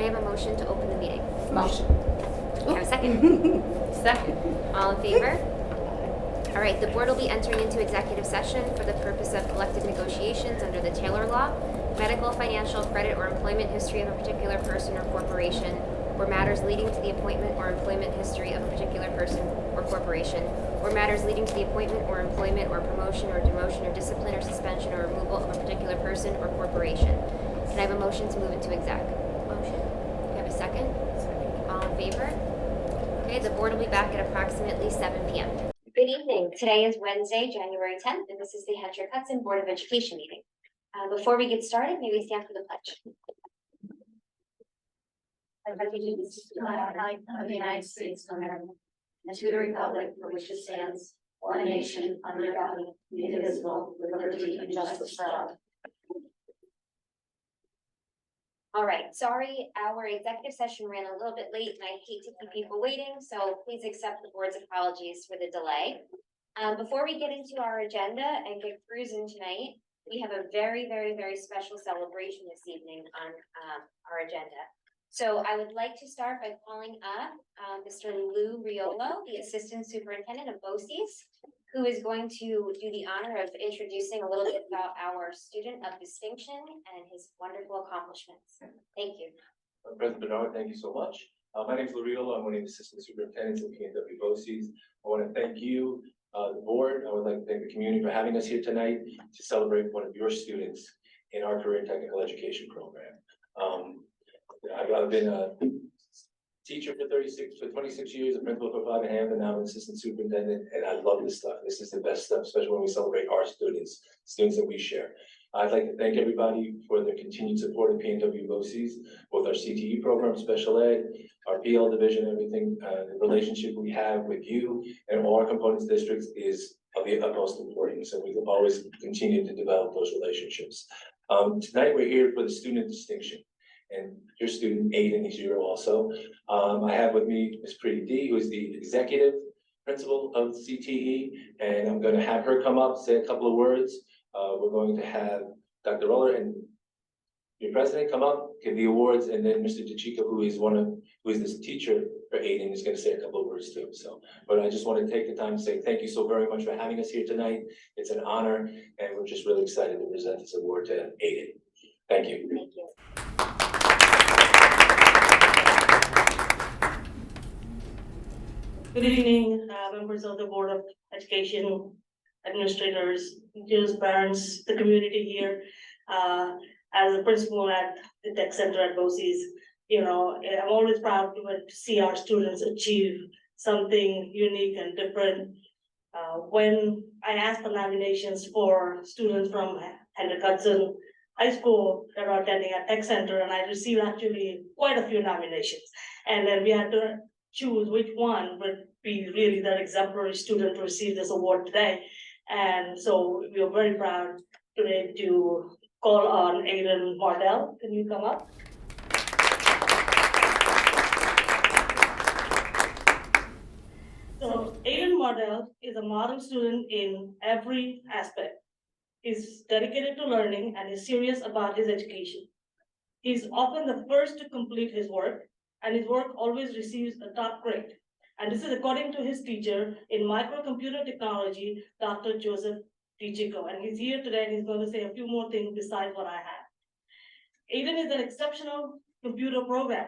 I have a motion to open the meeting? Motion. Can I have a second? Second. All in favor? All right, the board will be entering into executive session for the purpose of collective negotiations under the Taylor Law, medical, financial, credit, or employment history of a particular person or corporation, or matters leading to the appointment or employment history of a particular person or corporation, or matters leading to the appointment or employment or promotion or demotion or discipline or suspension or removal of a particular person or corporation. Can I have a motion to move into exec? Motion. Can I have a second? Second. All in favor? Okay, the board will be back at approximately 7 p.m. Good evening. Today is Wednesday, January 10th, and this is the Hedrick Hudson Board of Education meeting. Before we get started, may we stand for the pledge? I pledge allegiance to the flag of the United States of America and to the republic for which it stands, one nation under God, indivisible, with liberty and justice for all. All right, sorry, our executive session ran a little bit late and I hate to keep people waiting, so please accept the board's apologies for the delay. Before we get into our agenda and get cruising tonight, we have a very, very, very special celebration this evening on our agenda. So I would like to start by calling up Mr. Lou Riolo, the Assistant Superintendent of BOCES, who is going to do the honor of introducing a little bit about our student of distinction and his wonderful accomplishments. Thank you. President Bernard, thank you so much. My name is Lou Riolo. I'm one of the Assistant Superintendents of PNW BOCES. I want to thank you, the board. I would like to thank the community for having us here tonight to celebrate one of your students in our career and technical education program. I've been a teacher for 26 years, a principal for 5.5, and now I'm an assistant superintendent, and I love this stuff. This is the best stuff, especially when we celebrate our students that we share. I'd like to thank everybody for their continued support of PNW BOCES, both our CTE program, special ed, our PL division, everything, the relationship we have with you and all our components districts is of the utmost importance, and we will always continue to develop those relationships. Tonight we're here for the student distinction. And your student, Aiden, is here also. I have with me Ms. Pretty D, who is the executive principal of CTE, and I'm going to have her come up, say a couple of words. We're going to have Dr. Roller and your president come up, give the awards, and then Mr. DeChico, who is this teacher for Aiden, is going to say a couple of words too. So, but I just want to take the time to say thank you so very much for having us here tonight. It's an honor, and we're just really excited to present this award to Aiden. Thank you. Thank you. Good evening, members of the Board of Education, administrators, teachers, parents, the community here. As a principal at the Tech Center at BOCES, I'm always proud to see our students achieve something unique and different. When I asked for nominations for students from Hedrick Hudson High School that are attending at Tech Center, and I received actually quite a few nominations. And then we had to choose which one would be really that exemplary student to receive this award today. And so we are very proud today to call on Aiden Mardell. Can you come up? So Aiden Mardell is a model student in every aspect. He's dedicated to learning and is serious about his education. He's often the first to complete his work, and his work always receives a top grade. And this is according to his teacher in microcomputer technology, Dr. Joseph DeChico. And he's here today and he's going to say a few more things besides what I have. Aiden is an exceptional computer programmer.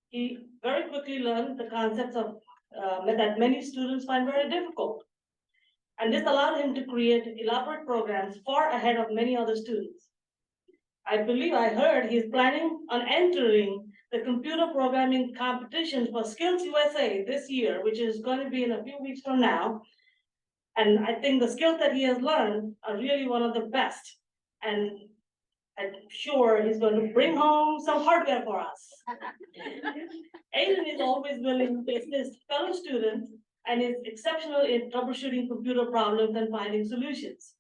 He very quickly learned the concepts of that many students find very difficult. And this allowed him to create elaborate programs far ahead of many other students. I believe I heard he's planning on entering the computer programming competition for Skills USA this year, which is going to be in a few weeks from now. And I think the skills that he has learned are really one of the best. And I'm sure he's going to bring home some hardware for us. Aiden is always willing to assist fellow students and is exceptional in troubleshooting computer problems and finding solutions.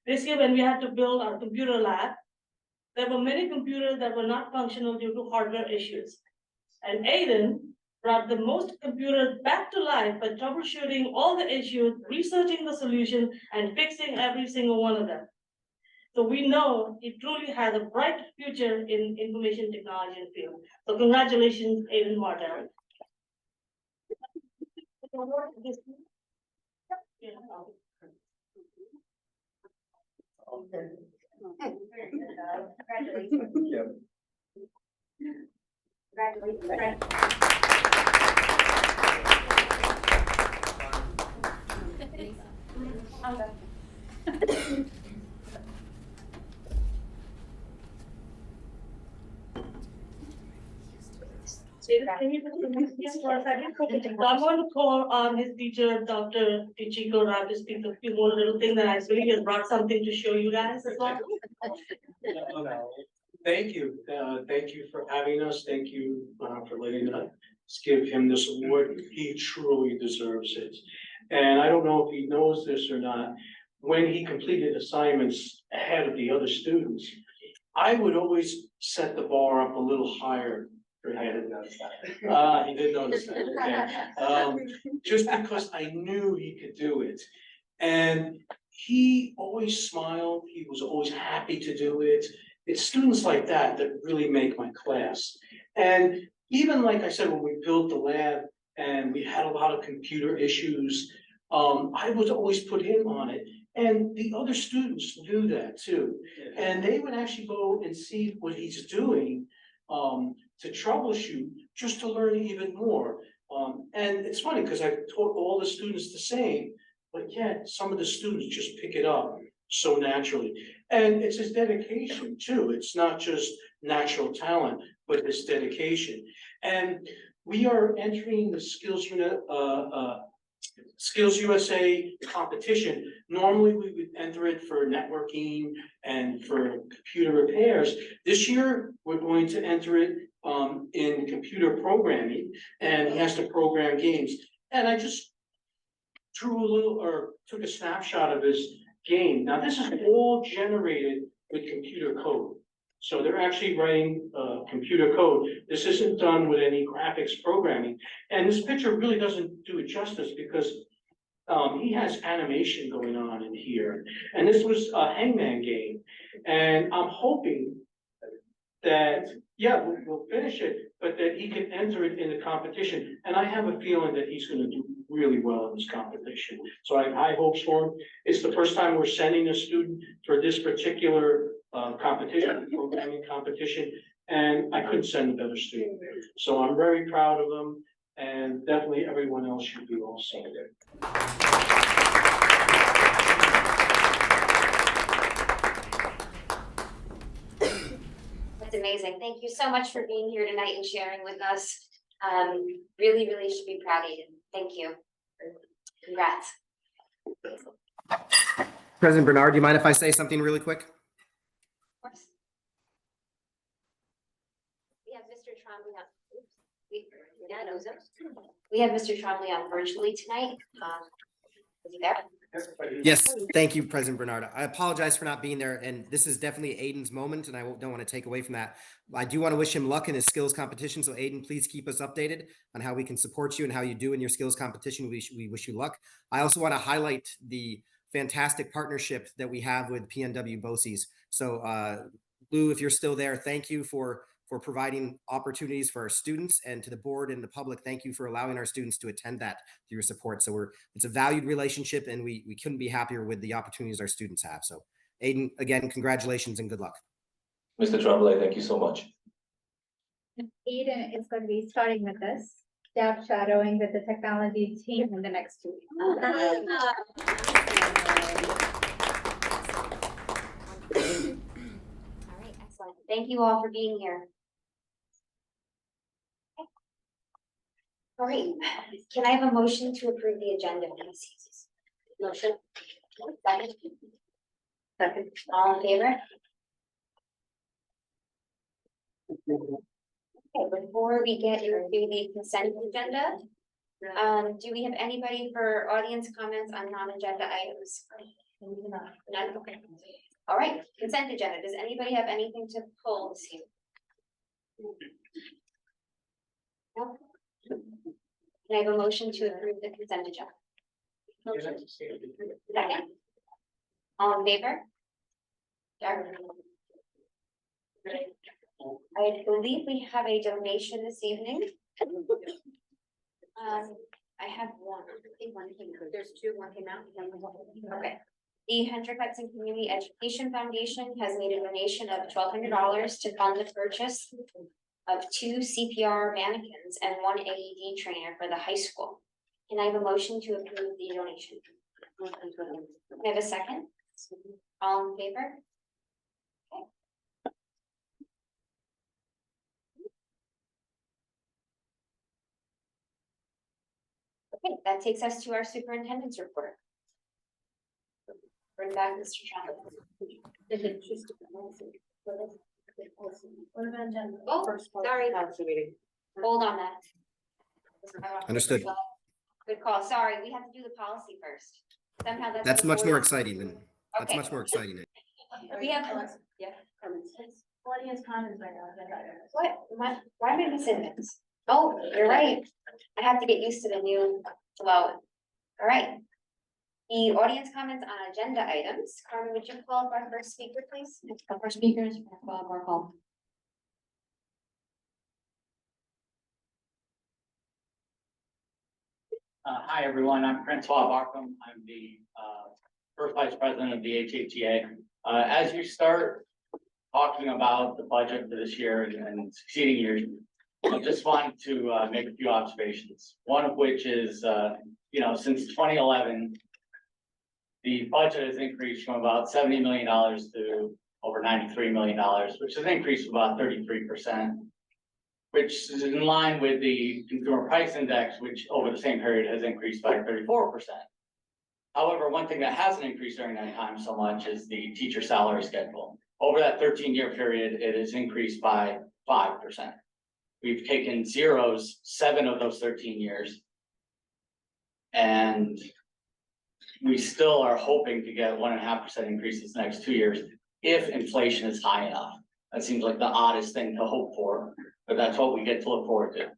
This year, when we had to build our computer lab, there were many computers that were not functional due to hardware issues. And Aiden brought the most computers back to life by troubleshooting all the issues, researching the solution, and fixing every single one of them. So we know he truly has a bright future in information technology and field. So congratulations, Aiden Martell. Congratulations. Congratulations. Can you put the next piece for a second? I'm going to call on his teacher, Dr. Ichiko Rao, to speak a few more little things, and I believe he brought something to show you guys as well. Thank you. Thank you for having us. Thank you for letting us give him this award. He truly deserves it. And I don't know if he knows this or not. When he completed assignments ahead of the other students, I would always set the bar up a little higher for him. He did notice that, okay. Just because I knew he could do it. And he always smiled. He was always happy to do it. It's students like that that really make my class. And even like I said, when we built the lab and we had a lot of computer issues, I would always put him on it. And the other students knew that too. And they would actually go and see what he's doing to troubleshoot, just to learn even more. And it's funny because I've taught all the students the same, but yet some of the students just pick it up so naturally. And it's his dedication too. It's not just natural talent, but his dedication. And we are entering the Skills USA competition. Normally we would enter it for networking and for computer repairs. This year, we're going to enter it in computer programming, and he has to program games. And I just took a snapshot of his game. Now, this is all generated with computer code. So they're actually writing computer code. This isn't done with any graphics programming. And this picture really doesn't do it justice because he has animation going on in here. And this was a hangman game. And I'm hoping that, yeah, we'll finish it, but that he can enter it in the competition. And I have a feeling that he's gonna do really well in this competition. So I have high hopes for him. It's the first time we're sending a student for this particular competition, programming competition, and I couldn't send a better student. So I'm very proud of them, and definitely everyone else should be also. That's amazing. Thank you so much for being here tonight and sharing with us. Really, really should be proud of you. Thank you. Congrats. President Bernard, do you mind if I say something really quick? Of course. We have Mr. Trombley on. We have Mr. Trombley on virtually tonight. Is he there? Yes, thank you, President Bernard. I apologize for not being there, and this is definitely Aiden's moment, and I don't want to take away from that. I do want to wish him luck in his skills competition, so Aiden, please keep us updated on how we can support you and how you do in your skills competition. We wish you luck. I also want to highlight the fantastic partnership that we have with PNW BOCES. So Lou, if you're still there, thank you for providing opportunities for our students, and to the board and the public, thank you for allowing our students to attend that through your support. So it's a valued relationship, and we couldn't be happier with the opportunities our students have. So Aiden, again, congratulations and good luck. Mr. Tremblay, thank you so much. Aiden is going to be starting with us, staff shadowing with the technology team in the next 2 weeks. All right, excellent. Thank you all for being here. All right, can I have a motion to approve the agenda, please? Motion. Second. Second. All in favor? Okay, before we get into the consent agenda, do we have anybody for audience comments on non-agenda items? None, okay. All right, consent agenda. Does anybody have anything to pull this year? No? Can I have a motion to approve the consent agenda? Motion. Second. All in favor? I believe we have a donation this evening. I have one. I think one came through. There's two. One came out. Okay. The Hendrick Hudson Community Education Foundation has made a donation of $1,200 to fund the purchase of 2 CPR mannequins and 1 AED trainer for the high school. Can I have a motion to approve the donation? Can I have a second? All in favor? Okay, that takes us to our superintendent's report. Bring back Mr. Johnson. Oh, sorry. Hold on that. Understood. Good call. Sorry, we have to do the policy first. Somehow That's much more before- exciting than, that's Okay. much more exciting. We have, yeah. Audience comments right now. What? Why am I missing this? Oh, you're right. I have to get used to the new flow. All right. The audience comments on agenda items. Carmen, would you call up our first speaker, please? Our first speaker is Bob Markle. Hi, everyone. I'm Francois Barkham. I'm the first vice president of the HHEA. As you start talking about the budget for this year and succeeding years, I just wanted to make a few observations. One of which is, since 2011, the budget has increased from about $70 million to over $93 million, which is an increase of about 33%. Which is in line with the consumer price index, which over the same period has increased by 34%. However, one thing that hasn't increased during that time so much is the teacher salary schedule. Over that 13-year period, it has increased by 5%. We've taken zeros 7 of those 13 years. And we still are hoping to get 1.5% increases the next 2 years if inflation is high enough. That seems like the oddest thing to hope for, but that's what we get to look forward to.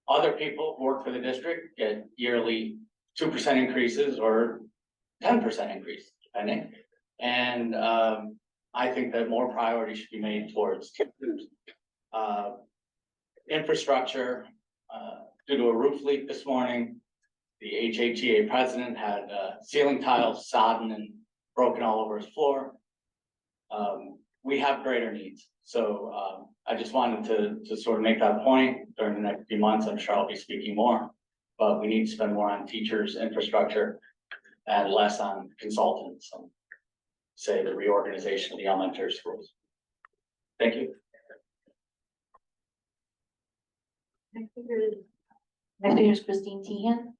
Other people who work for the district get yearly 2% increases or 10% increase, depending. And I think that more priority should be made towards infrastructure. Due to a roof leak this morning, the HHEA president had ceiling tiles sodden and broken all over his floor. We have greater needs. So I just wanted to sort of make that point. During the next few months, I'm sure I'll be speaking more, but we need to spend more on teachers, infrastructure, and less on consultants, and say the reorganization of the elementary schools. Thank you. Next speaker is Christine Teahan.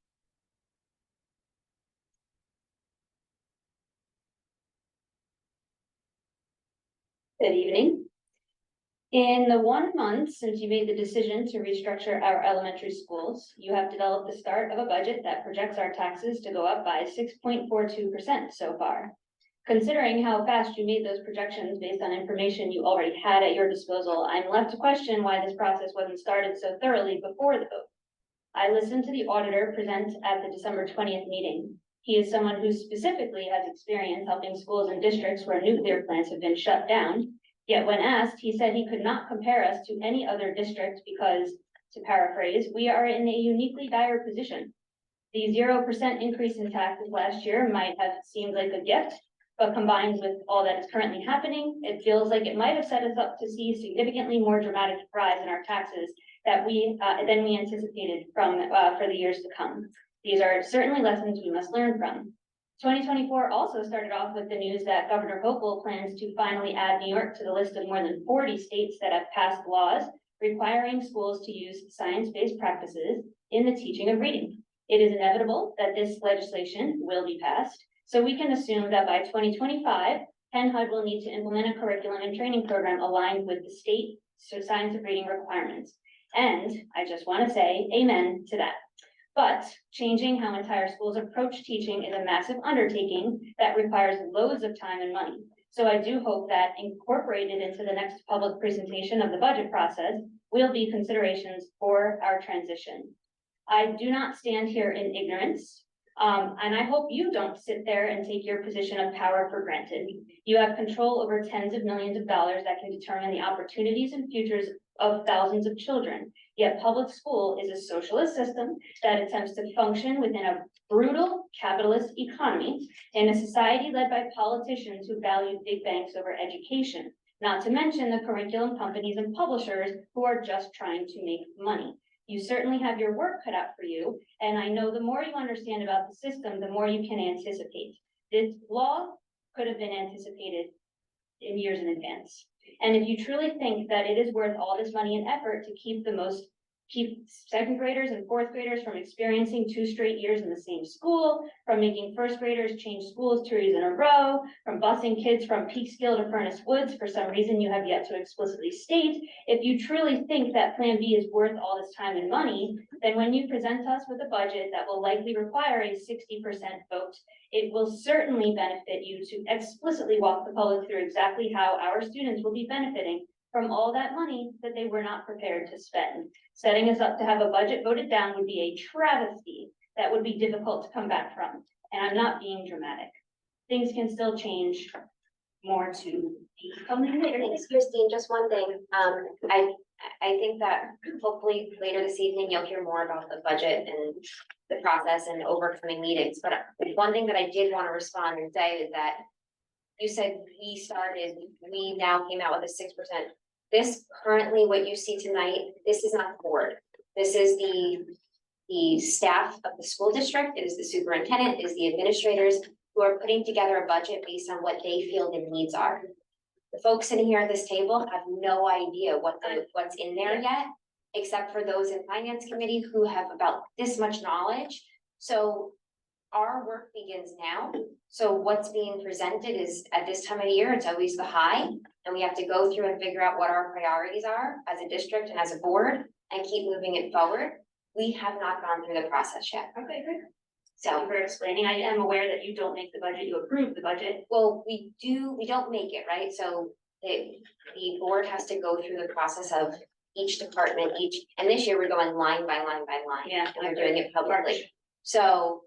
Good evening. In the 1 month since you made the decision to restructure our elementary schools, you have developed the start of a budget that projects our taxes to go up by 6.42% so far. Considering how fast you made those projections based on information you already had at your disposal, I'm left to question why this process wasn't started so thoroughly before the vote. I listened to the auditor present at the December 20th meeting. He is someone who specifically has experience helping schools and districts where nuclear plants have been shut down. Yet when asked, he said he could not compare us to any other district because, to paraphrase, we are in a uniquely dire position. The 0% increase in taxes last year might have seemed like a gift, but combined with all that is currently happening, it feels like it might have set us up to see significantly more dramatic rise in our taxes than we anticipated for the years to come. These are certainly lessons we must learn from. 2024 also started off with the news that Governor Hochul plans to finally add New York to the list of more than 40 states that have passed laws requiring schools to use science-based practices in the teaching of reading. It is inevitable that this legislation will be passed, so we can assume that by 2025, Penn HUD will need to implement a curriculum and training program aligned with the state science of reading requirements. And I just want to say amen to that. But changing how entire schools approach teaching is a massive undertaking that requires loads of time and money. So I do hope that incorporated into the next public presentation of the budget process will be considerations for our transition. I do not stand here in ignorance. And I hope you don't sit there and take your position of power for granted. You have control over tens of millions of dollars that can determine the opportunities and futures of thousands of children. Yet public school is a socialist system that attempts to function within a brutal capitalist economy in a society led by politicians who value big banks over education, not to mention the curriculum companies and publishers who are just trying to make money. You certainly have your work cut out for you, and I know the more you understand about the system, the more you can anticipate. This law could have been anticipated in years in advance. And if you truly think that it is worth all this money and effort to keep second graders and fourth graders from experiencing 2 straight years in the same school, from making first graders change schools 2 years in a row, from busing kids from Peekskill to Furnace Woods for some reason you have yet to explicitly state, if you truly think that Plan B is worth all this time and money, then when you present us with a budget that will likely require a 60% vote, it will certainly benefit you to explicitly walk the public through exactly how our students will be benefiting from all that money that they were not prepared to spend. Setting us up to have a budget voted down would be a travesty that would be difficult to come back from. And I'm not being dramatic. Things can still change more to be coming later. Thanks, Christine. Just one thing. I think that hopefully later this evening, you'll hear more about the budget and the process and overcoming meetings. But one thing that I did want to respond and say is that you said we now came out with a 6%. This currently, what you see tonight, this is not the board. This is the staff of the school district. It is the superintendent, it is the administrators who are putting together a budget based on what they feel the needs are. The folks sitting here at this table have no idea what's in there yet, except for those in finance committee who have about this much knowledge. So our work begins now. So what's being presented is at this time of year, it's always the high. And we have to go through and figure out what our priorities are as a district and as a board and keep moving it forward. We have not gone through the process yet. Okay, good. So, Thank you for explaining. I am aware that you don't make the budget, you approve the budget. well, we don't make it, right? So the board has to go through the process of each department, and this year we're going line by line by line. Yeah. And we're doing it publicly. So,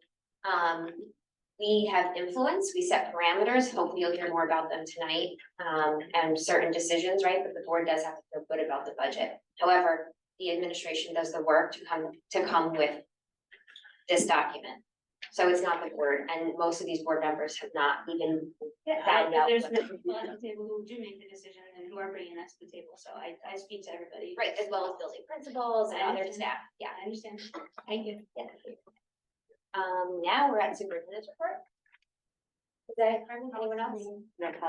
we have influence, we set parameters, hopefully you'll hear more about them tonight, and certain decisions, right? But the board does have to feel good about the budget. However, the administration does the work to come with this document. So it's not the board, and most of these board members have not even found out. There's what no the- people at the table who do make the decision and who are bringing us to the table, so I speak to everybody. Right, as well as building principals and I other understand. staff, yeah. I understand. Thank you. Yeah. Now we're at superintendent's report. Is that anyone else?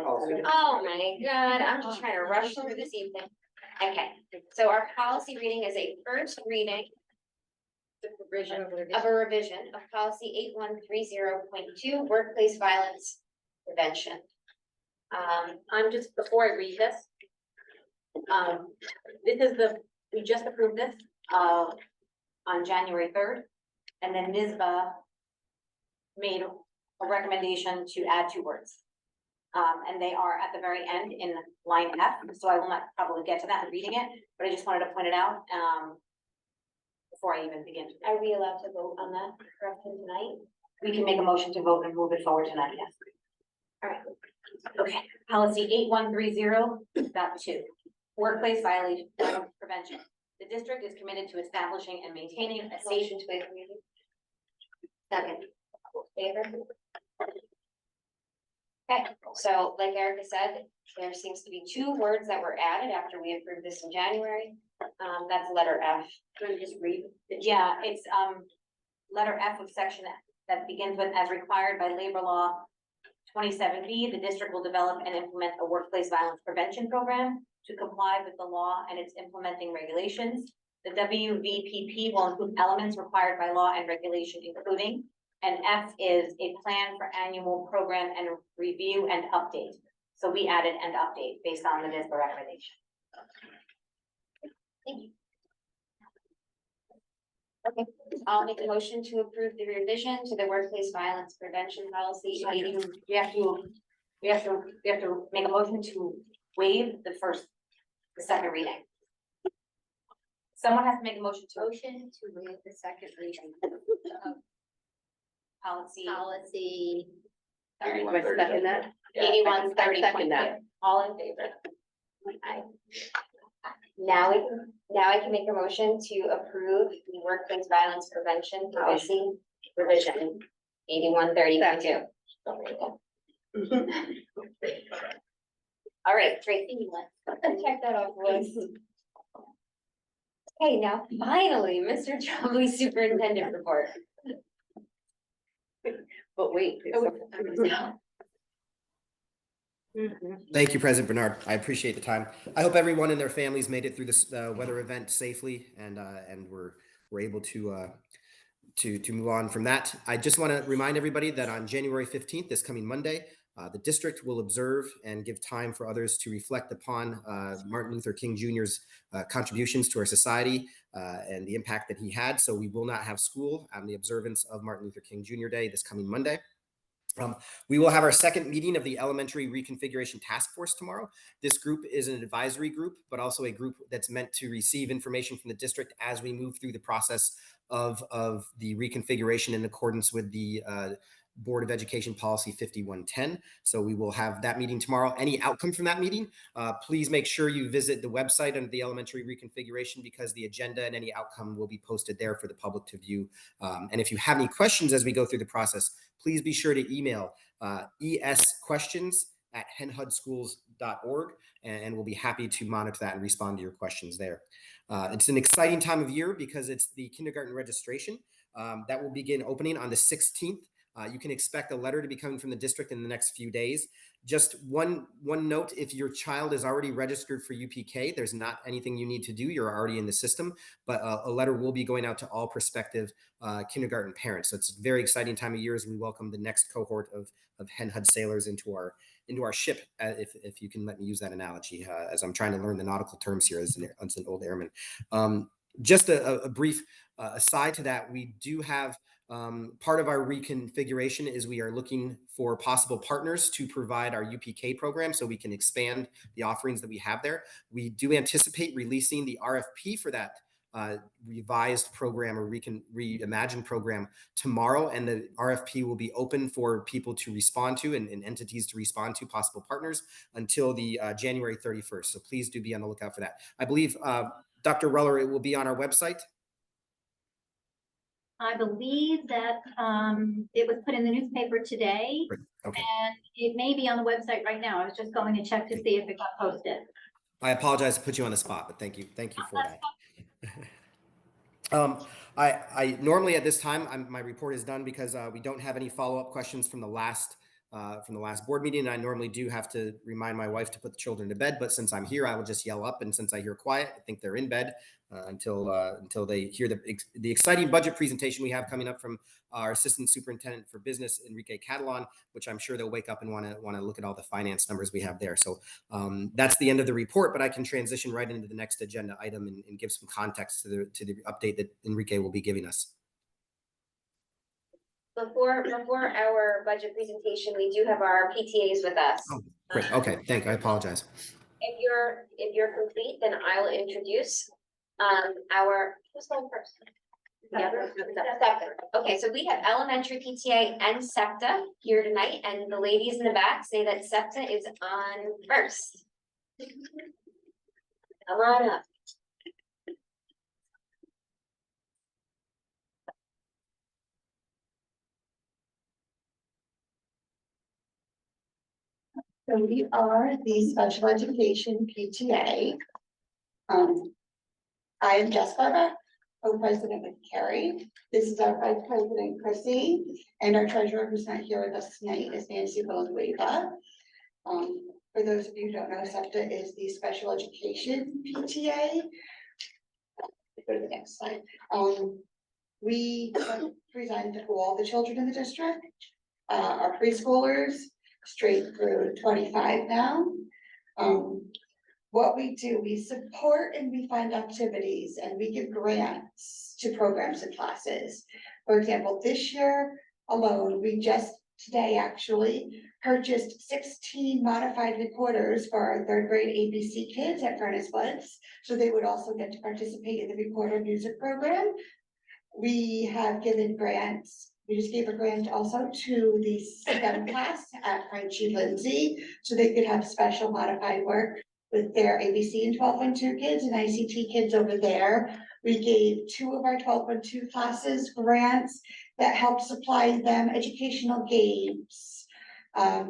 Oh my God, I'm just trying to rush through this evening. Okay, so our policy reading is a first reading of a revision of policy 8130.2 workplace violence prevention. I'm just, before I read this. We just approved this, on January 3rd. And then NISBA made a recommendation to add 2 words. And they are at the very end in line F, so I will not probably get to that in reading it, but I just wanted to point it out, before I even begin. Are we allowed to vote on that correction tonight? We can make a motion to vote and move it forward tonight, yes. All right. Okay, policy 8130.2, workplace violation prevention. The district is committed to establishing and maintaining a safe. Motion to waive reading. Second. Favor? Okay, so like Erica said, there seems to be 2 words that were added after we approved this in January. That's letter F. Can I just read? Yeah, it's, letter F of section F that begins with, as required by labor law 27B, the district will develop and implement a workplace violence prevention program to comply with the law and its implementing regulations. The WVPP will include elements required by law and regulation, including, and F is a plan for annual program and review and update. So we added and update based on the NISBA recommendation. Thank you. Okay, I'll make a motion to approve the revision to the workplace violence prevention policy. We have to make a motion to waive the second reading. Someone has to make a motion to. Motion to waive the second reading. policy. Policy. Sorry, 8130. that? 8130. All in favor? Aye. Now I can make a motion to approve the workplace violence prevention policy revision 8130.2. All right, Tracy, let's check that off the list. Okay, now finally, Mr. Trombley Superintendent Report. But wait. Thank you, President Bernard. I appreciate the time. I hope everyone and their families made it through this weather event safely, and we're able to move on from that. I just want to remind everybody that on January 15th, this coming Monday, the district will observe and give time for others to reflect upon Martin Luther King Jr.'s contributions to our society and the impact that he had. So we will not have school on the observance of Martin Luther King Jr. Day this coming Monday. We will have our second meeting of the Elementary Reconfiguration Task Force tomorrow. This group is an advisory group, but also a group that's meant to receive information from the district as we move through the process of the reconfiguration in accordance with the Board of Education Policy 5110. So we will have that meeting tomorrow. Any outcome from that meeting, please make sure you visit the website under the elementary reconfiguration, because the agenda and any outcome will be posted there for the public to view. And if you have any questions as we go through the process, please be sure to email esquestions@henhudschools.org, and we'll be happy to monitor that and respond to your questions there. It's an exciting time of year because it's the kindergarten registration that will begin opening on the 16th. You can expect a letter to be coming from the district in the next few days. Just one note, if your child is already registered for UPK, there's not anything you need to do. You're already in the system, but a letter will be going out to all prospective kindergarten parents. So it's a very exciting time of year as we welcome the next cohort of Hen Hud sailors into our ship, if you can let me use that analogy, as I'm trying to learn the nautical terms here as an old airman. Just a brief aside to that, we do have part of our reconfiguration is we are looking for possible partners to provide our UPK program so we can expand the offerings that we have there. We do anticipate releasing the RFP for that revised program or reimagined program tomorrow, and the RFP will be open for people to respond to and entities to respond to, possible partners, until the January 31st. So please do be on the lookout for that. I believe, Dr. Ruller, it will be on our website. I believe that it was put in the newspaper today, Okay. and it may be on the website right now. I was just going to check to see if it got posted. I apologize to put you on the spot, but thank you for that. I normally at this time my report is done because we don't have any follow-up questions from the last board meeting. And I normally do have to remind my wife to put the children to bed, but since I'm here, I will just yell up. And since I hear quiet, I think they're in bed until they hear the exciting budget presentation we have coming up from our Assistant Superintendent for Business, Enrique Catalan, which I'm sure they'll wake up and want to look at all the finance numbers we have there. So that's the end of the report, but I can transition right into the next agenda item and give some context to the update that Enrique will be giving us. Before our budget presentation, we do have our PTAs with us. Oh, great. Okay, thank you. I apologize. If you're complete, then I will introduce who's going first? SEPTA. Okay, so we have elementary PTA and SEPTA here tonight, and the ladies in the back say that SEPTA is on first. Come on up. So we are the special education PTA. I am Jessica, co-president with Carrie. This is our vice president, Chrissy, and our treasurer who's not here with us tonight is Nancy Villanueva. For those of you who don't know, SEPTA is the special education PTA. Go to the next slide. We present to all the children in the district, our preschoolers, straight through 25 now. What we do, we support and we fund activities and we give grants to programs and classes. For example, this year alone, we just today actually purchased 16 modified recorders for our 3rd grade ABC kids at Furnace Woods, so they would also get to participate in the recorder music program. We have given grants We just gave a grant also to the STEM class at Frenchie Lindsay, so they could have special modified work with their ABC and 12.2 kids and ICT kids over there. We gave 2 of our 12.2 classes grants that helped supply them educational games,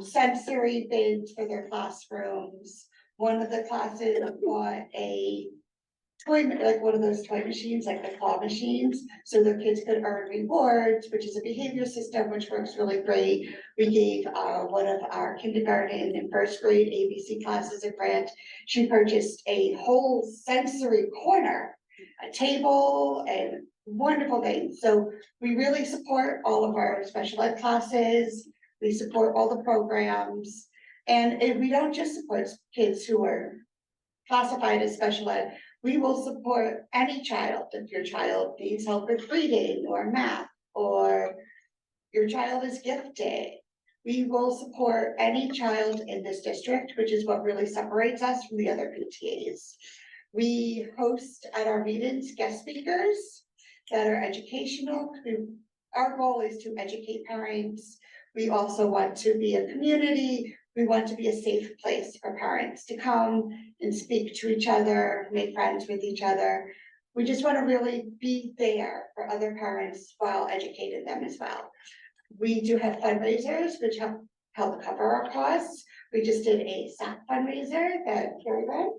sensory bins for their classrooms. One of the classes bought a toy, like one of those toy machines, like the claw machines, so their kids could earn rewards, which is a behavior system, which works really great. We gave one of our kindergarten and first grade ABC classes a grant. She purchased a whole sensory corner, a table and wonderful things. So we really support all of our special ed classes. We support all the programs. And we don't just support kids who are classified as special ed. We will support any child. If your child needs help with reading or math, or your child is gifted, we will support any child in this district, which is what really separates us from the other PTAs. We host at our meetings guest speakers that are educational. Our goal is to educate parents. We also want to be a community. We want to be a safe place for parents to come and speak to each other, make friends with each other. We just want to really be there for other parents while educating them as well. We do have fundraisers which help cover our costs. We just did a SAC fundraiser that Carrie ran.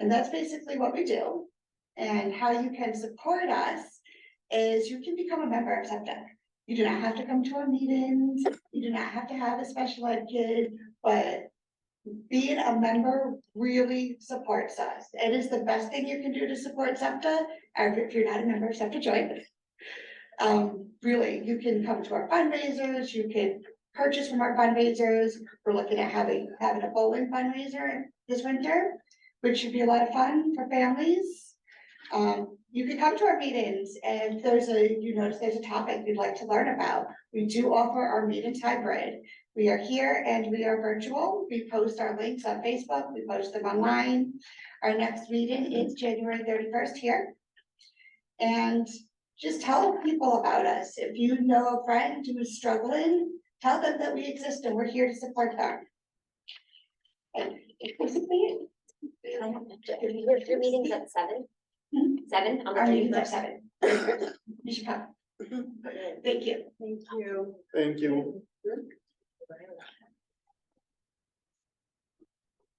And that's basically what we do. And how you can support us is you can become a member of SEPTA. You do not have to come to our meetings. You do not have to have a special ed kid, but being a member really supports us. It is the best thing you can do to support SEPTA. If you're not a member of SEPTA, join. Really, you can come to our fundraisers. You can purchase from our fundraisers. We're looking at having a bowling fundraiser this winter, which should be a lot of fun for families. You can come to our meetings, and if there's a topic you'd like to learn about. We do offer our meetings hybrid. We are here and we are virtual. We post our links on Facebook. We post them online. Our next meeting is January 31st here. And just tell people about us. If you know a friend who is struggling, tell them that we exist and we're here to support them. And basically, Your meeting's at 7? 7 on the our meetings 31st? are 7. You should come. Thank you. Thank you. Thank you.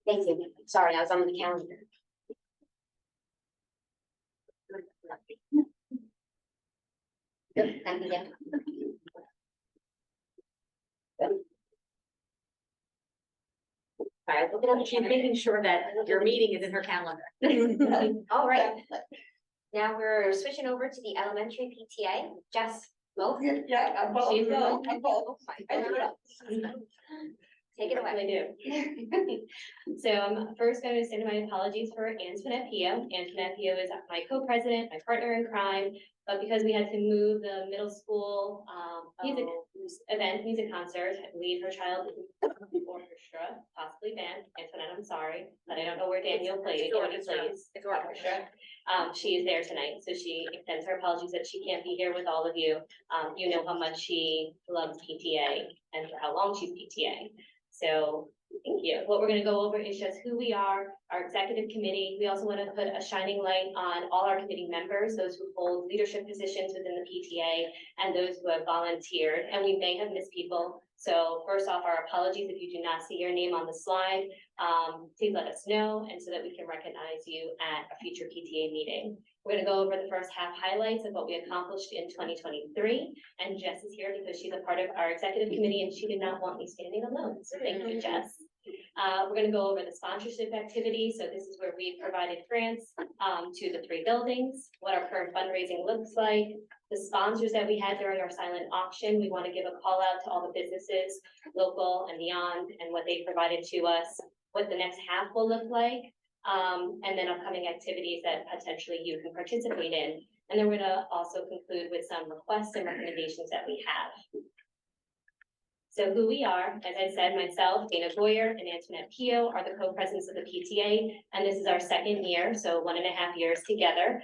Thank you. Sorry, I was on the calendar. Good, thank you. Yeah. All right, look at She's making sure that your meeting is in her calendar. All right, now we're switching over to the elementary PTA. Jess, both? Yeah, I'm both. She's both. I'm both. I do it. Take it away. So I'm first going to send my apologies for Antoinette Pio. Antoinette Pio is my co-president, my partner in crime, but because we had to move the middle school music concert, leave her child in orchestra, possibly band. Antoinette, I'm sorry, but I don't know where Daniel plays. It's orchestra. She is there tonight, so she extends her apologies that she can't be here with all of you. You know how much she loves PTA and for how long she's PTA. So thank you. What we're gonna go over is just who we are, our executive committee. We also want to put a shining light on all our committee members, those who hold leadership positions within the PTA and those who have volunteered, and we may have missed people. So first off, our apologies if you do not see your name on the slide. Please let us know, and so that we can recognize you at a future PTA meeting. We're gonna go over the first half highlights of what we accomplished in 2023. And Jess is here because she's a part of our executive committee and she did not want me standing alone. So thank you, Jess. We're gonna go over the sponsorship activity. So this is where we provided grants to the 3 buildings, what our current fundraising looks like, the sponsors that we had during our silent auction. We want to give a call out to all the businesses, local and beyond, and what they provided to us, what the next half will look like. And then upcoming activities that potentially you can participate in. And then we're gonna also conclude with some requests and recommendations that we have. So who we are, as I said, myself, Dana Boyer, and Antoinette Pio are the co-presidents of the PTA, and this is our second year, so 1.5 years together.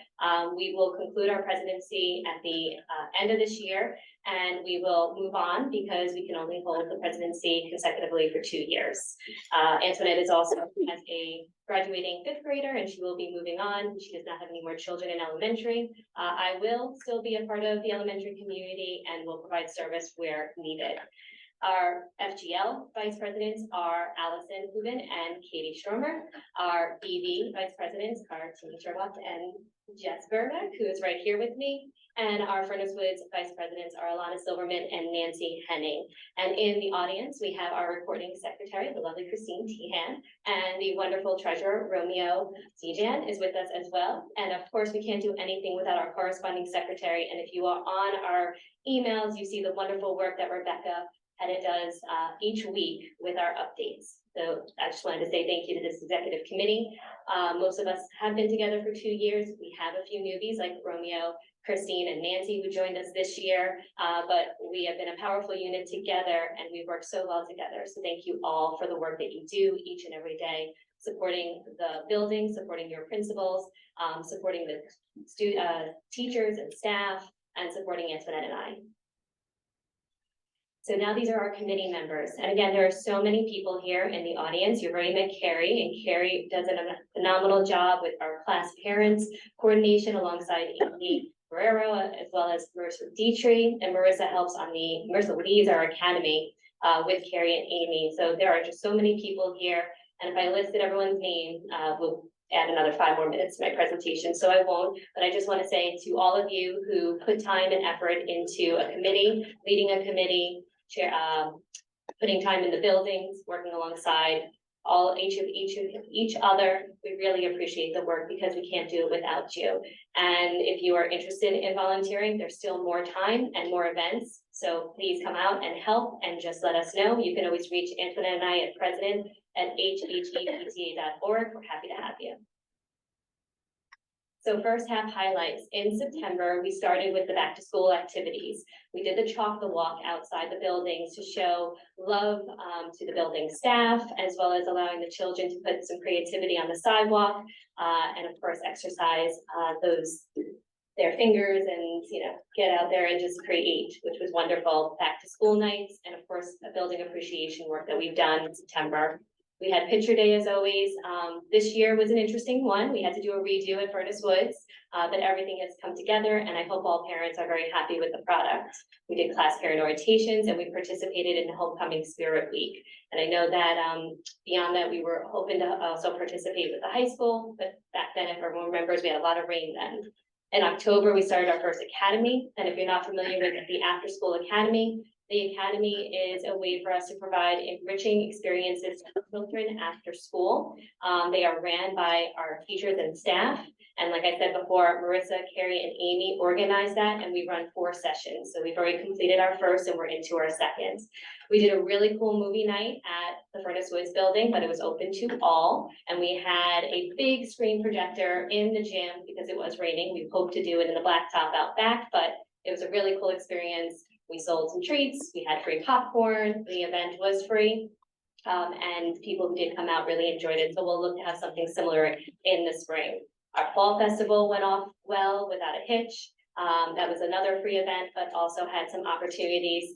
We will conclude our presidency at the end of this year, and we will move on because we can only hold the presidency consecutively for 2 years. Antoinette is also has a graduating 5th grader, and she will be moving on. She does not have any more children in elementary. I will still be a part of the elementary community and will provide service where needed. Our FGL vice presidents are Allison Hubin and Katie Stromer. Our EV vice presidents are Timmy Sherlock and Jess Verbeck, who is right here with me. And our Furnace Woods vice presidents are Alana Silverman and Nancy Henning. And in the audience, we have our recording secretary, the lovely Christine Tehan, and the wonderful treasurer, Romeo Zijan, is with us as well. And of course, we can't do anything without our corresponding secretary. And if you are on our emails, you see the wonderful work that Rebecca and it does each week with our updates. So I just wanted to say thank you to this executive committee. Most of us have been together for 2 years. We have a few newbies like Romeo, Christine, and Nancy who joined us this year, but we have been a powerful unit together and we work so well together. So thank you all for the work that you do each and every day, supporting the building, supporting your principals, supporting the teachers and staff, and supporting Antoinette and I. So now these are our committee members. And again, there are so many people here in the audience. You've already met Carrie, and Carrie does a phenomenal job with our class parents coordination alongside Amy Guerrero, as well as Marissa Dietrich. And Marissa helps on Marissa leads our academy with Carrie and Amy. So there are just so many people here. And if I listed everyone's name, we'll add another 5 more minutes to my presentation, so I won't. But I just want to say to all of you who put time and effort into a committee, leading a committee, putting time in the buildings, working alongside each other. We really appreciate the work because we can't do it without you. And if you are interested in volunteering, there's still more time and more events. So please come out and help and just let us know. You can always reach Antoinette and I at president@hhepta.org. We're happy to have you. So first half highlights. In September, we started with the back to school activities. We did the Chalk the Walk outside the buildings to show love to the building staff, as well as allowing the children to put some creativity on the sidewalk, and of course exercise their fingers and get out there and just create, which was wonderful. Back to school nights, and of course a building appreciation work that we've done in September. We had picture day as always. This year was an interesting one. We had to do a redo at Furnace Woods, but everything has come together and I hope all parents are very happy with the product. We did class parent orientations and we participated in Homecoming Spirit Week. And I know that beyond that, we were hoping to also participate with the high school, but back then, if everyone remembers, we had a lot of rain then. In October, we started our first academy. And if you're not familiar with the After School Academy, the Academy is a way for us to provide enriching experiences to children after school. They are ran by our teachers and staff. And like I said before, Marissa, Carrie, and Amy organized that, and we run 4 sessions. So we've already completed our first and we're into our second. We did a really cool movie night at the Furnace Woods building, but it was open to all. And we had a big screen projector in the gym because it was raining. We hoped to do it in the blacktop out back, but it was a really cool experience. We sold some treats, we had free popcorn, the event was free, and people who did come out really enjoyed it. So we'll look to have something similar in the spring. Our fall festival went off well without a hitch. That was another free event, but also had some opportunities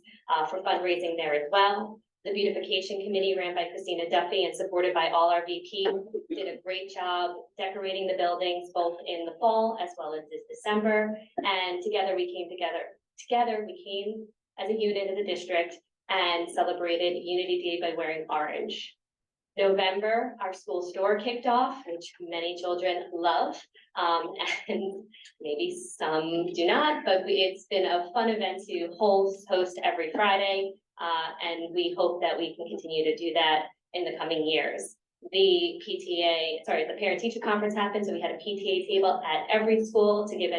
for fundraising there as well. The beautification committee ran by Christina Duffy and supported by all our VPs did a great job decorating the buildings both in the fall as well as this December. And together we came as a unit of the district and celebrated Unity Day by wearing orange. November, our school store kicked off, which many children love, and maybe some do not, but it's been a fun event to host every Friday, and we hope that we can continue to do that in the coming years. The parent-teacher conference happened, so we had a PTA table at every school to give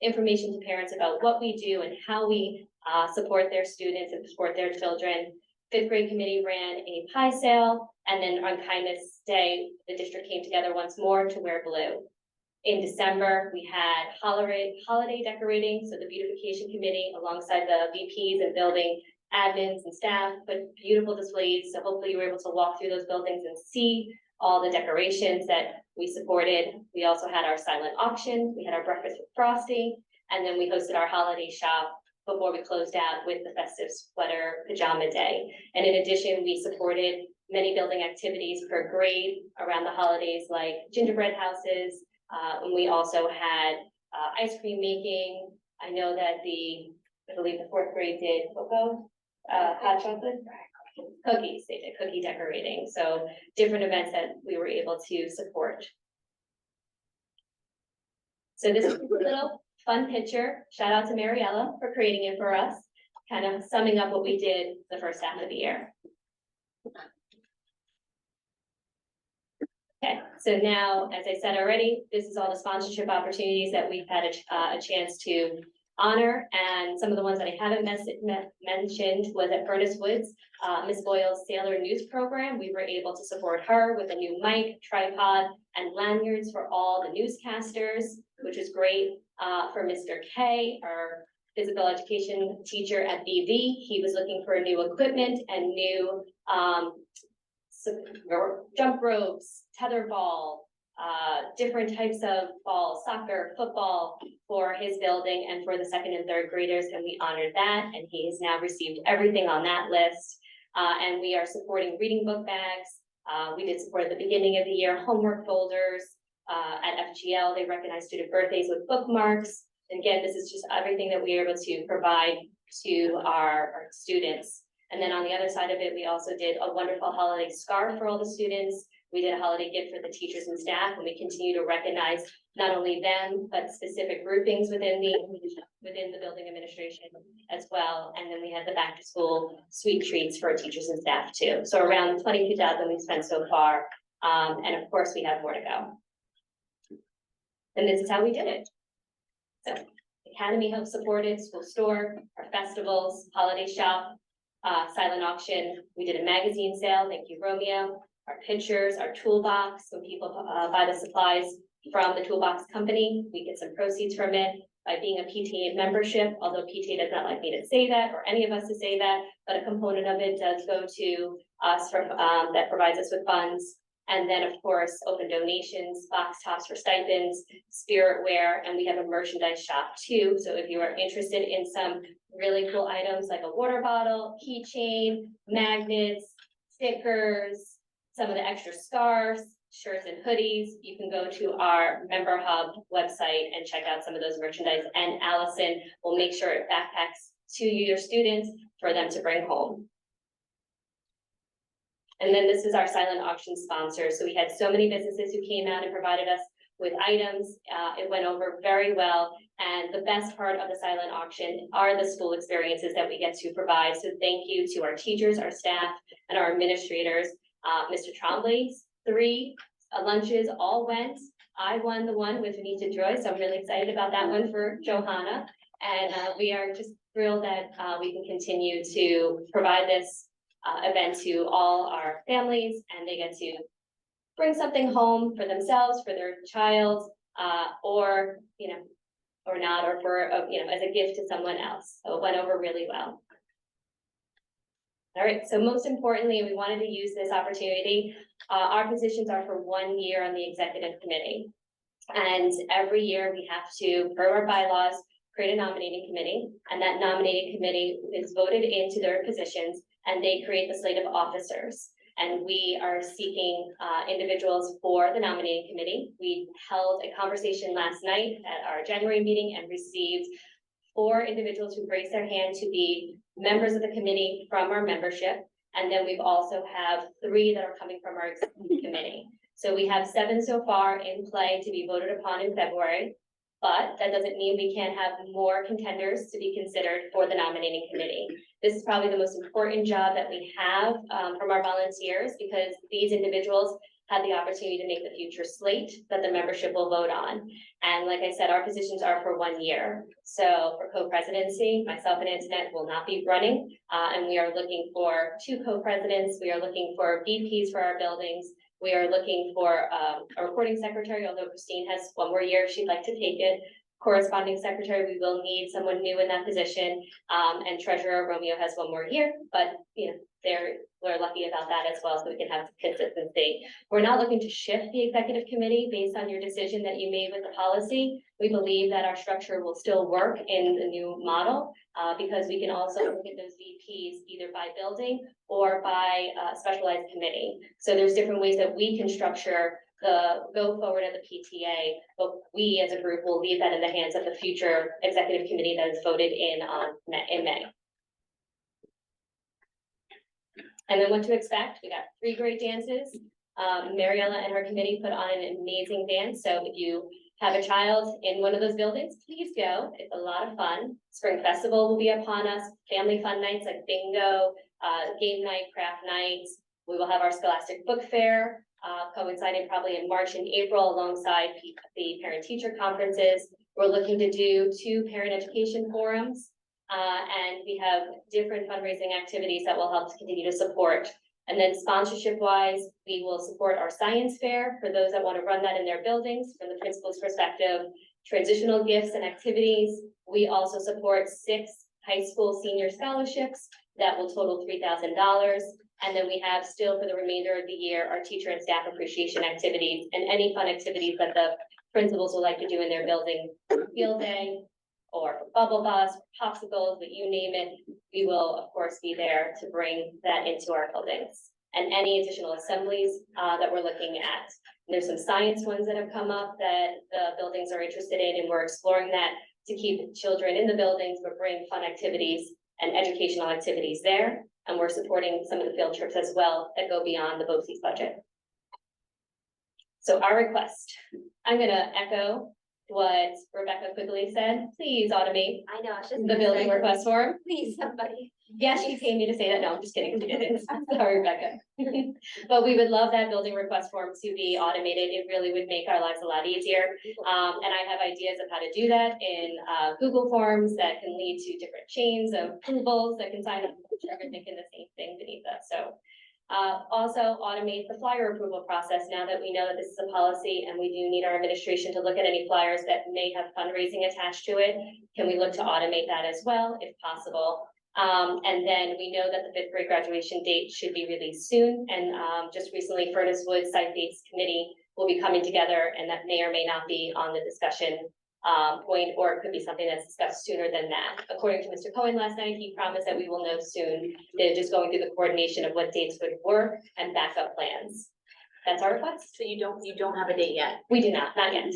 information to parents about what we do and how we support their students and support their children. 5th grade committee ran a pie sale, and then on Kindness Day, the district came together once more to wear blue. In December, we had holiday decorating, so the beautification committee alongside the VPs and building admins and staff put beautiful displays, so hopefully you were able to walk through those buildings and see all the decorations that we supported. We also had our silent auction, we had our breakfast with frosting, and then we hosted our holiday shop before we closed out with the festive sweater pajama day. And in addition, we supported many building activities per grade around the holidays, like gingerbread houses. And we also had ice cream making. I know that I believe the fourth grade did cocoa, hot chocolate, cookies. They did cookie decorating. So different events that we were able to support. So this is a little fun picture. Shout out to Mariella for creating it for us, kind of summing up what we did the first half of the year. Okay, so now, as I said already, this is all the sponsorship opportunities that we've had a chance to honor, and some of the ones that I haven't mentioned was at Furnace Woods, Miss Boyle's Sailor News Program. We were able to support her with a new mic, tripod, and lanyards for all the newscasters, which is great. For Mr. K, our physical education teacher at BV, he was looking for new equipment and new jump ropes, tether ball, different types of balls, soccer, football for his building and for the second and third graders, and we honored that, and he has now received everything on that list. And we are supporting reading book bags. We did support at the beginning of the year homework folders. At FGL, they recognize student birthdays with bookmarks. And again, this is just everything that we are able to provide to our students. And then on the other side of it, we also did a wonderful holiday scarf for all the students. We did a holiday gift for the teachers and staff, and we continue to recognize not only them, but specific groupings within the building administration as well. And then we had the back to school sweet treats for our teachers and staff too. So around 22,000 we've spent so far. And of course, we have more to go. And this is how we did it. So Academy helped supported, school store, our festivals, holiday shop, silent auction. We did a magazine sale. Thank you, Romeo. Our pictures, our toolbox. When people buy the supplies from the toolbox company, we get some proceeds from it by being a PTA membership, although PTA does not like me to say that or any of us to say that, but a component of it does go to us for that provides us with funds. And then, of course, open donations, box tops for stipends, spirit wear, and we have a merchandise shop too. So if you are interested in some really cool items like a water bottle, keychain, magnets, stickers, some of the extra scarves, shirts and hoodies, you can go to our Member Hub website and check out some of those merchandise. And Allison will make sure it backpacks to your students for them to bring home. And then this is our silent auction sponsor. So we had so many businesses who came out and provided us with items. It went over very well. And the best part of the silent auction are the school experiences that we get to provide. So thank you to our teachers, our staff, and our administrators. Mr. Trombley's 3 lunches all went. I won the one with Anita Joy, so I'm really excited about that one for Johanna. And we are just thrilled that we can continue to provide this event to all our families, and they get to bring something home for themselves, for their child, or, or not, or for, as a gift to someone else. So it went over really well. All right, so most importantly, we wanted to use this opportunity. Our positions are for 1 year on the executive committee. And every year we have to, per our bylaws, create a nominating committee, and that nominating committee is voted into their positions, and they create the slate of officers. And we are seeking individuals for the nominating committee. We held a conversation last night at our January meeting and received 4 individuals who raised their hand to be members of the committee from our membership. And then we've also have 3 that are coming from our executive committee. So we have 7 so far in play to be voted upon in February. But that doesn't mean we can't have more contenders to be considered for the nominating committee. This is probably the most important job that we have from our volunteers, because these individuals have the opportunity to make the future slate that the membership will vote on. And like I said, our positions are for 1 year. So for co-presidency, myself and Antoinette will not be running. And we are looking for 2 co-presidents. We are looking for VPs for our buildings. We are looking for a recording secretary, although Christine has 1 more year, she'd like to take it. corresponding secretary, we will need someone new in that position. And treasurer Romeo has one more year, but we're lucky about that as well, so we can have consistency. We're not looking to shift the executive committee based on your decision that you made with the policy. We believe that our structure will still work in the new model, because we can also look at those VPs either by building or by specialized committee. So there's different ways that we can structure the go forward of the PTA, but we as a group will leave that in the hands of the future executive committee that is voted in May. And then what to expect, we got 3 great dances. Mariella and her committee put on an amazing dance, so if you have a child in one of those buildings, please go, it's a lot of fun. Spring Festival will be upon us, family fun nights like bingo, game night, craft nights. We will have our Scholastic Book Fair, coinciding probably in March and April alongside the parent-teacher conferences. We're looking to do 2 parent education forums. And we have different fundraising activities that will help to continue to support. And then sponsorship wise, we will support our science fair for those that want to run that in their buildings from the principal's perspective, transitional gifts and activities. We also support 6 high school senior scholarships that will total $3,000. And then we have still for the remainder of the year, our teacher and staff appreciation activities and any fun activities that the principals would like to do in their building, field day, or bubble bus, popsicles, but you name it, we will of course be there to bring that into our buildings. And any additional assemblies that we're looking at. There's some science ones that have come up that the buildings are interested in, and we're exploring that to keep children in the buildings, but bring fun activities and educational activities there. And we're supporting some of the field trips as well that go beyond the BOCES budget. So our request, I'm gonna echo what Rebecca quickly said, please automate I know, it's just. the building request form. Please, somebody. Yes, she paid me to say that. No, I'm just kidding. She didn't. Sorry, Rebecca. But we would love that building request form to be automated. It really would make our lives a lot easier. And I have ideas of how to do that in Google Forms that can lead to different chains of approvals that can sign up. Everyone thinking the same thing beneath us. So also automate the flyer approval process now that we know that this is a policy and we do need our administration to look at any flyers that may have fundraising attached to it. Can we look to automate that as well, if possible? And then we know that the 5th grade graduation date should be released soon. And just recently, Furnace Woods Site Dates Committee will be coming together, and that may or may not be on the discussion point, or it could be something that's discussed sooner than that. According to Mr. Cohen last night, he promised that we will know soon. They're just going through the coordination of what dates would work and backup plans. That's our request. So you don't have a date yet? We do not yet.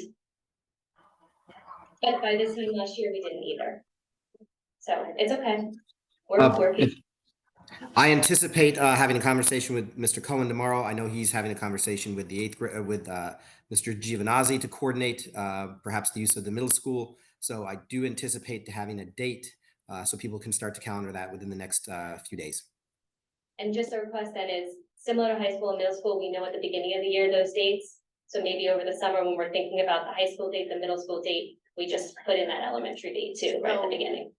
But by this time last year, we didn't either. So it's okay. We're I anticipate having a conversation with Mr. Cohen tomorrow. I know he's having a conversation with the 8th grade, with Mr. Giovanazzi to coordinate perhaps the use of the middle school. So I do anticipate having a date so people can start to calendar that within the next few days. And just a request that is similar to high school and middle school, we know at the beginning of the year those dates. So maybe over the summer when we're thinking about the high school date, the middle school date, we just put in that elementary date too, right at the beginning.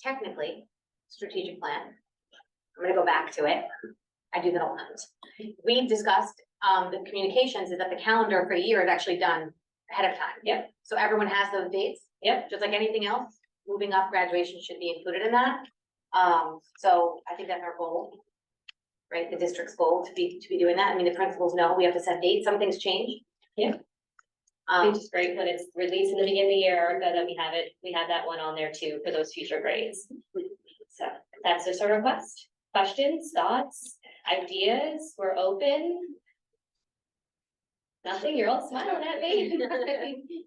Technically, strategic plan. I'm gonna go back to it. I do that a lot. We've discussed, the communications is that the calendar for the year is actually done ahead of time. Yep. So everyone has those dates. Yep. Just like anything else, moving up graduation should be included in that. So I think that's our goal. Right, the district's goal to be doing that. I mean, the principals know we have to set dates, some things change. Yeah. It's just great when it's released in the beginning of the year, that we have that one on there too for those future grades. So that's just our request. Questions, thoughts, ideas, we're open. Nothing, you're all smiling at me.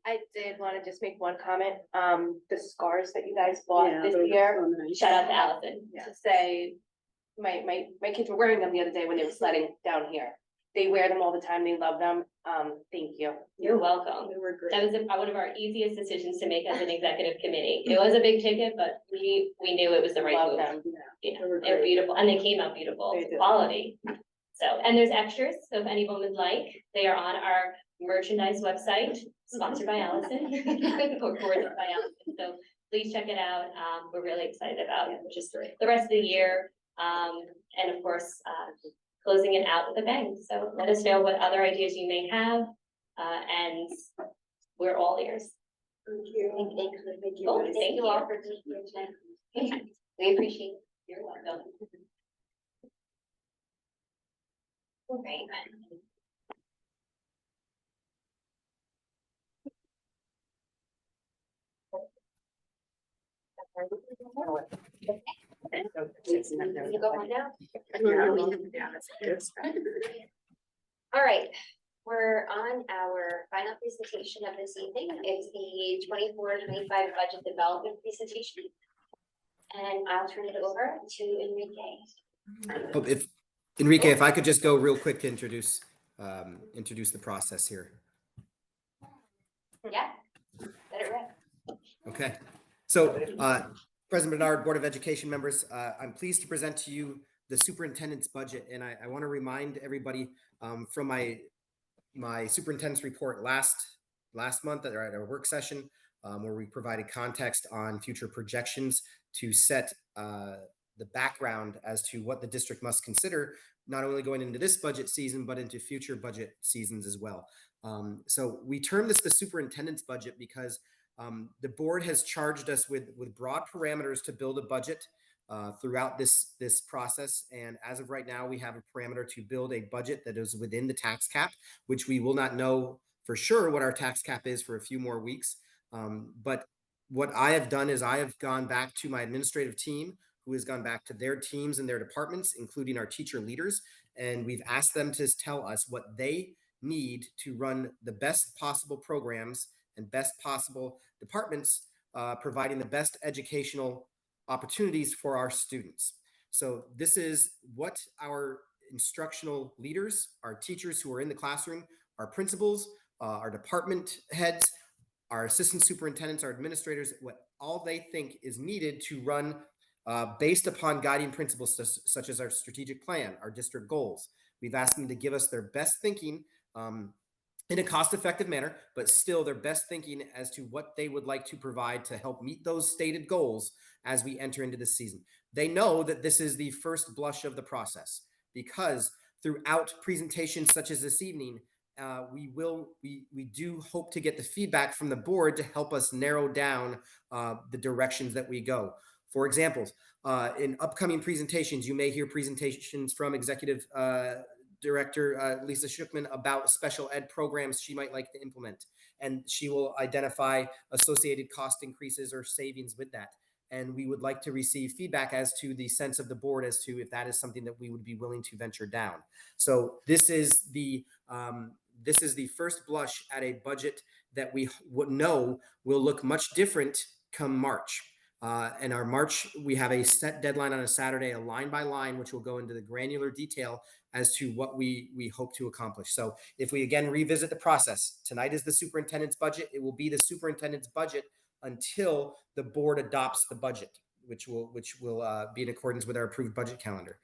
I did want to just make one comment, the scarves that you guys bought this year. Shout out to Allison. To say, my kids were wearing them the other day when they were sledding down here. They wear them all the time, they love them, thank you. You're welcome. They were great. That was one of our easiest decisions to make as an executive committee. It was a big ticket, but we knew it was the right Love move. them. Yeah, They were they're great. beautiful, and they came out beautiful, They did. quality. So, and there's extras, so if anyone would like, they are on our merchandise website, sponsored by Allison. Or coordinated by Allison, so please check it out. We're really excited about just the rest of the year. And of course, closing it out with a bang. So let us know what other ideas you may have, and we're all ears. Thank you. Thank you all for being here tonight. We appreciate your welcome. Okay. You go on now. All right, we're on our final presentation of this evening. It's the 24-25 budget development presentation. And I'll turn it over to Enrique. Oh, if Enrique, if I could just go real quick to introduce the process here. Yeah, let it rip. Okay, so President Bernard, Board of Education members, I'm pleased to present to you the superintendent's budget, and I want to remind everybody from my superintendent's report last month at our work session, where we provided context on future projections to set the background as to what the district must consider, not only going into this budget season, but into future budget seasons as well. So we term this the superintendent's budget because the board has charged us with broad parameters to build a budget throughout this process. And as of right now, we have a parameter to build a budget that is within the tax cap, which we will not know for sure what our tax cap is for a few more weeks. But what I have done is I have gone back to my administrative team, who has gone back to their teams and their departments, including our teacher leaders. And we've asked them to tell us what they need to run the best possible programs and best possible departments, providing the best educational opportunities for our students. So this is what our instructional leaders, our teachers who are in the classroom, our principals, our department heads, our assistant superintendents, our administrators, what all they think is needed to run based upon guiding principles such as our strategic plan, our district goals. We've asked them to give us their best thinking in a cost-effective manner, but still their best thinking as to what they would like to provide to help meet those stated goals as we enter into this season. They know that this is the first blush of the process because throughout presentations such as this evening, we do hope to get the feedback from the board to help us narrow down the directions that we go. For example, in upcoming presentations, you may hear presentations from Executive Director Lisa Schuchman about special ed programs she might like to implement, and she will identify associated cost increases or savings with that. And we would like to receive feedback as to the sense of the board as to if that is something that we would be willing to venture down. So this is the first blush at a budget that we would know will look much different come March. And our March, we have a set deadline on a Saturday, a line by line, which will go into the granular detail as to what we hope to accomplish. So if we again revisit the process, tonight is the superintendent's budget. It will be the superintendent's budget until the board adopts the budget, which will be in accordance with our approved budget calendar.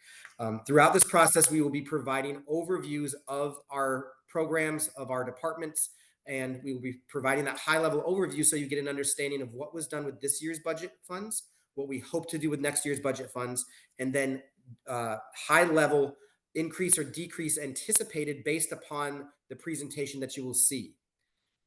Throughout this process, we will be providing overviews of our programs, of our departments, and we will be providing that high-level overview so you get an understanding of what was done with this year's budget funds, what we hope to do with next year's budget funds, and then high-level increase or decrease anticipated based upon the presentation that you will see.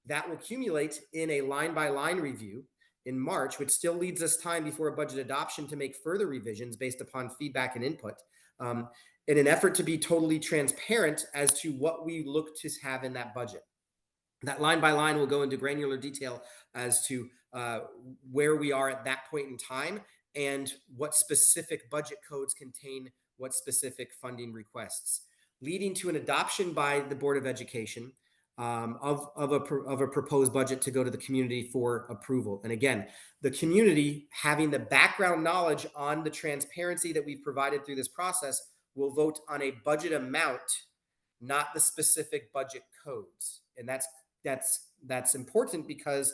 That will accumulate in a line-by-line review in March, which still leaves us time before a budget adoption to make further revisions based upon feedback and input, in an effort to be totally transparent as to what we look to have in that budget. That line by line will go into granular detail as to where we are at that point in time and what specific budget codes contain what specific funding requests, leading to an adoption by the Board of Education of a proposed budget to go to the community for approval. And again, the community, having the background knowledge on the transparency that we've provided through this process, will vote on a budget amount, not the specific budget codes. And that's important because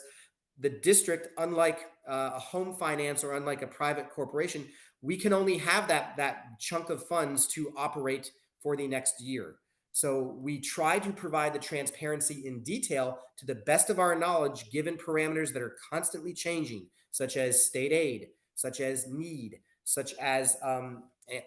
the district, unlike a home finance or unlike a private corporation, we can only have that chunk of funds to operate for the next year. So we try to provide the transparency in detail to the best of our knowledge, given parameters that are constantly changing, such as state aid, such as need, such as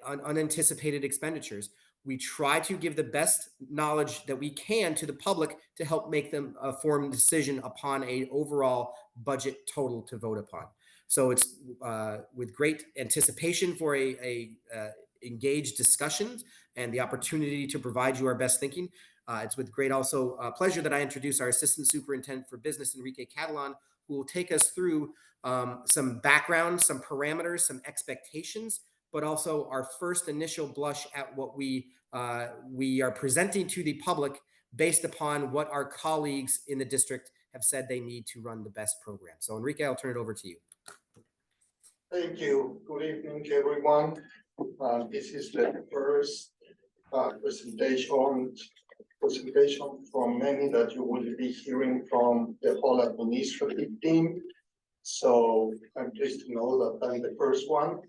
unanticipated expenditures. We try to give the best knowledge that we can to the public to help make them a formed decision upon a overall budget total to vote upon. So it's with great anticipation for a engaged discussions and the opportunity to provide you our best thinking. It's with great also pleasure that I introduce our Assistant Superintendent for Business, Enrique Catalan, who will take us through some background, some parameters, some expectations, but also our first initial blush at what we are presenting to the public based upon what our colleagues in the district have said they need to run the best program. So Enrique, I'll turn it over to you. Thank you. Good evening, everyone. This is the first presentation from many that you will be hearing from the whole administrative team. So I'm pleased to know that I'm the first one.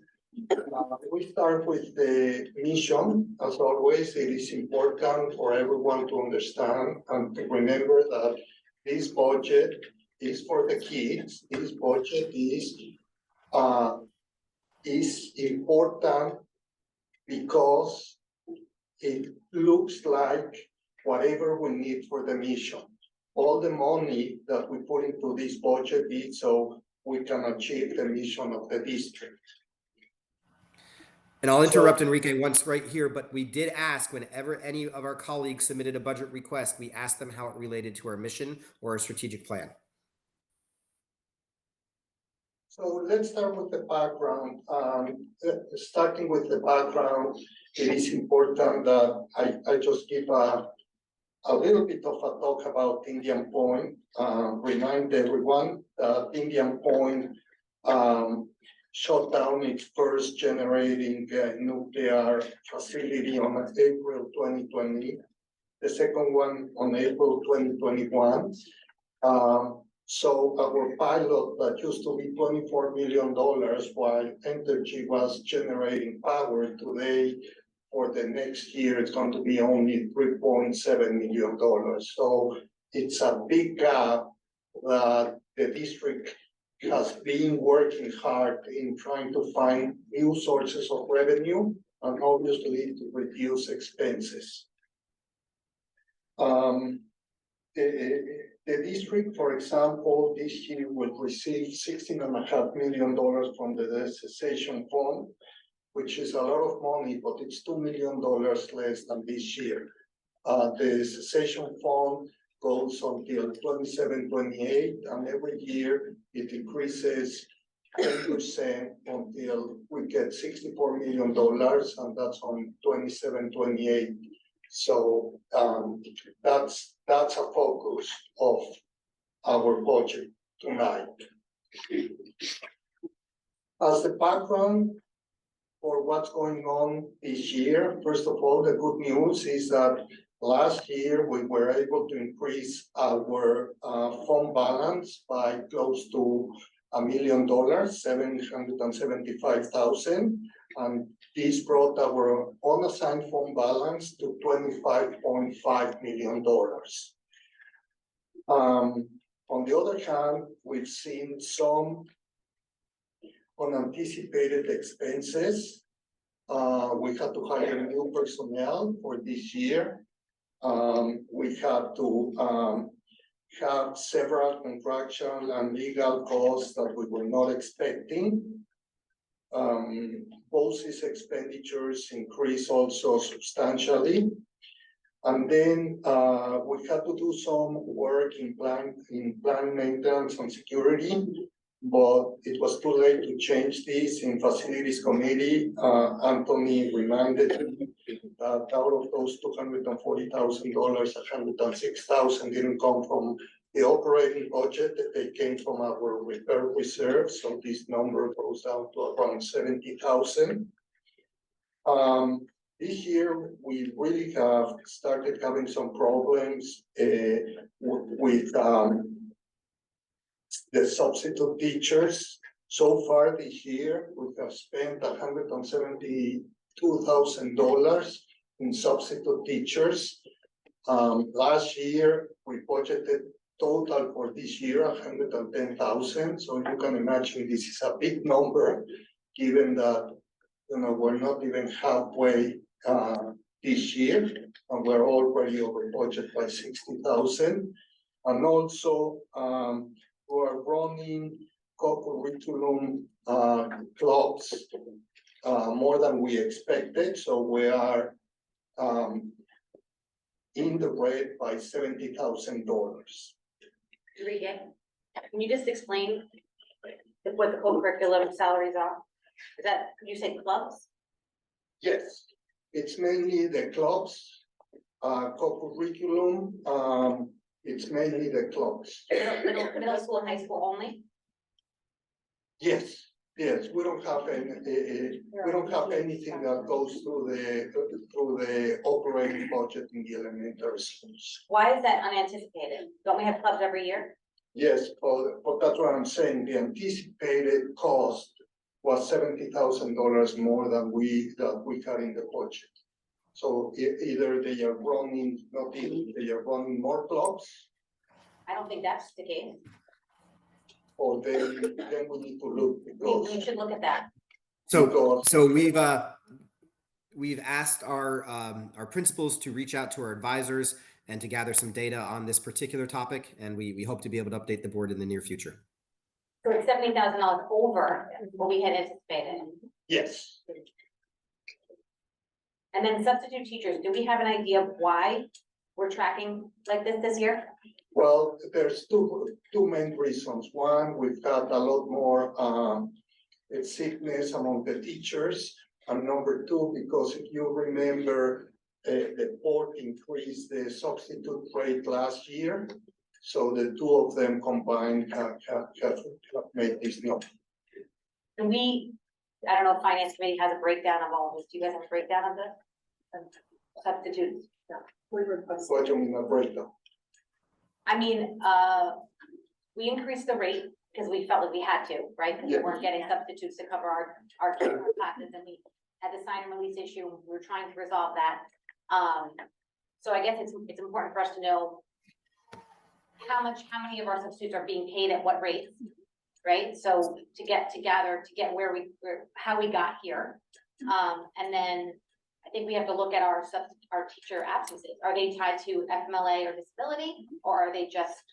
We start with the mission. As always, it is important for everyone to understand and to remember that this budget is for the kids. This budget is important because it looks like whatever we need for the mission. All the money that we put into this budget is so we can achieve the mission of the district. And I'll interrupt Enrique once right here, but we did ask whenever any of our colleagues submitted a budget request, we asked them how it related to our mission or our strategic plan. So let's start with the background. Starting with the background, it is important that I just give a little bit of a talk about Indian Point. Remind everyone that Indian Point shut down its first generating nuclear facility on April 2020. The second one on April 2021. So our pilot that used to be $24 million while Entergy was generating power today, for the next year, it's going to be only $3.7 million. So it's a big gap that the district has been working hard in trying to find new sources of revenue and obviously to reduce expenses. The district, for example, this year will receive $16.5 million from the cessation fund, which is a lot of money, but it's $2 million less than this year. The cessation fund goes until 27-28, and every year it increases 10% until we get $64 million, and that's on 27-28. So that's a focus of our budget tonight. As the background for what's going on this year, first of all, the good news is that last year we were able to increase our fund balance by close to $1 million, $775,000, and this brought our unassigned fund balance to $25.5 million. On the other hand, we've seen some unanticipated expenses. We had to hire new personnel for this year. We had to have several contractual and legal costs that we were not expecting. BOCES expenditures increased also substantially. And then we had to do some work in plant maintenance and security, but it was too late to change this in facilities committee. Anthony reminded me that out of those $240,000, $106,000 didn't come from the operating budget, that they came from our repair reserve. So this number goes down to around $70,000. This year, we really have started having some problems with the substitute teachers. So far this year, we have spent $172,000 in substitute teachers. Last year, we budgeted total for this year $110,000. So you can imagine this is a big number, given that we're not even halfway this year, and we're already over budget by 60,000. And also, we're running co-curriculum clubs more than we expected, so we are in the red by $70,000. Enrique, can you just explain what the co-curriculum salaries are? Is that, you say clubs? Yes, it's mainly the clubs, co-curriculum, it's mainly the clubs. Middle school and high school only? Yes, we don't have anything that goes through the operating budget in the elementary schools. Why is that unanticipated? Don't we have clubs every year? Yes, but that's what I'm saying, the anticipated cost was $70,000 more than we had in the budget. So either they are running, they are running more clubs, I don't think that's the case. or then we need to look We because. should look at that. So we've asked our principals to reach out to our advisors and to gather some data on this particular topic, and we hope to be able to update the board in the near future. So it's $70,000 over what we had anticipated. Yes, And then substitute teachers, do we have an idea of why we're tracking like this year? well, there's two main reasons. One, we've got a lot more sickness among the teachers. And number two, because if you remember, the board increased the substitute rate last year. So the two of them combined have made this number. And I don't know if finance committee has a breakdown of all of this. Do you guys have a breakdown of the substitutes? No. What do you mean a breakdown? I mean, we increased the rate because we felt like we had to, right? Because we Yeah. weren't getting substitutes to cover our classes, and we had the sign and release issue. We were trying to resolve that. So I guess it's important for us to know how many of our substitutes are being paid at what rates, right? So to get how we got here. And then I think we have to look at our teacher absences. Are they tied to FMLA or disability, or are they just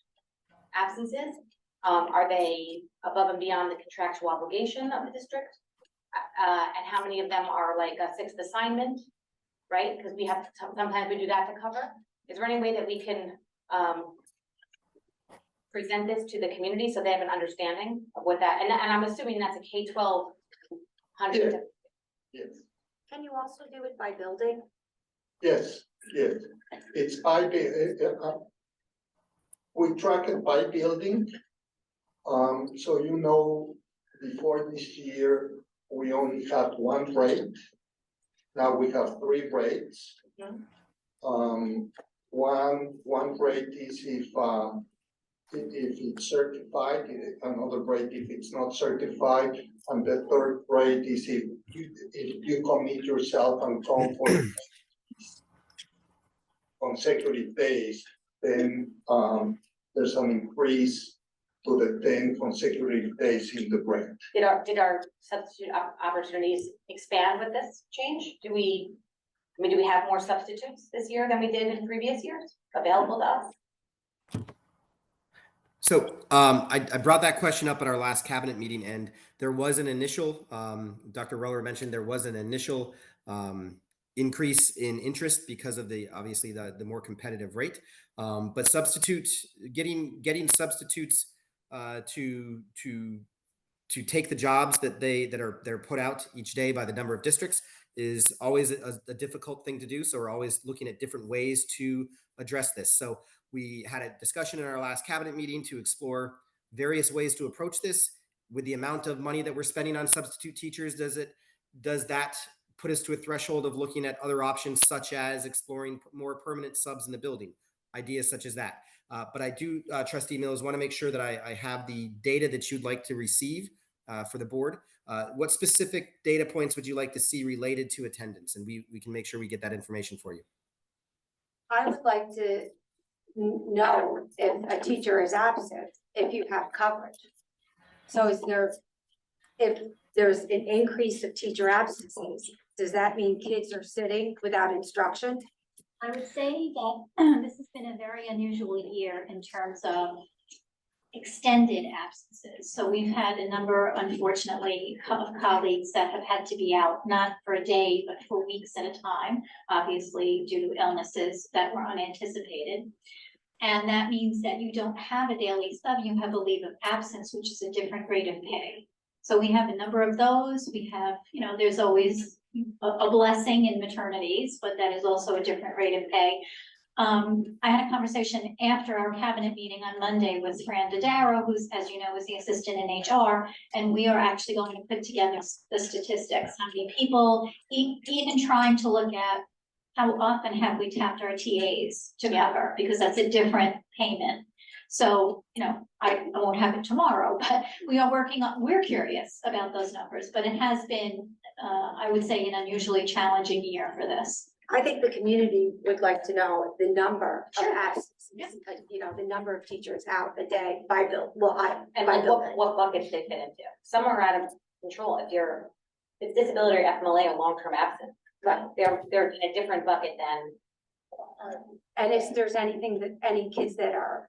absences? Are they above and beyond the contractual obligation of the district? And how many of them are like a sixth assignment, right? Because we have, sometimes we do that to cover. Is there any way that we can present this to the community so they have an understanding of what that, and I'm assuming that's a K-12 100. Yes. Can you also do it by building? Yes, it's by we track it by building. So before this year, we only had one rate. Now we have three rates. One rate is if it's certified, another rate if it's not certified, and the third rate is if you commit yourself and come for consecutive days, then there's an increase to the 10 consecutive days in the grant. Did our substitute opportunities expand with this change? Do we have more substitutes this year than we did in previous years available to us? So I brought that question up at our last cabinet meeting, and there was an initial, Dr. Roller mentioned there was an initial increase in interest because of obviously the more competitive rate. But getting substitutes to take the jobs that they're put out each day by the number of districts is always a difficult thing to do. So we're always looking at different ways to address this. So we had a discussion in our last cabinet meeting to explore various ways to approach this. With the amount of money that we're spending on substitute teachers, does that put us to a threshold of looking at other options, such as exploring more permanent subs in the building, ideas such as that. But I do, Trustee Mills, want to make sure that I have the data that you'd like to receive for the board. What specific data points would you like to see related to attendance? And we can make sure we get that information for you. I would like to know if a teacher is absent, if you have coverage. So if there's an increase of teacher absences, does that mean kids are sitting without instruction? I would say that this has been a very unusual year in terms of extended absences. So we've had a number, unfortunately, of colleagues that have had to be out, not for a day, but for weeks at a time, obviously due to illnesses that were unanticipated. And that means that you don't have a daily sub, you have a leave of absence, which is a different rate of pay. So we have a number of those. We have, there's always a blessing in maternities, but that is also a different rate of pay. I had a conversation after our cabinet meeting on Monday with Fran Dodaro, who's, as you know, is the assistant in HR, and we are actually going to put together the statistics, how many people, even trying to look at how often have we tapped our TAs to cover, because that's a different payment. So, I won't have it tomorrow, but we're curious about those numbers, but it has been, I would say, an unusually challenging year for this. I think the community would like to know the number of Sure. absences, the number of teachers out a day by bill, And by like building. what buckets they fit into. Some are out of control. If disability or FMLA or long-term absence, Right. they're in a different bucket than. And if there's any kids that are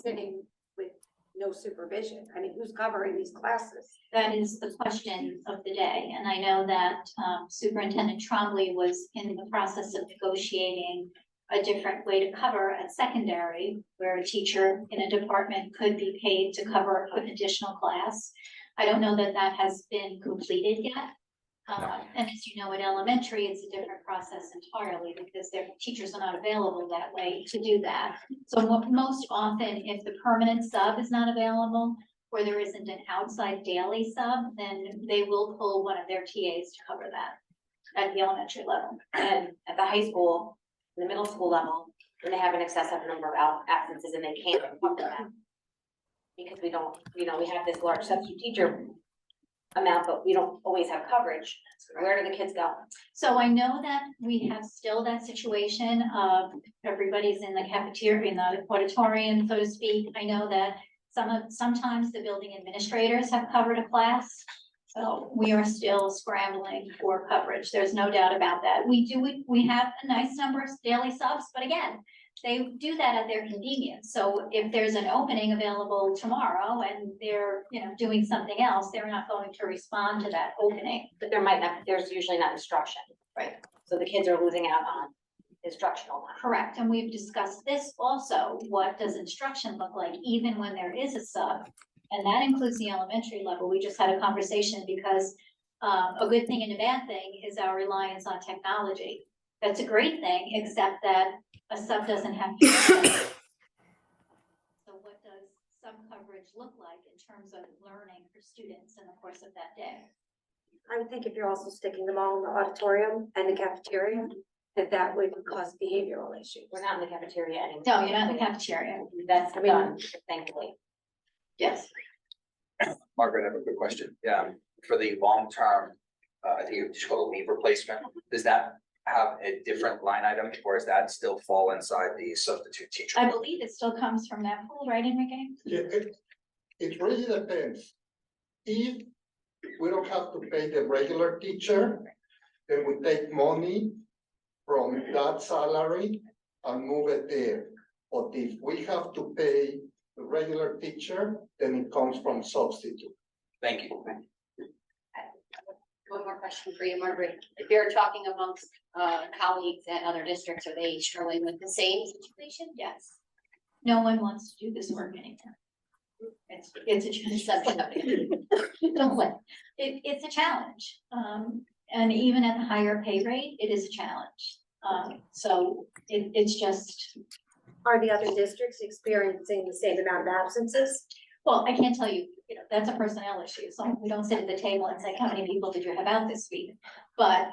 sitting with no supervision, I mean, who's covering these classes? That is the question of the day, and I know that Superintendent Trombley was in the process of negotiating a different way to cover at secondary, where a teacher in a department could be paid to cover an additional class. I don't know that that has been completed yet. And as you know, at elementary, it's a different process entirely because their teachers are not available that way to do that. So most often, if the permanent sub is not available, or there isn't an outside daily sub, then they will pull one of their TAs to cover that at the elementary level. And at the high school, the middle school level, when they have an excessive number of absences and they can't cover that. Because we don't, we have this large substitute teacher amount, but we don't always have coverage. Where do the kids go? So I know that we have still that situation of everybody's in the cafeteria, in the auditorium, so to speak. I know that sometimes the building administrators have covered a class. So we are still scrambling for coverage. There's no doubt about that. We have a nice number of daily subs, but again, they do that at their convenience. So if there's an opening available tomorrow and they're, doing something else, they're not going to respond to that opening. But there's usually not instruction. Right. So the kids are losing out on instructional time. Correct, and we've discussed this also. What does instruction look like even when there is a sub? And that includes the elementary level. We just had a conversation because a good thing and a bad thing is our reliance on technology. That's a great thing, except that a sub doesn't have to. So what does sub coverage look like in terms of learning for students in the course of that day? I would think if you're also sticking them all in the auditorium and the cafeteria, that would cause behavioral issues. We're not in the cafeteria anymore. No, you're not in the cafeteria. That's done, thankfully. Yes. Margaret, I have a quick question. Yeah, for the long-term, I think you just call it leave replacement, does that have a different line item or does that still fall inside the substitute teacher? I believe it still comes from that pool, right, Enrique? Yeah, it really depends. If we don't have to pay the regular teacher, then we take money from that salary and move it there. But if we have to pay the regular teacher, then it comes from substitute. Thank you. One more question for you, Margaret. If you're talking amongst colleagues at other districts, are they struggling with the same situation? Yes. No one wants to do this work anymore. It's a challenge. Don't let, it's a challenge. And even at the higher pay rate, it is a challenge. So it's just. Are the other districts experiencing the same amount of absences? Well, I can't tell you, that's a personnel issue, so we don't sit at the table and say, how many people did you have out this week? But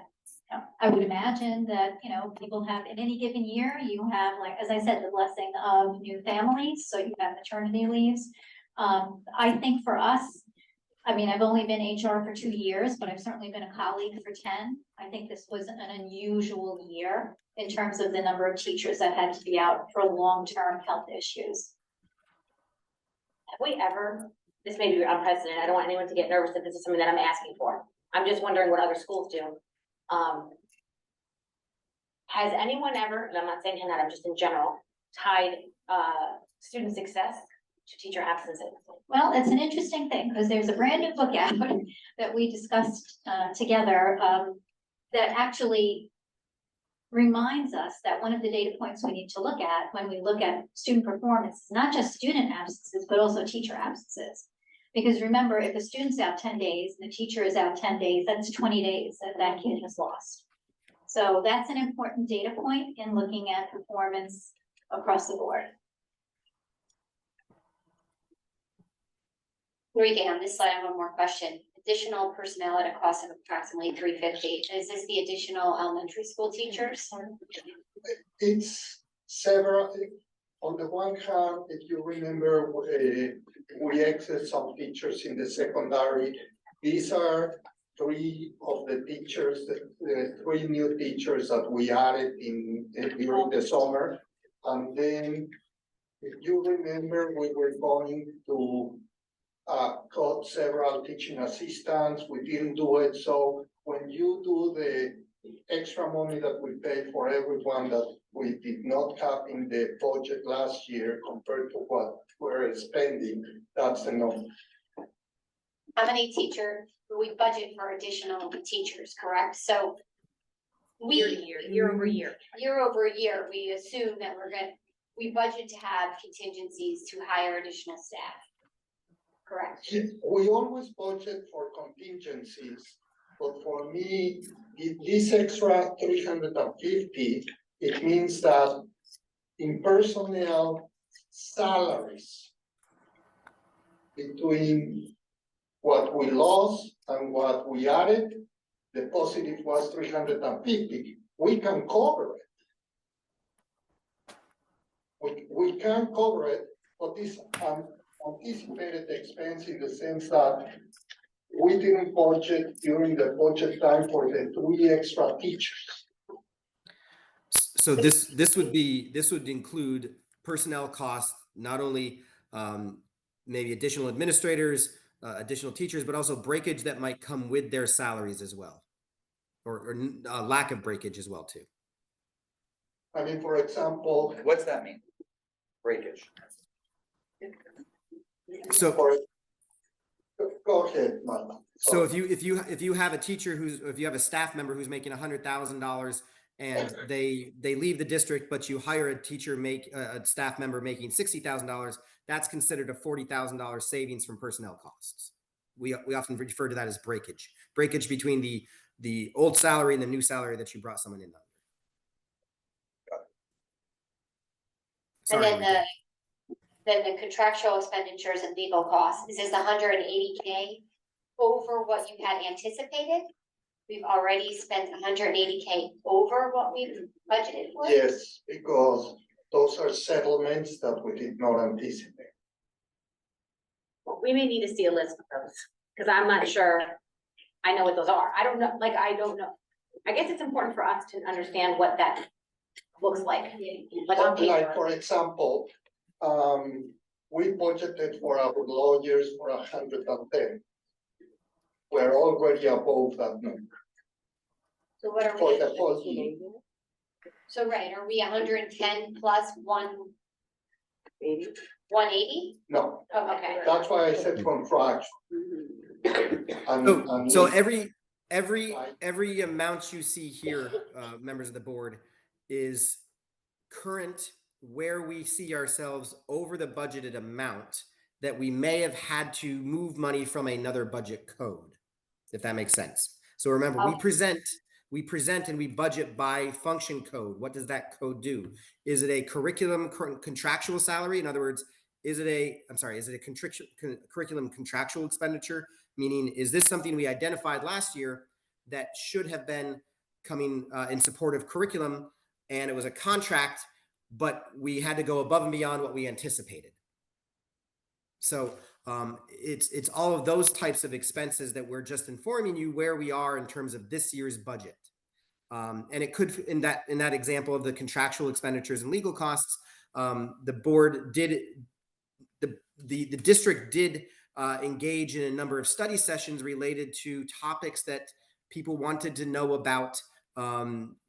I would imagine that, people have, in any given year, you have, like, as I said, the blessing of new families, so you have maternity leaves. I think for us, I've only been HR for 2 years, but I've certainly been a colleague for 10. I think this was an unusual year in terms of the number of teachers that had to be out for long-term health issues. Have we ever, this may be unprecedented, I don't want anyone to get nervous that this is something that I'm asking for. I'm just wondering what other schools do. Has anyone ever, and I'm not saying Hannah, I'm just in general, tied, student success to teacher absences? Well, it's an interesting thing, because there's a brand new book out that we discussed together that actually reminds us that one of the data points we need to look at when we look at student performance is not just student absences, but also teacher absences. Because remember, if a student's out 10 days and the teacher is out 10 days, that's 20 days that that kid has lost. So that's an important data point in looking at performance across the board. Enrique, on this slide, I have one more question. Additional personnel at a cost of approximately $350. Is this the additional elementary school teachers? It's several, on the one hand, if you remember, we exited some teachers in the secondary. These are three of the teachers, the three new teachers that we added during the summer. And then, if you remember, we were going to got several teaching assistants, we didn't do it, so when you do the extra money that we pay for everyone that we did not have in the budget last year compared to what we're spending, that's enough. How many teachers, we budget for additional teachers, correct? So Year to year, year over year. year over year, we assume that we budget to have contingencies to hire additional staff. Correct. We always budget for contingencies, but for me, this extra 350, it means that in personnel salaries between what we lost and what we added, the positive was 350. We can cover it. We can cover it, but this anticipated expense in the sense that we didn't budget during the budget time for the 3 extra teachers. So this would include personnel costs, not only maybe additional administrators, additional teachers, but also breakage that might come with their salaries as well, or lack of breakage as well too. I mean, for example, What's that mean? Breakage. So go ahead, Mike. So if you have a teacher if you have a staff member who's making $100,000 and they leave the district, but you hire a staff member making $60,000, that's considered a $40,000 savings from personnel costs. We often refer to that as breakage between the old salary and the new salary that you brought someone in under. Sorry, And then the contractual expenditures and legal costs, is this 180K over what you had anticipated? We've already spent 180K over what we've budgeted for? Yes, because those are settlements that we did not anticipate. We may need to see a list of those, because I'm not sure I know what those are. I don't know. I guess it's important for us to understand what that looks like. Like on paper. Like, for example, we budgeted for our lawyers for 110. We're already above that number. So what are For we? the whole year. So right, are we 110 plus 180? No, Oh, okay. that's why I said contract. So every amount you see here, members of the board, is current where we see ourselves over the budgeted amount that we may have had to move money from another budget code, if that makes sense. So remember, we present and we budget by function code. What does that code do? Is it a curriculum contractual salary? In other words, is it a curriculum contractual expenditure? Meaning, is this something we identified last year that should have been coming in support of curriculum, and it was a contract, but we had to go above and beyond what we anticipated? So it's all of those types of expenses that we're just informing you where we are in terms of this year's budget. And it could, in that example of the contractual expenditures and legal costs, the board did, the district did engage in a number of study sessions related to topics that people wanted to know about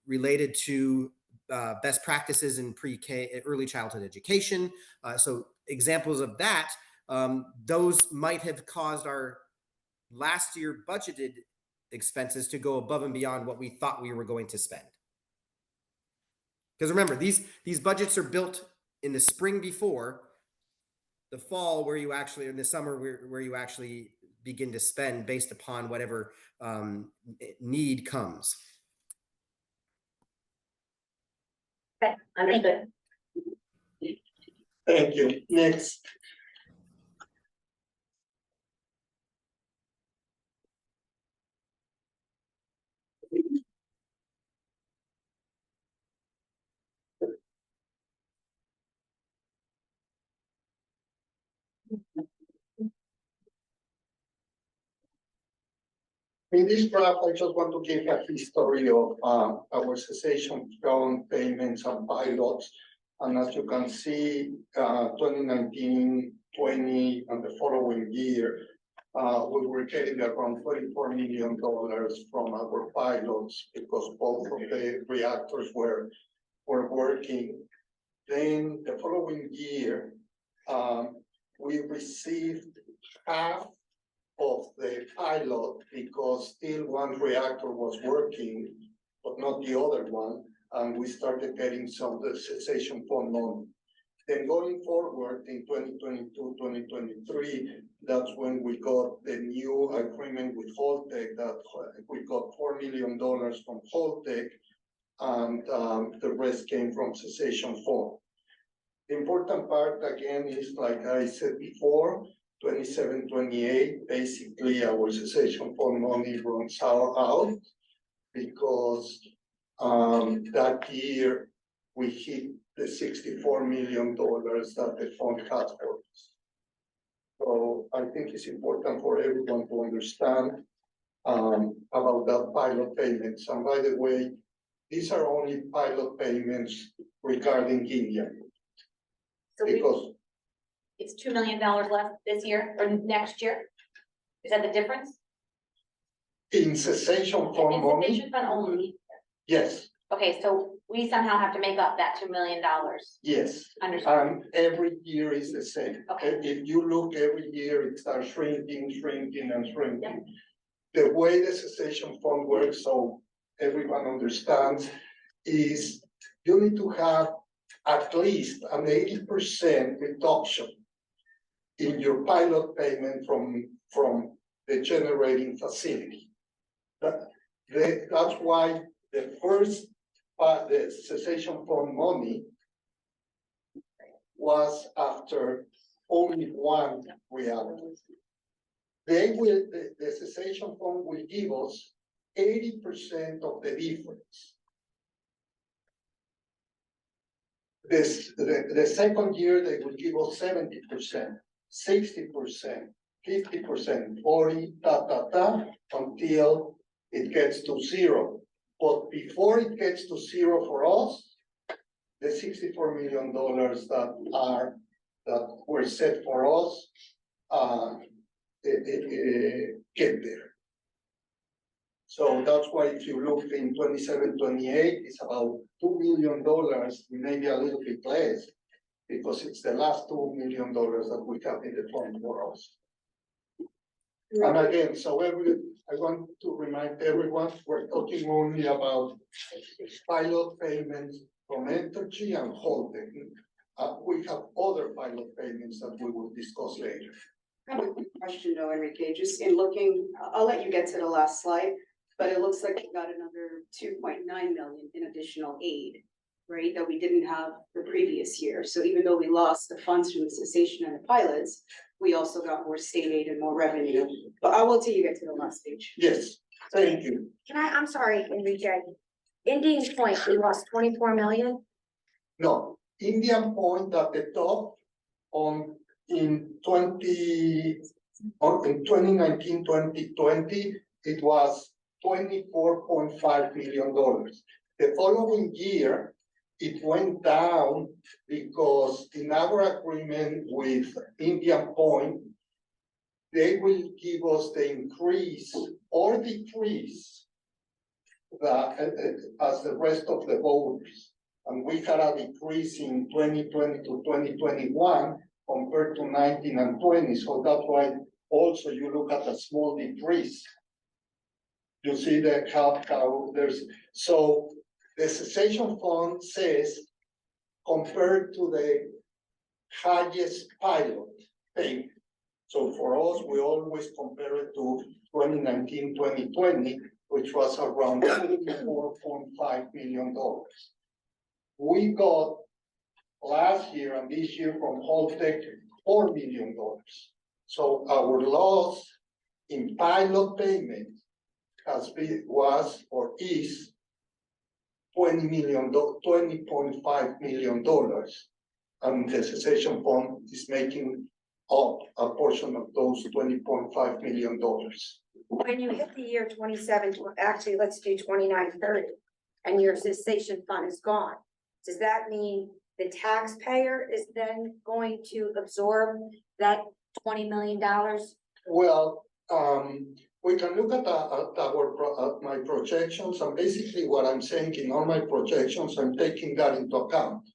related to best practices in pre-K, early childhood education. So examples of that, those might have caused our last year budgeted expenses to go above and beyond what we thought we were going to spend. Because remember, these budgets are built in the spring before the fall, where you actually, in the summer, where you actually begin to spend based upon whatever need comes. Okay, understood. Thank you. Next. In this graph, I just want to give a history of our cessation fund payments and pilots. And as you can see, 2019, 20, and the following year, we were getting around $34 million from our pilots because both of the reactors were working. Then the following year, we received half of the pilot because still one reactor was working, but not the other one. And we started getting some of the cessation fund money. Then going forward in 2022, 2023, that's when we got the new agreement with Holtec that we got $4 million from Holtec, and the rest came from cessation fund. The important part again is, like I said before, 27, 28, basically our cessation fund money runs out because that year we hit the $64 million that the fund had for us. So I think it's important for everyone to understand about that pilot payments. And by the way, these are only pilot payments regarding India. So because it's $2 million left this year or next year? Is that the difference? in cessation fund money, Cessation fund only. yes, Okay, so we somehow have to make up that $2 million. yes. Understood. Every year is the same. Okay. If you look every year, it starts shrinking, and shrinking. The way the cessation fund works, so everyone understands, is you need to have at least an 80% reduction in your pilot payment from the generating facility. That's why the first the cessation fund money was after only one reactor. The cessation fund will give us 80% of the difference. The second year, they will give us 70%, 60%, 50%, 40%, until it gets to zero. But before it gets to zero for us, the $64 million that were set for us get there. So that's why if you look in 27, 28, it's about $2 million, maybe a little bit less, because it's the last $2 million that we have in the fund for us. And again, so I want to remind everyone, we're talking only about pilot payments from Entergy and Holtec. We have other pilot payments that we will discuss later. I have a quick question though, Enrique, just in looking, I'll let you get to the last slide, but it looks like we got another 2.9 million in additional aid, right? That we didn't have the previous year. So even though we lost the funds from the cessation and the pilots, we also got more state aid and more revenue. But I will till you get to the last page. Yes, thank you. I'm sorry, Enrique. Indian Point, we lost 24 million. No, Indian Point at the top in 2019, 2020, it was $24.5 million. The following year, it went down because in our agreement with Indian Point, they will give us the increase or decrease as the rest of the voters. And we had a decrease in 2020 to 2021 compared to 19 and 20, so that's why also you look at a small decrease. You see that how there's, so the cessation fund says compared to the highest pilot payment. So for us, we always compare it to 2019, 2020, which was around $4.5 million. We got last year and this year from Holtec $4 million. So our loss in pilot payment has been, was, or is $20.5 million. And the cessation fund is making up a portion of those $20.5 million. When you hit the year 27, actually, let's do 29-30, and your cessation fund is gone, does that mean the taxpayer is then going to absorb that $20 million? Well, we can look at my projections, and basically what I'm saying in all my projections, I'm taking that into account.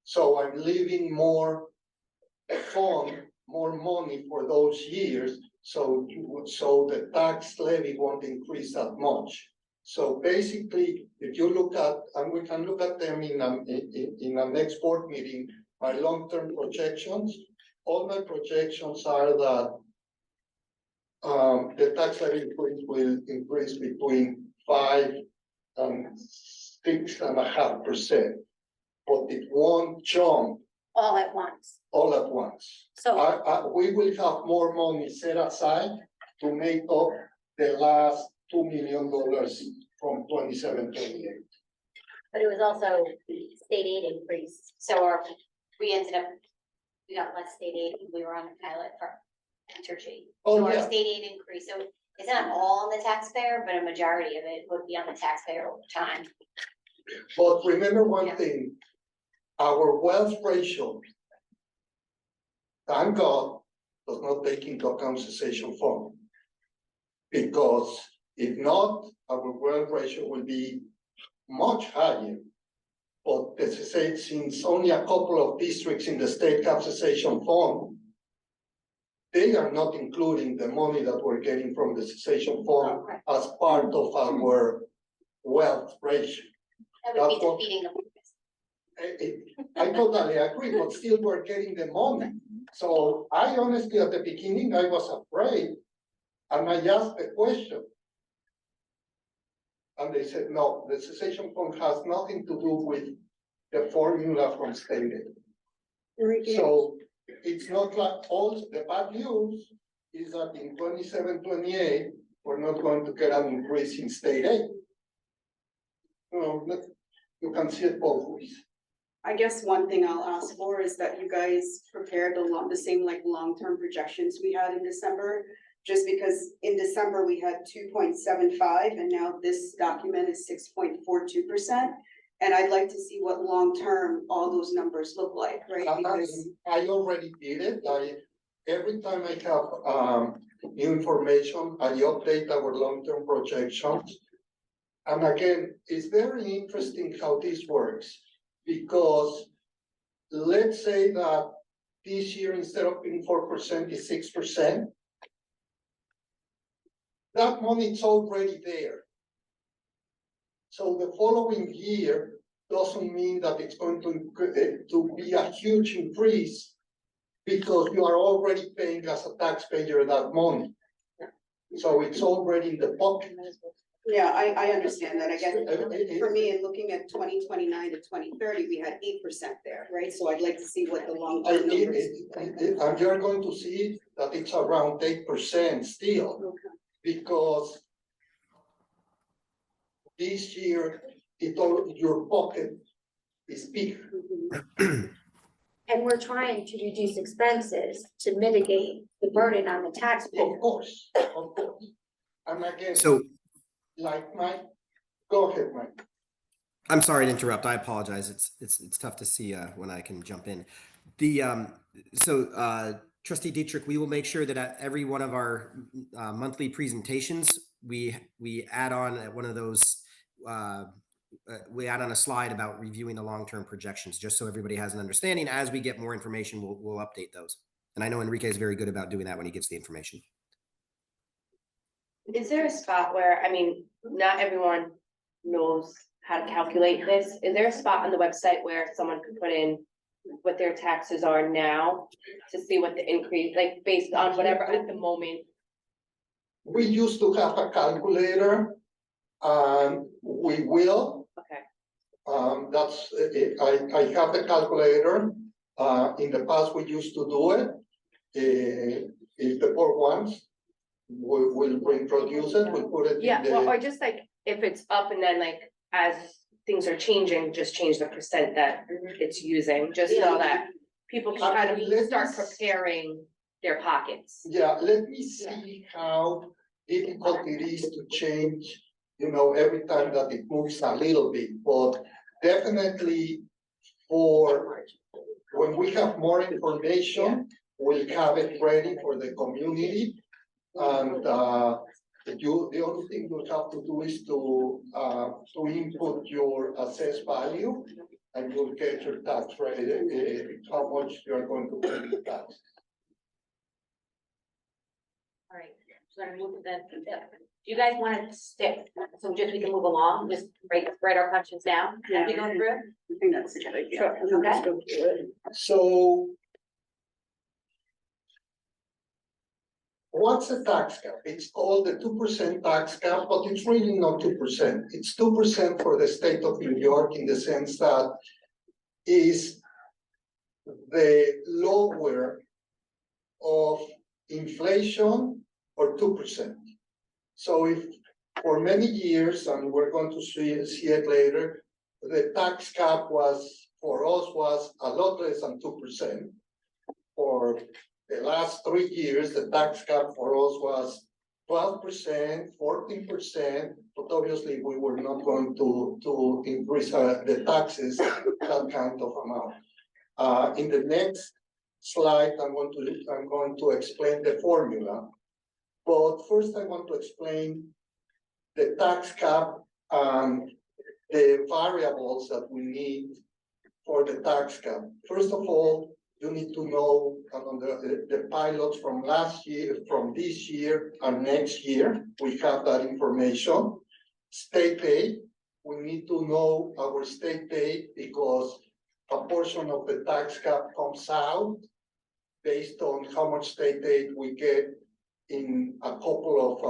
So I'm leaving more fund, more money for those years, so the tax levy won't increase that much. So basically, if you look at, and we can look at them in a next board meeting, my long-term projections, all my projections are that the tax levy will increase between 5 and 6.5%, but it won't jump All at once. all at once. So We will have more money set aside to make up the last $2 million from 27-28. But it was also state aid increase, so we got less state aid, we were on a pilot for Entergy. Oh, So our yeah. state aid increase, so it's not all on the taxpayer, but a majority of it would be on the taxpayer over time. But remember one thing, our wealth ratio, thank God, does not take into account cessation fund. Because if not, our wealth ratio will be much higher. But since only a couple of districts in the state have cessation fund, they are not including the money that we're getting from the cessation fund as part of our wealth ratio. That would be defeating the purpose. I totally agree, but still we're getting the money. So I honestly, at the beginning, I was afraid, and I asked the question. And they said, no, the cessation fund has nothing to do with the formula from state aid. So it's not like all the bad news is that in 27-28, we're not going to get an increase in state aid. You can see it both ways. I guess one thing I'll ask for is that you guys prepare the same like long-term projections we had in December. Just because in December we had 2.75 and now this document is 6.42%. And I'd like to see what long-term all those numbers look like, right? Because I already did it. Every time I have new information, I update our long-term projections. And again, it's very interesting how this works, because let's say that this year, instead of being 4%, is 6%. That money is already there. So the following year doesn't mean that it's going to be a huge increase, because you are already paying as a taxpayer that money. So it's already in the pocket. yeah, I understand that. I guess for me, in looking at 2029 to 2030, we had 8% there, right? So I'd like to see what the long-term numbers. And you're going to see that it's around 8% still. Okay. Because this year, your pocket is big. And we're trying to reduce expenses to mitigate the burden on the taxpayer. Of course. And again, So like Mike, go ahead, Mike. I'm sorry to interrupt. I apologize. It's tough to see when I can jump in. Trustee Dietrich, we will make sure that at every one of our monthly presentations, we add on one of those we add on a slide about reviewing the long-term projections, just so everybody has an understanding. As we get more information, we'll update those. And I know Enrique is very good about doing that when he gets the information. Is there a spot where, I mean, not everyone knows how to calculate this? Is there a spot on the website where someone could put in what their taxes are now to see what the increase, like based on whatever at the moment? We used to have a calculator, and we will. Okay. That's, I have the calculator. In the past, we used to do it. If the board wants, we'll introduce it, we'll put it in Yeah, well, or the. just like if it's up and then like as things are changing, just change the percent that it's using, just so that people can kind of start preparing their pockets. Yeah, let me see how difficult it is to change, every time that it moves a little bit, but definitely for when we have more information, we'll have it ready for the community. And the only thing you'll have to do is to input your assessed value, and you'll get your tax rate, how much you're going to pay the tax. All right, so I'm moving that. Do you guys want to stick, so just we can move along, just write our questions down as we go through? I think that's a good idea. Sure, okay. So what's a tax cap? It's called the 2% tax cap, but it's really not 2%. It's 2% for the state of New York, in the sense that is the lower of inflation or 2%. So if for many years, and we're going to see it later, the tax cap for us was a lot less than 2%. For the last 3 years, the tax cap for us was 12%, 14%, but obviously we were not going to increase the taxes that kind of amount. In the next slide, I'm going to explain the formula. But first, I want to explain the tax cap and the variables that we need for the tax cap. First of all, you need to know the pilots from last year, from this year and next year. We have that information. State aid, we need to know our state aid because a portion of the tax cap comes out based on how much state aid we get in a couple of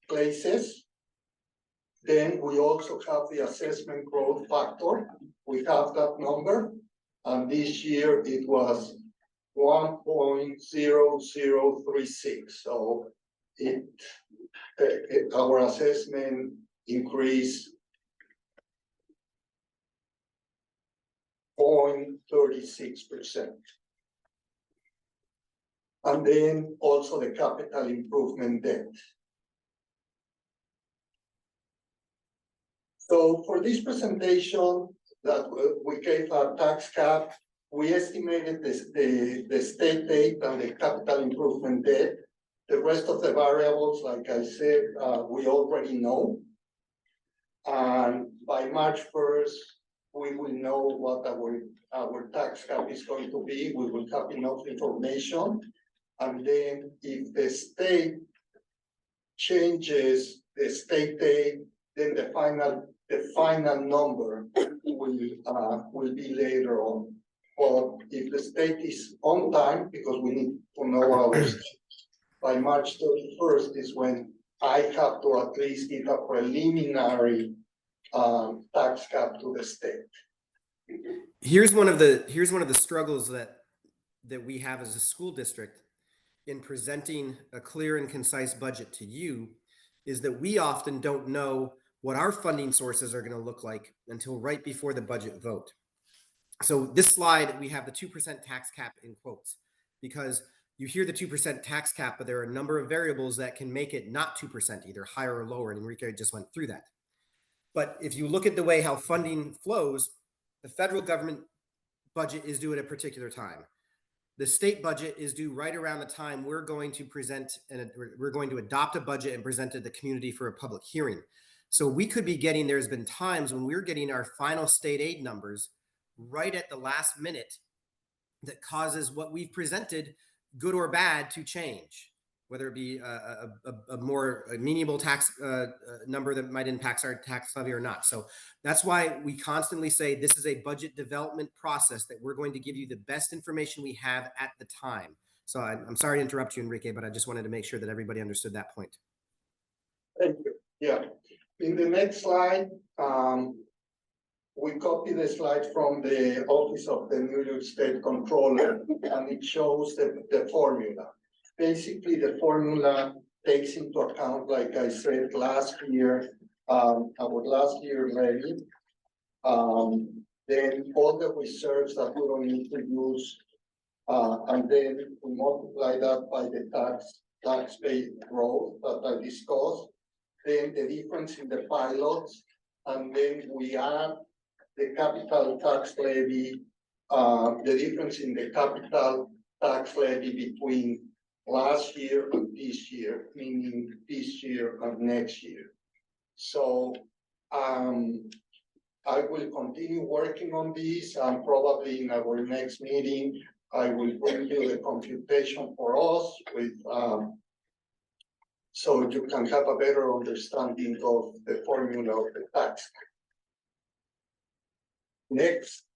places. Then we also have the assessment growth factor. We have that number, and this year it was 1.0036. So our assessment increased 0.36%. And then also the capital improvement debt. So for this presentation that we gave our tax cap, we estimated the state aid and the capital improvement debt. The rest of the variables, like I said, we already know. And by March 1st, we will know what our tax cap is going to be. We will have enough information. And then if the state changes the state aid, then the final number will be later on. But if the state is on time, because we need to know our state, by March 31st is when I have to at least give a preliminary tax cap to the state. Here's one of the struggles that we have as a school district in presenting a clear and concise budget to you, is that we often don't know what our funding sources are going to look like until right before the budget vote. So this slide, we have the 2% tax cap in quotes, because you hear the 2% tax cap, but there are a number of variables that can make it not 2%, either higher or lower. And Enrique just went through that. But if you look at the way how funding flows, the federal government budget is due at a particular time. The state budget is due right around the time we're going to present and we're going to adopt a budget and present it to the community for a public hearing. So we could be getting, there's been times when we're getting our final state aid numbers right at the last minute that causes what we've presented, good or bad, to change, whether it be a more amenable tax number that might impact our tax levy or not. So that's why we constantly say this is a budget development process, that we're going to give you the best information we have at the time. So I'm sorry to interrupt you, Enrique, but I just wanted to make sure that everybody understood that point. Thank you. Yeah. In the next slide, we copy the slide from the Office of the New York State Controller, and it shows the formula. Basically, the formula takes into account, like I said, last year, our last year levy. Then all the reserves that we don't need to use, and then we multiply that by the tax paid growth that I discussed. Then the difference in the pilots, and then we add the capital tax levy, the difference in the capital tax levy between last year and this year, meaning this year and next year. So I will continue working on this, and probably in our next meeting, I will bring you the computation for us with so you can have a better understanding of the formula of the tax. Next,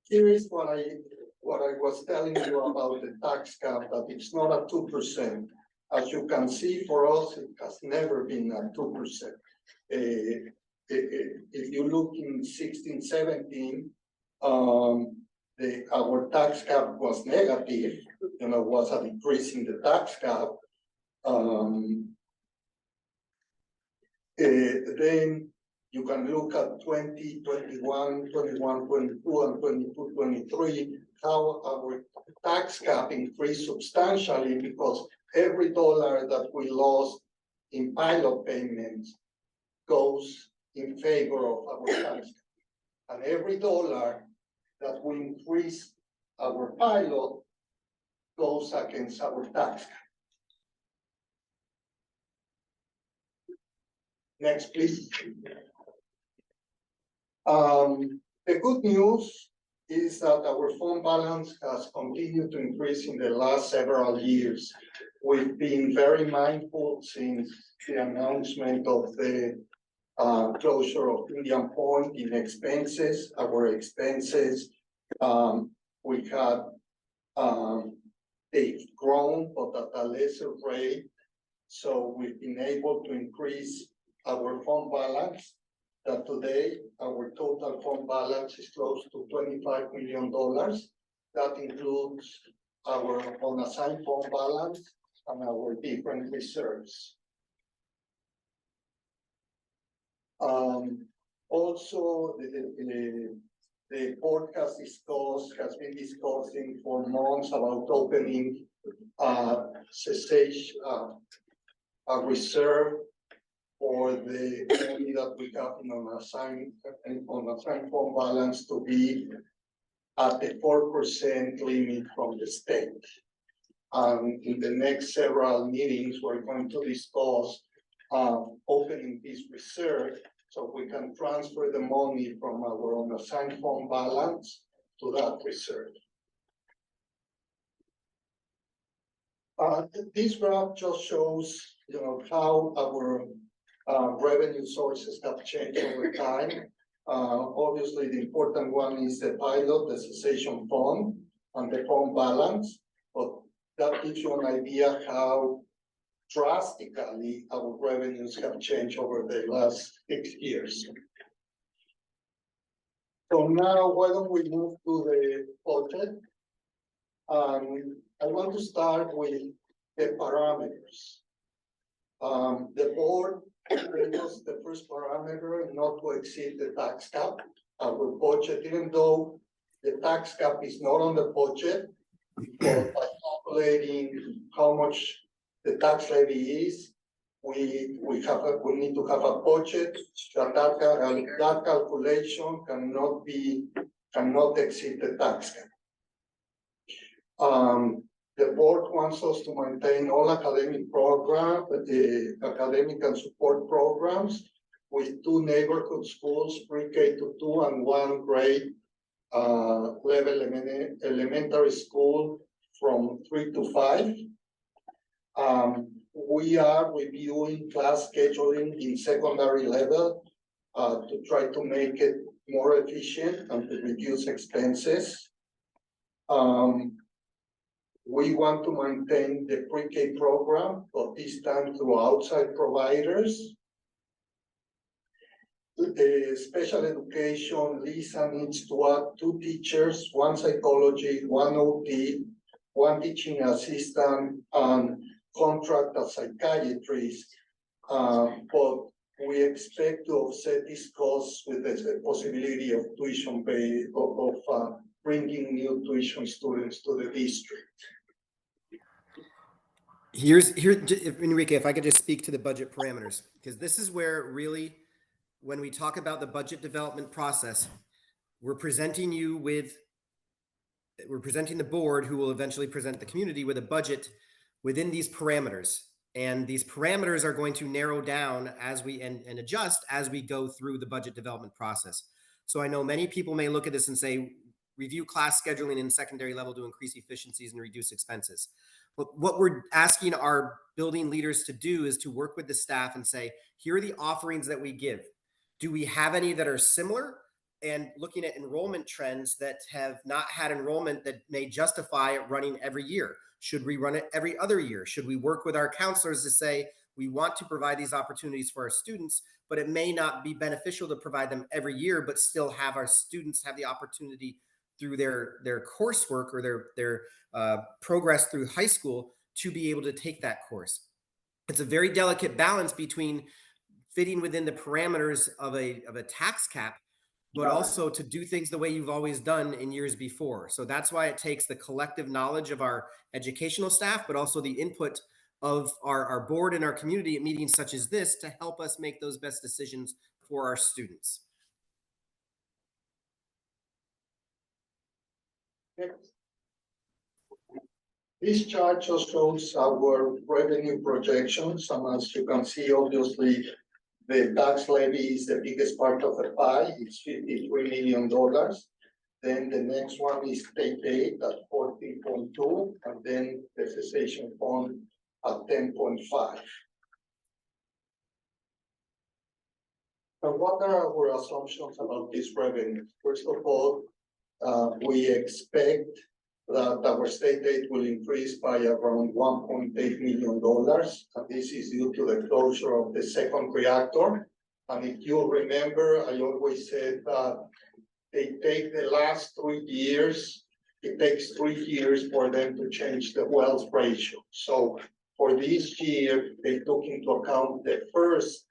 here is what I was telling you about the tax cap, that it's not a 2%. As you can see, for us, it has never been a 2%. If you look in 16, 17, our tax cap was negative, was a decrease in the tax cap. Then you can look at 20, 21, 21, 22, and 22, 23, how our tax cap increased substantially, because every dollar that we lost in pilot payments goes in favor of our tax cap. And every dollar that we increase our pilot goes against our tax cap. Next, please. The good news is that our fund balance has continued to increase in the last several years. We've been very mindful since the announcement of the closure of Indian Point in expenses. Our expenses, we had, they've grown, but at a lesser rate. So we've been able to increase our fund balance, that today our total fund balance is close to $25 million. That includes our unassigned fund balance and our different reserves. Also, the board has been discussing for months about opening cessation, a reserve for the money that we have in unassigned fund balance to be at the 4% limit from the state. In the next several meetings, we're going to discuss opening this reserve so we can transfer the money from our unassigned fund balance to that reserve. This graph just shows, how our revenue sources have changed over time. Obviously, the important one is the pilot, the cessation fund, and the fund balance. But that gives you an idea how drastically our revenues have changed over the last 6 years. So now, why don't we move to the budget? I want to start with the parameters. The board gave us the first parameter, not to exceed the tax cap. Our budget, even though the tax cap is not on the budget, but by calculating how much the tax levy is, we need to have a budget that calculation cannot exceed the tax cap. The board wants us to maintain all academic program, the academic and support programs with 2 neighborhood schools, pre-K to 2 and 1 grade level elementary school from 3 to 5. We are reviewing class scheduling in secondary level to try to make it more efficient and to reduce expenses. We want to maintain the pre-K program, but this time through outside providers. The special education, Lisa needs to add 2 teachers, 1 psychology, 1 OT, 1 teaching assistant, and contract a psychiatrist. But we expect to offset these costs with the possibility of tuition pay, of bringing new tuition students to the district. Enrique, if I could just speak to the budget parameters, because this is where really, when we talk about the budget development process, we're presenting the board, who will eventually present the community with a budget within these parameters. And these parameters are going to narrow down as we and adjust as we go through the budget development process. So I know many people may look at this and say, review class scheduling in secondary level to increase efficiencies and reduce expenses. But what we're asking our building leaders to do is to work with the staff and say, here are the offerings that we give. Do we have any that are similar? And looking at enrollment trends that have not had enrollment that may justify it running every year. Should we run it every other year? Should we work with our counselors to say, we want to provide these opportunities for our students, but it may not be beneficial to provide them every year, but still have our students have the opportunity through their coursework or their progress through high school to be able to take that course. It's a very delicate balance between fitting within the parameters of a tax cap, but also to do things the way you've always done in years before. So that's why it takes the collective knowledge of our educational staff, but also the input of our board and our community at meetings such as this to help us make those best decisions for our students. This chart just shows our revenue projections, and as you can see, obviously, the tax levy is the biggest part of the pie. It's $53 million. Then the next one is state aid at 14.2, and then the cessation fund at 10.5. And what are our assumptions about this revenue? First of all, we expect that our state aid will increase by around $1.8 million. And this is due to the closure of the second reactor. And if you remember, I always said that they take the last 3 years. It takes 3 years for them to change the wealth ratio. So for this year, they took into account the first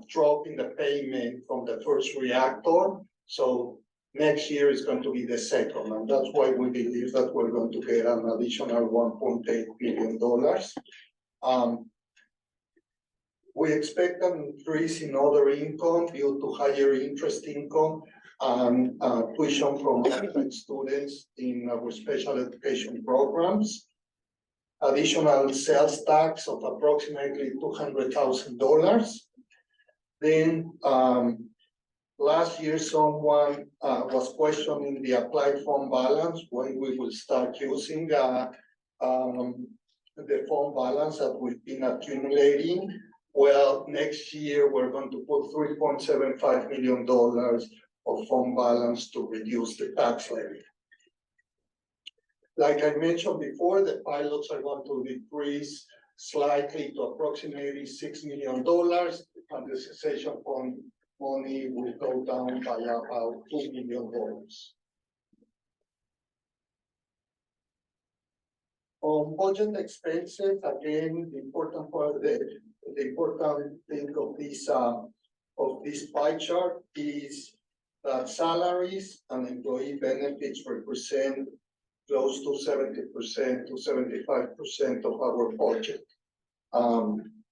drop in the payment from the first reactor. So next year is going to be the second, and that's why we believe that we're going to get an additional $1.8 billion. We expect an increase in other income due to higher interest income and tuition from migrant students in our special education programs. Additional sales tax of approximately $200,000. Then last year, someone was questioning the applied fund balance, when we will start using the fund balance that we've been accumulating. Well, next year, we're going to put $3.75 million of fund balance to reduce the tax levy. Like I mentioned before, the pilots are going to decrease slightly to approximately $6 million, and the cessation fund money will go down by about $2 million. On budget expenses, again, the important thing of this pie chart is that salaries and employee benefits represent close to 70% to 75% of our budget.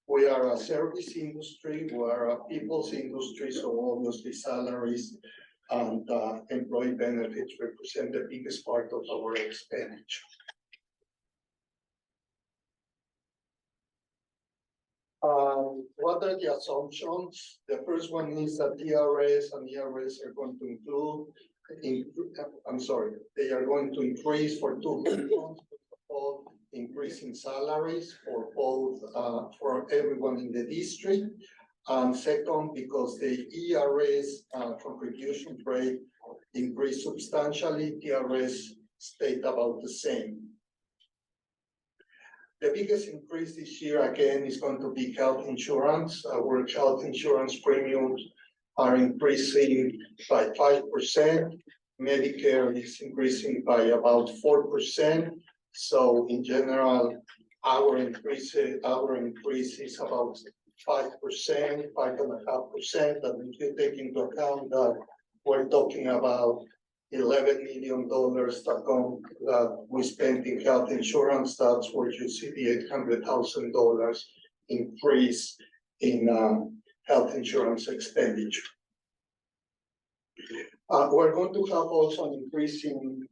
We are a service industry, we are a people's industry, so obviously salaries and employee benefits represent the biggest part of our expenditure. What are the assumptions? The first one is that TRS and ERS are going to they are going to increase for two reasons. First of all, increasing salaries for both, for everyone in the district. And second, because the ERS contribution rate increased substantially, TRS stayed about the same. The biggest increase this year, again, is going to be health insurance. Our health insurance premiums are increasing by 5%. Medicare is increasing by about 4%. So in general, our increase is about 5%, 5.5%. And if you take into account that we're talking about $11 million that we spent in health insurance, that's where you see the $800,000 increase in health insurance expenditure. We're going to have also an increase in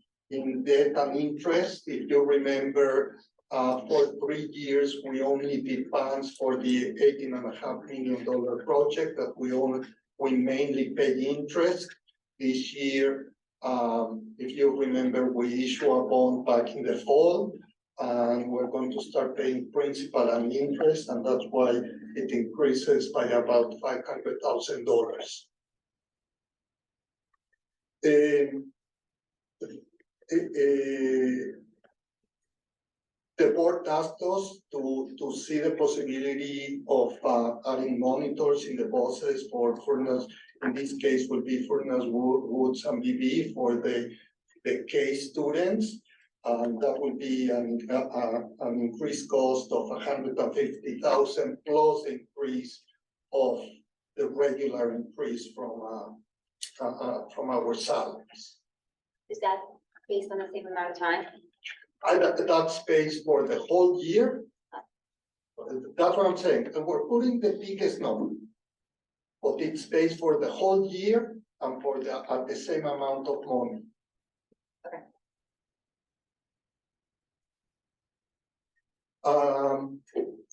debt and interest. If you remember, for 3 years, we only did plans for the $18.5 million project that we mainly paid interest. This year, if you remember, we issued a bond back in the fall, and we're going to start paying principal and interest, and that's why it increases by about $500,000. The board asked us to see the possibility of adding monitors in the buses for Furnas. In this case, will be Furnas Woods and BB for the K students. That will be an increased cost of $150,000 plus increase of the regular increase from our salaries. Is that based on the same amount of time? That's based for the whole year. That's what I'm saying. And we're putting the biggest number, but it's based for the whole year and for at the same amount of money. Okay.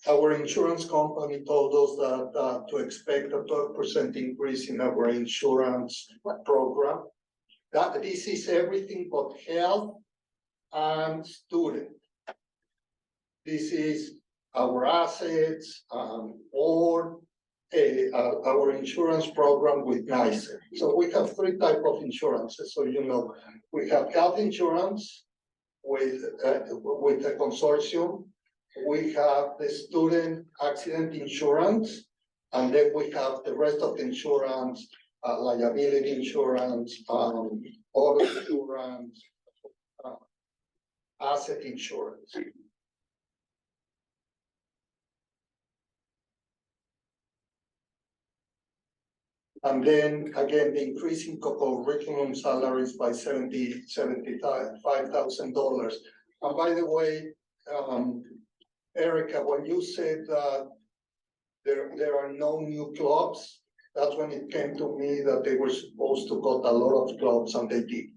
Our insurance company told us that to expect a 12% increase in our insurance program. This is everything but health and student. This is our assets, or our insurance program with NYSER. So we have 3 types of insurances. So you know, we have health insurance with a consortium. We have the student accident insurance, and then we have the rest of the insurance, liability insurance, auto insurance, asset insurance. And then again, the increase in curriculum salaries by $75,000. And by the way, Erica, when you said that there are no new clubs, that's when it came to me that they were supposed to cut a lot of clubs, and they did.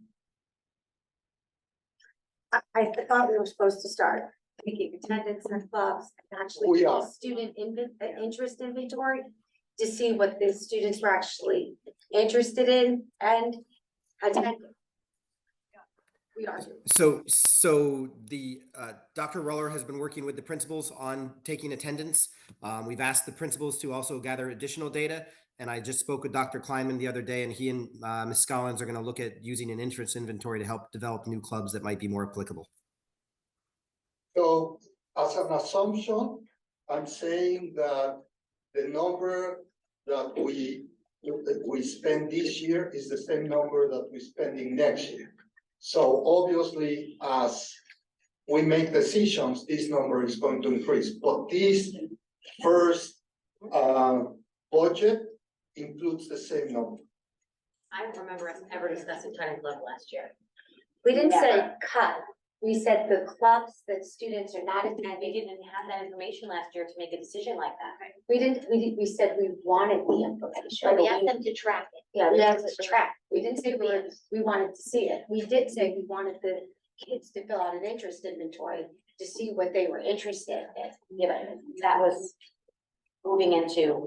I thought we were supposed to start taking attendance in clubs and actually We do are. a student interest inventory to see what the students were actually interested in and attending. We are. So the Dr. Roller has been working with the principals on taking attendance. We've asked the principals to also gather additional data. And I just spoke with Dr. Kleinman the other day, and he and Ms. Scollins are going to look at using an interest inventory to help develop new clubs that might be more applicable. So as an assumption, I'm saying that the number that we spend this year is the same number that we're spending next year. So obviously, as we make decisions, this number is going to increase. But this first budget includes the same number. I don't remember us ever discussing China Club last year. We didn't say cut. We said the clubs that students are not attending. We didn't have that information last year to make a decision like that. We said we wanted the information. But we asked them to track it. Yeah, we asked to track. We didn't say we wanted to see it. We did say we wanted the kids to fill out an interest inventory to see what they were interested in. Yeah, but that was moving into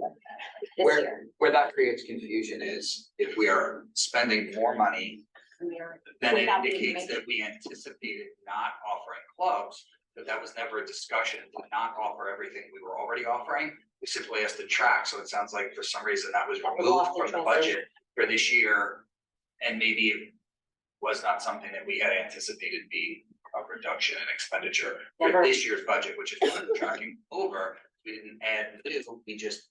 this year. Where that creates confusion is if we are spending more money, then it Without the indicates information. that we anticipated not offering clubs, but that was never a discussion to not offer everything we were already offering. We simply asked to track, so it sounds like for some reason that was That was removed lost in from the translation. budget for this year. And maybe it was not something that we had anticipated be a reduction in expenditure for Never. this year's budget, which is what we're tracking over. We didn't add little, we just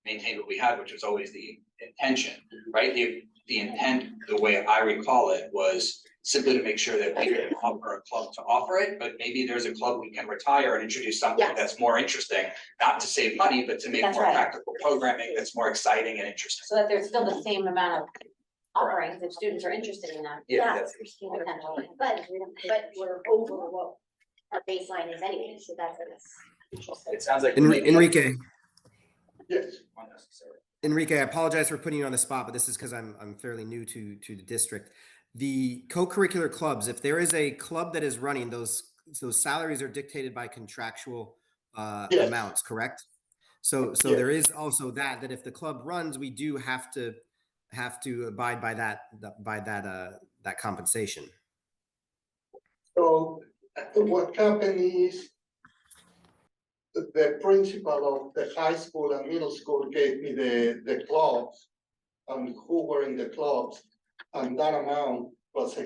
maintained what we had, which was always the intention, right? The intent, the way I recall it, was simply to make sure that we could offer a club to offer it, but maybe there's a club we can retire and introduce something Yes. that's more interesting, not to save money, but to make That's more right. practical programming that's more exciting and interesting. So that there's still the same amount of offerings if students are interested in them. Yeah, that's- Potentially. But we're over what our baseline is anyway, so that's. It sounds like. Enrique, Yes. Unnecessary. Enrique, I apologize for putting you on the spot, but this is because I'm fairly new to the district. The co-curricular clubs, if there is a club that is running, those salaries are dictated by contractual Yes. amounts, correct? So Yes. there is also that if the club runs, we do have to abide by that compensation. So what happened is the principal of the high school and middle school gave me the clubs and who were in the clubs, and that amount was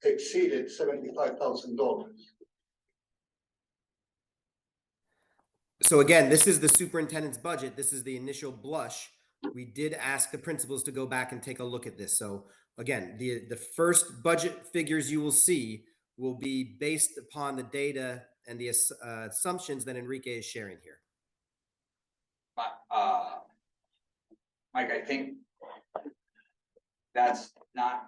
exceeded $75,000. So again, this is the superintendent's budget. This is the initial blush. We did ask the principals to go back and take a look at this. So again, the first budget figures you will see will be based upon the data and the assumptions that Enrique is sharing here. Mike, I think that's not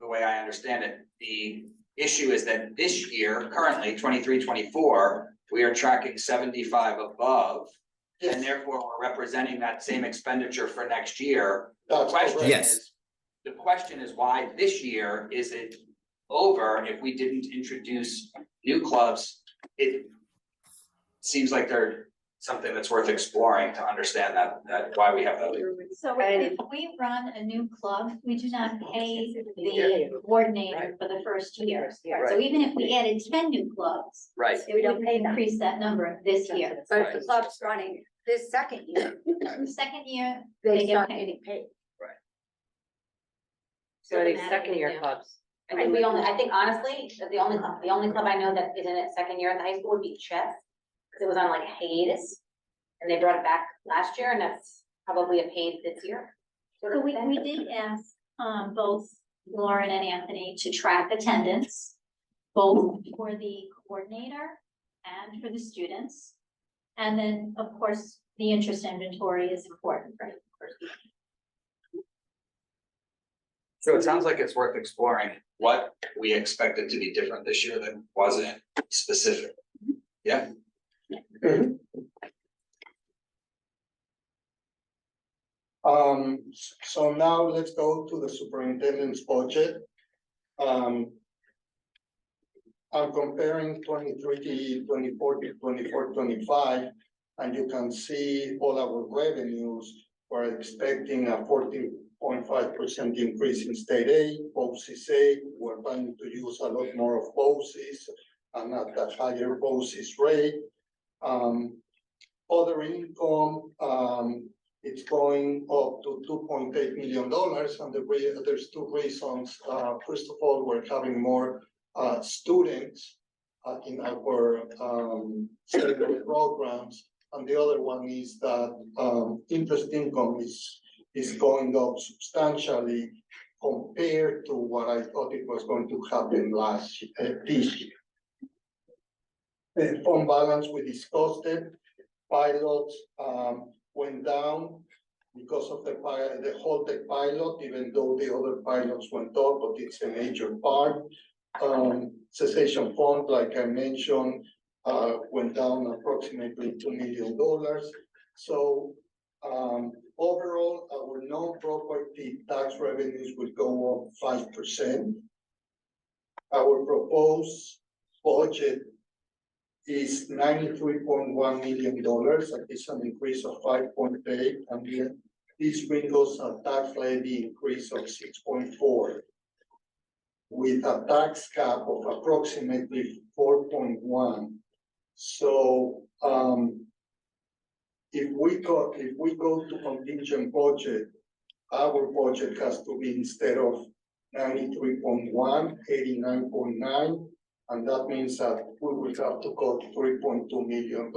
the way I understand it. The issue is that this year, currently 23-24, we are tracking 75 above. And therefore, we're representing that same expenditure for next year. That's correct. Yes. The question is why this year is it over if we didn't introduce new clubs? It seems like they're something that's worth exploring to understand that why we have that. So if we run a new club, we do not pay the coordinator for the first year. So even if we added 10 new clubs, Right. we don't increase that number this year. But if the club's running this second year, The second year, they they get start paid. getting paid. So the second year clubs. I think honestly, the only club I know that is in its second year in the high school would be chess. Cause it was on like a hiatus. And they brought it back last year and that's probably a paid this year. So we did ask, both Lauren and Anthony to track attendance, both for the coordinator and for the students. And then, of course, the interest inventory is important, right? So it sounds like it's worth exploring what we expected to be different this year that wasn't specific. Yeah? So now let's go to the superintendent's budget. I'm comparing 23-24 to 24-25, and you can see all our revenues. We're expecting a 14.5% increase in state aid, BOCES aid. We're planning to use a lot more of BOCES and at a higher BOCES rate. Other income, it's going up to $2.8 million, and there's two reasons. First of all, we're having more students in our secondary programs, and the other one is that interest income is going up substantially compared to what I thought it was going to happen this year. The fund balance, we discussed it. Pilots went down because of the whole tech pilot, even though the other pilots went up, but it's a major part. Cessation fund, like I mentioned, went down approximately $2 million. So, overall, our non-property tax revenues will go up 5%. Our proposed budget is $93.1 million. That is an increase of 5.8, and then this brings us a tax levy increase of 6.4, with a tax cap of approximately 4.1. So, if we go to contingent budget, our budget has to be, instead of 93.1, 89.9, and that means that we will have to cut $3.2 million.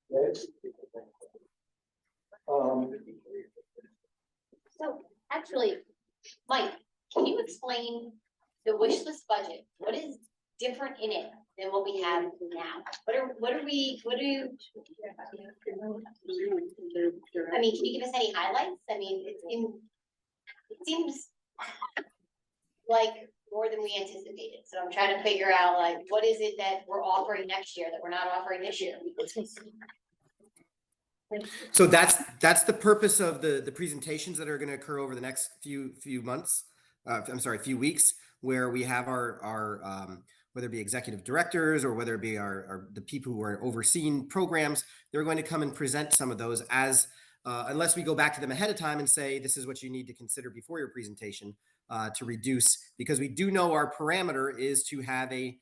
Next. So actually, Mike, can you explain the wish list budget? What is different in it than what we have now? What are we, I mean, can you give us any highlights? I mean, it seems like more than we anticipated. So I'm trying to figure out, like, what is it that we're offering next year that we're not offering this year? So that's the purpose of the presentations that are going to occur over the next few months. Few weeks, where we have our whether it be executive directors or whether it be the people who are overseeing programs, they're going to come and present some of those as unless we go back to them ahead of time and say, this is what you need to consider before your presentation to reduce, because we do know our parameter is to have a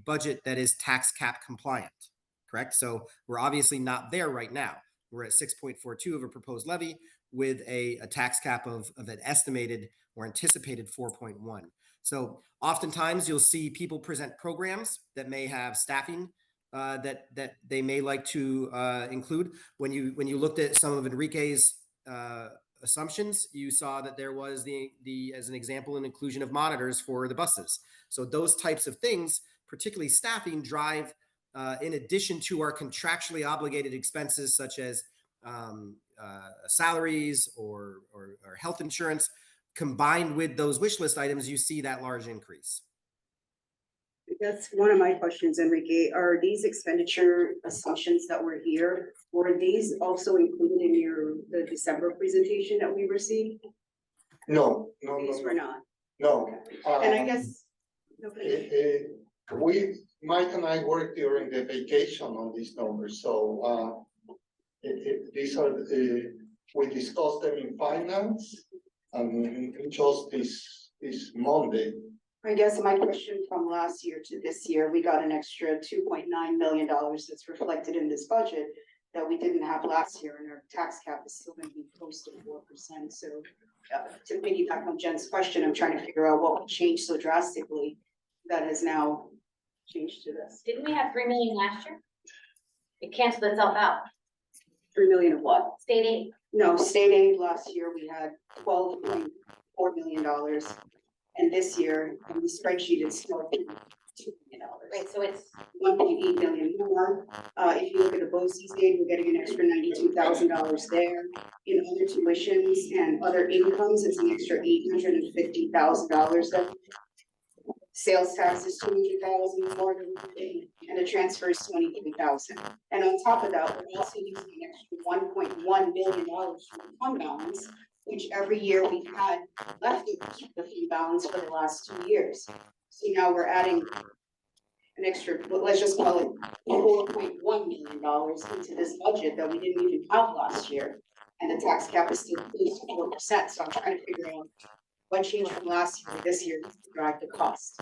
budget that is tax cap compliant, correct? So we're obviously not there right now. We're at 6.42 of a proposed levy with a tax cap of an estimated or anticipated 4.1. So oftentimes you'll see people present programs that may have staffing that they may like to include. When you looked at some of Enrique's assumptions, you saw that there was as an example, an inclusion of monitors for the buses. So those types of things, particularly staffing, drive in addition to our contractually obligated expenses such as salaries or health insurance, combined with those wish list items, you see that large increase. That's one of my questions, Enrique. Are these expenditure assumptions that were here, were these also included in the December presentation that we received? No. These were not. No. And I guess. Mike and I worked during the vacation on these numbers, so these are we discussed them in finance and just this Monday. I guess my question from last year to this year, we got an extra $2.9 million that's reflected in this budget that we didn't have last year, and our tax cap is still going to be close to 4%. So to piggyback on Jen's question, I'm trying to figure out what would change so drastically that has now changed to this. Didn't we have 3 million last year? It canceled itself out. 3 million of what? State aid. No, state aid last year, we had $12.4 million. And this year, on the spreadsheet, it's still $2 million. Right, so it's 1.8 million more. If you look at the BOCES aid, we're getting an extra $92,000 there. In other tuitions and other incomes, it's an extra $850,000 there. Sales tax is $200,000 more, and the transfer is $23,000. And on top of that, we're also using an extra $1.1 million from the fund balance, which every year we've had left the fund balance for the last 2 years. So now we're adding an extra, let's just call it $4.1 million into this budget that we didn't even have last year. And the tax cap is still close to 4%. So I'm trying to figure out what changed from last year to this year to drive the cost.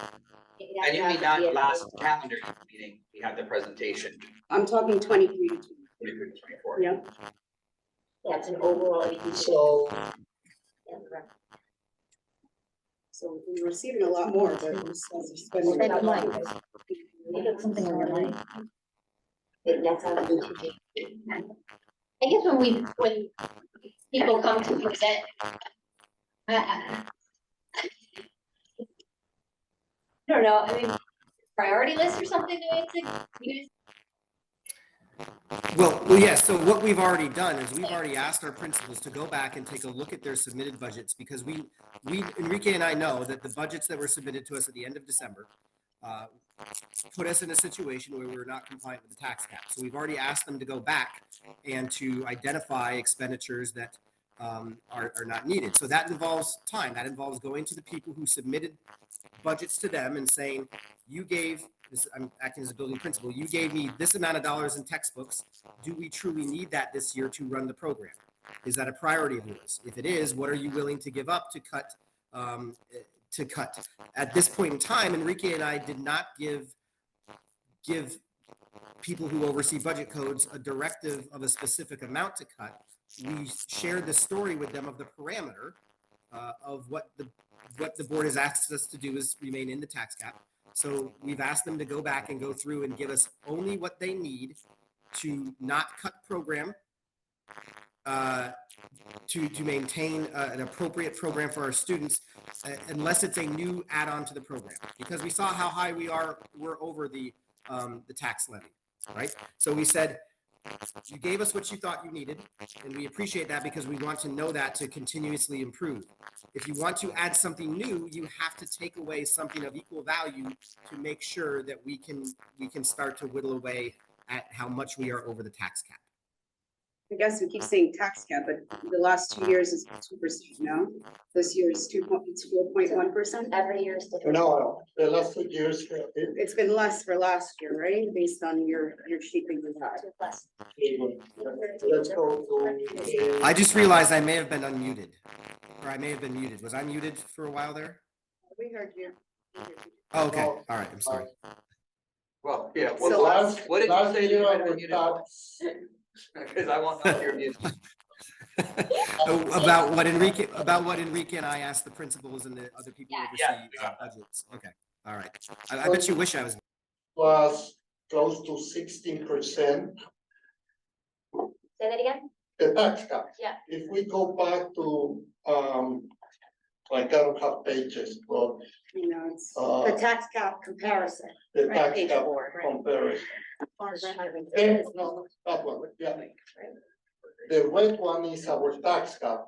And you mean not last calendar meeting, we had the presentation, I'm talking 23 to 23 to 24. Yeah. Yeah, it's an overall. So we're receiving a lot more, but we're still spending a lot more. Something on your mind. That's how I guess when people come to present. I don't know, I mean, priority list or something the way it's, you guys? Well, yeah, so what we've already done is we've already asked our principals to go back and take a look at their submitted budgets because Enrique and I know that the budgets that were submitted to us at the end of December put us in a situation where we're not compliant with the tax cap. So we've already asked them to go back and to identify expenditures that are not needed. So that involves time. That involves going to the people who submitted budgets to them and saying, you gave this, I'm acting as a building principal, you gave me this amount of dollars in textbooks. Do we truly need that this year to run the program? Is that a priority of yours? If it is, what are you willing to give up to cut? At this point in time, Enrique and I did not give people who oversee budget codes a directive of a specific amount to cut. We shared the story with them of the parameter of what the board has asked us to do is remain in the tax cap. So we've asked them to go back and go through and give us only what they need to not cut program, to maintain an appropriate program for our students, unless it's a new add-on to the program. Because we saw how high we're over the tax levy, right? So we said, you gave us what you thought you needed, and we appreciate that because we want to know that to continuously improve. If you want to add something new, you have to take away something of equal value to make sure that we can start to whittle away at how much we are over the tax cap. I guess we keep saying tax cap, but the last 2 years is 2%, no? This year is 4.1%? Every year is different. No, the last 2 years, It's been less for last year, right? Based on your sheet that you had. Less. let's go to. I just realized I may have been unmuted, or I may have been muted. Was I muted for a while there? We heard you. Oh, okay, all right, I'm sorry. Well, yeah, So what did you say? You might have been muted? Tax, Because I want to hear you. About what Enrique and I asked the principals and the other people who Yeah, oversee we got that. budgets. Okay, all right. I bet you wish I was. was close to 16%, Say that again? the tax cap. Yeah. If we go back to, like, I don't have pages, but, You know, it's. The tax cap comparison. the Right, tax page cap 4, right. comparison. Right. No, that one, yeah. The red one is our tax cap.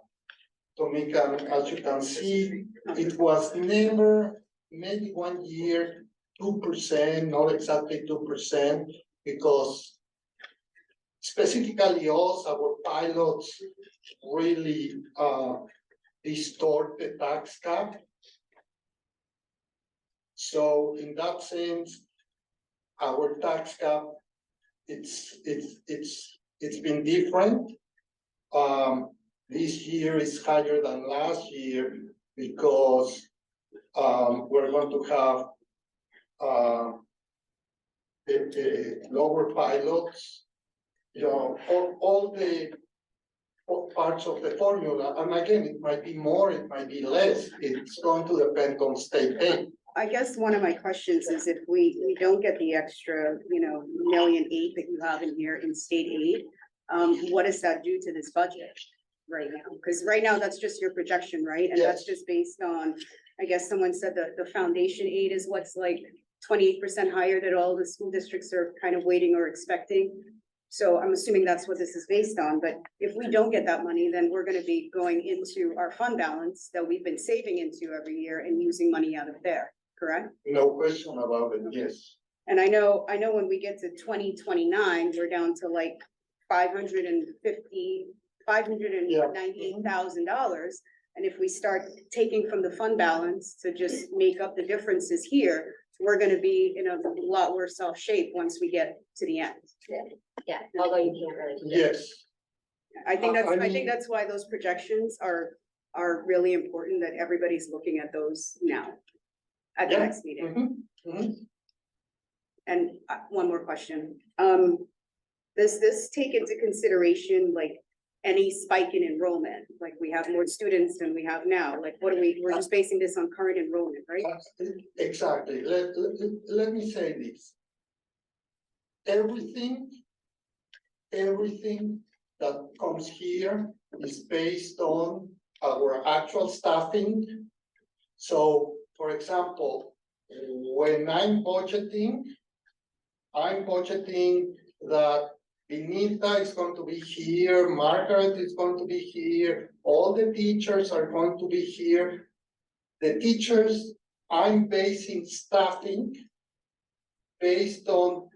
Tomika, as you can see, it was never, maybe 1 year, 2%, not exactly 2%, because specifically us, our pilots really distort the tax cap. So in that sense, our tax cap, it's been different. This year is higher than last year because we're going to have lower pilots, you know, all the parts of the formula. And again, it might be more, it might be less. It's going to depend on state aid. I guess one of my questions is if we don't get the extra, $1.8 million that you have in here in state aid, what does that do to this budget right now? Because right now, that's just your projection, right? And that's just based on, I guess someone said that the foundation aid is what's like 28% higher that all the school districts are kind of waiting or expecting. So I'm assuming that's what this is based on, but if we don't get that money, then we're gonna be going into our fund balance that we've been saving into every year and using money out of there, correct? No question about it, yes. And I know when we get to 2029, we're down to like $598,000. And if we start taking from the fund balance to just make up the differences here, we're gonna be in a lot worse off shape once we get to the end. Yeah, although you can't really. Yes. I think I mean- that's why those projections are really important, that everybody's looking at those now at the Yeah. next meeting. Mhm. And one more question. Does this take into consideration like any spike in enrollment? Like we have more students than we have now, like we're just basing this on current enrollment, right? Exactly. Let me say this. Everything that comes here is based on our actual staffing. So, for example, when I'm budgeting that Benita is going to be here, Margaret is going to be here, all the teachers are going to be here. The teachers, I'm basing staffing based on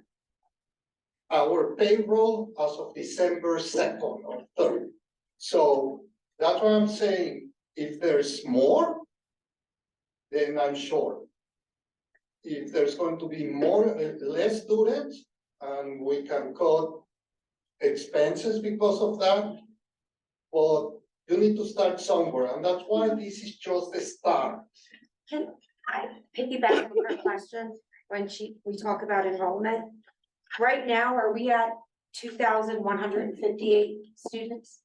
our payroll as of December 2nd or 3rd. So that's what I'm saying. If there's more, then I'm short. If there's going to be less students, and we can cut expenses because of that, but you need to start somewhere, and that's why this is just the start. Can I piggyback on her question when we talk about enrollment? Right now, are we at 2,158 students?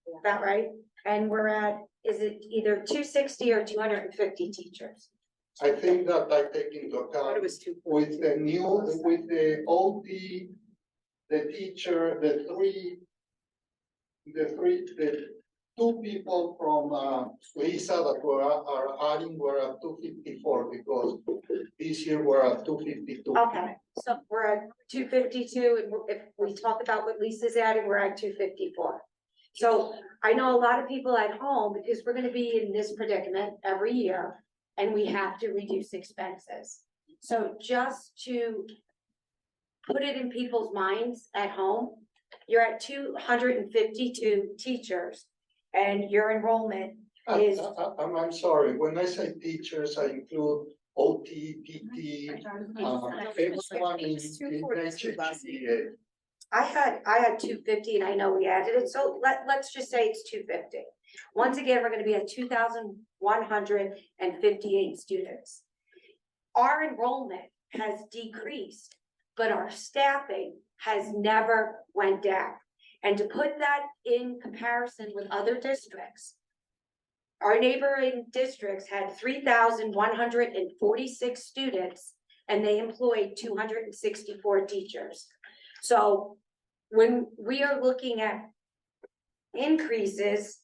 Is that right? And we're at, is it either 260 or 250 teachers? I think that I take into account with the OT, the teacher, the two people from Lisa that are adding, we're at 254 because this year we're at 252. Okay, so we're at 252, and if we talk about what Lisa's adding, we're at 254. So I know a lot of people at home, because we're gonna be in this predicament every year, and we have to reduce expenses. So just to put it in people's minds at home, you're at 252 teachers, and your enrollment is. I'm sorry, when I say teachers, I include OT, PT, everyone in HHEA. I had 250, and I know we added it, so let's just say it's 250. Once again, we're gonna be at 2,158 students. Our enrollment has decreased, but our staffing has never went down. And to put that in comparison with other districts, our neighboring districts had 3,146 students, and they employed 264 teachers. So when we are looking at increases,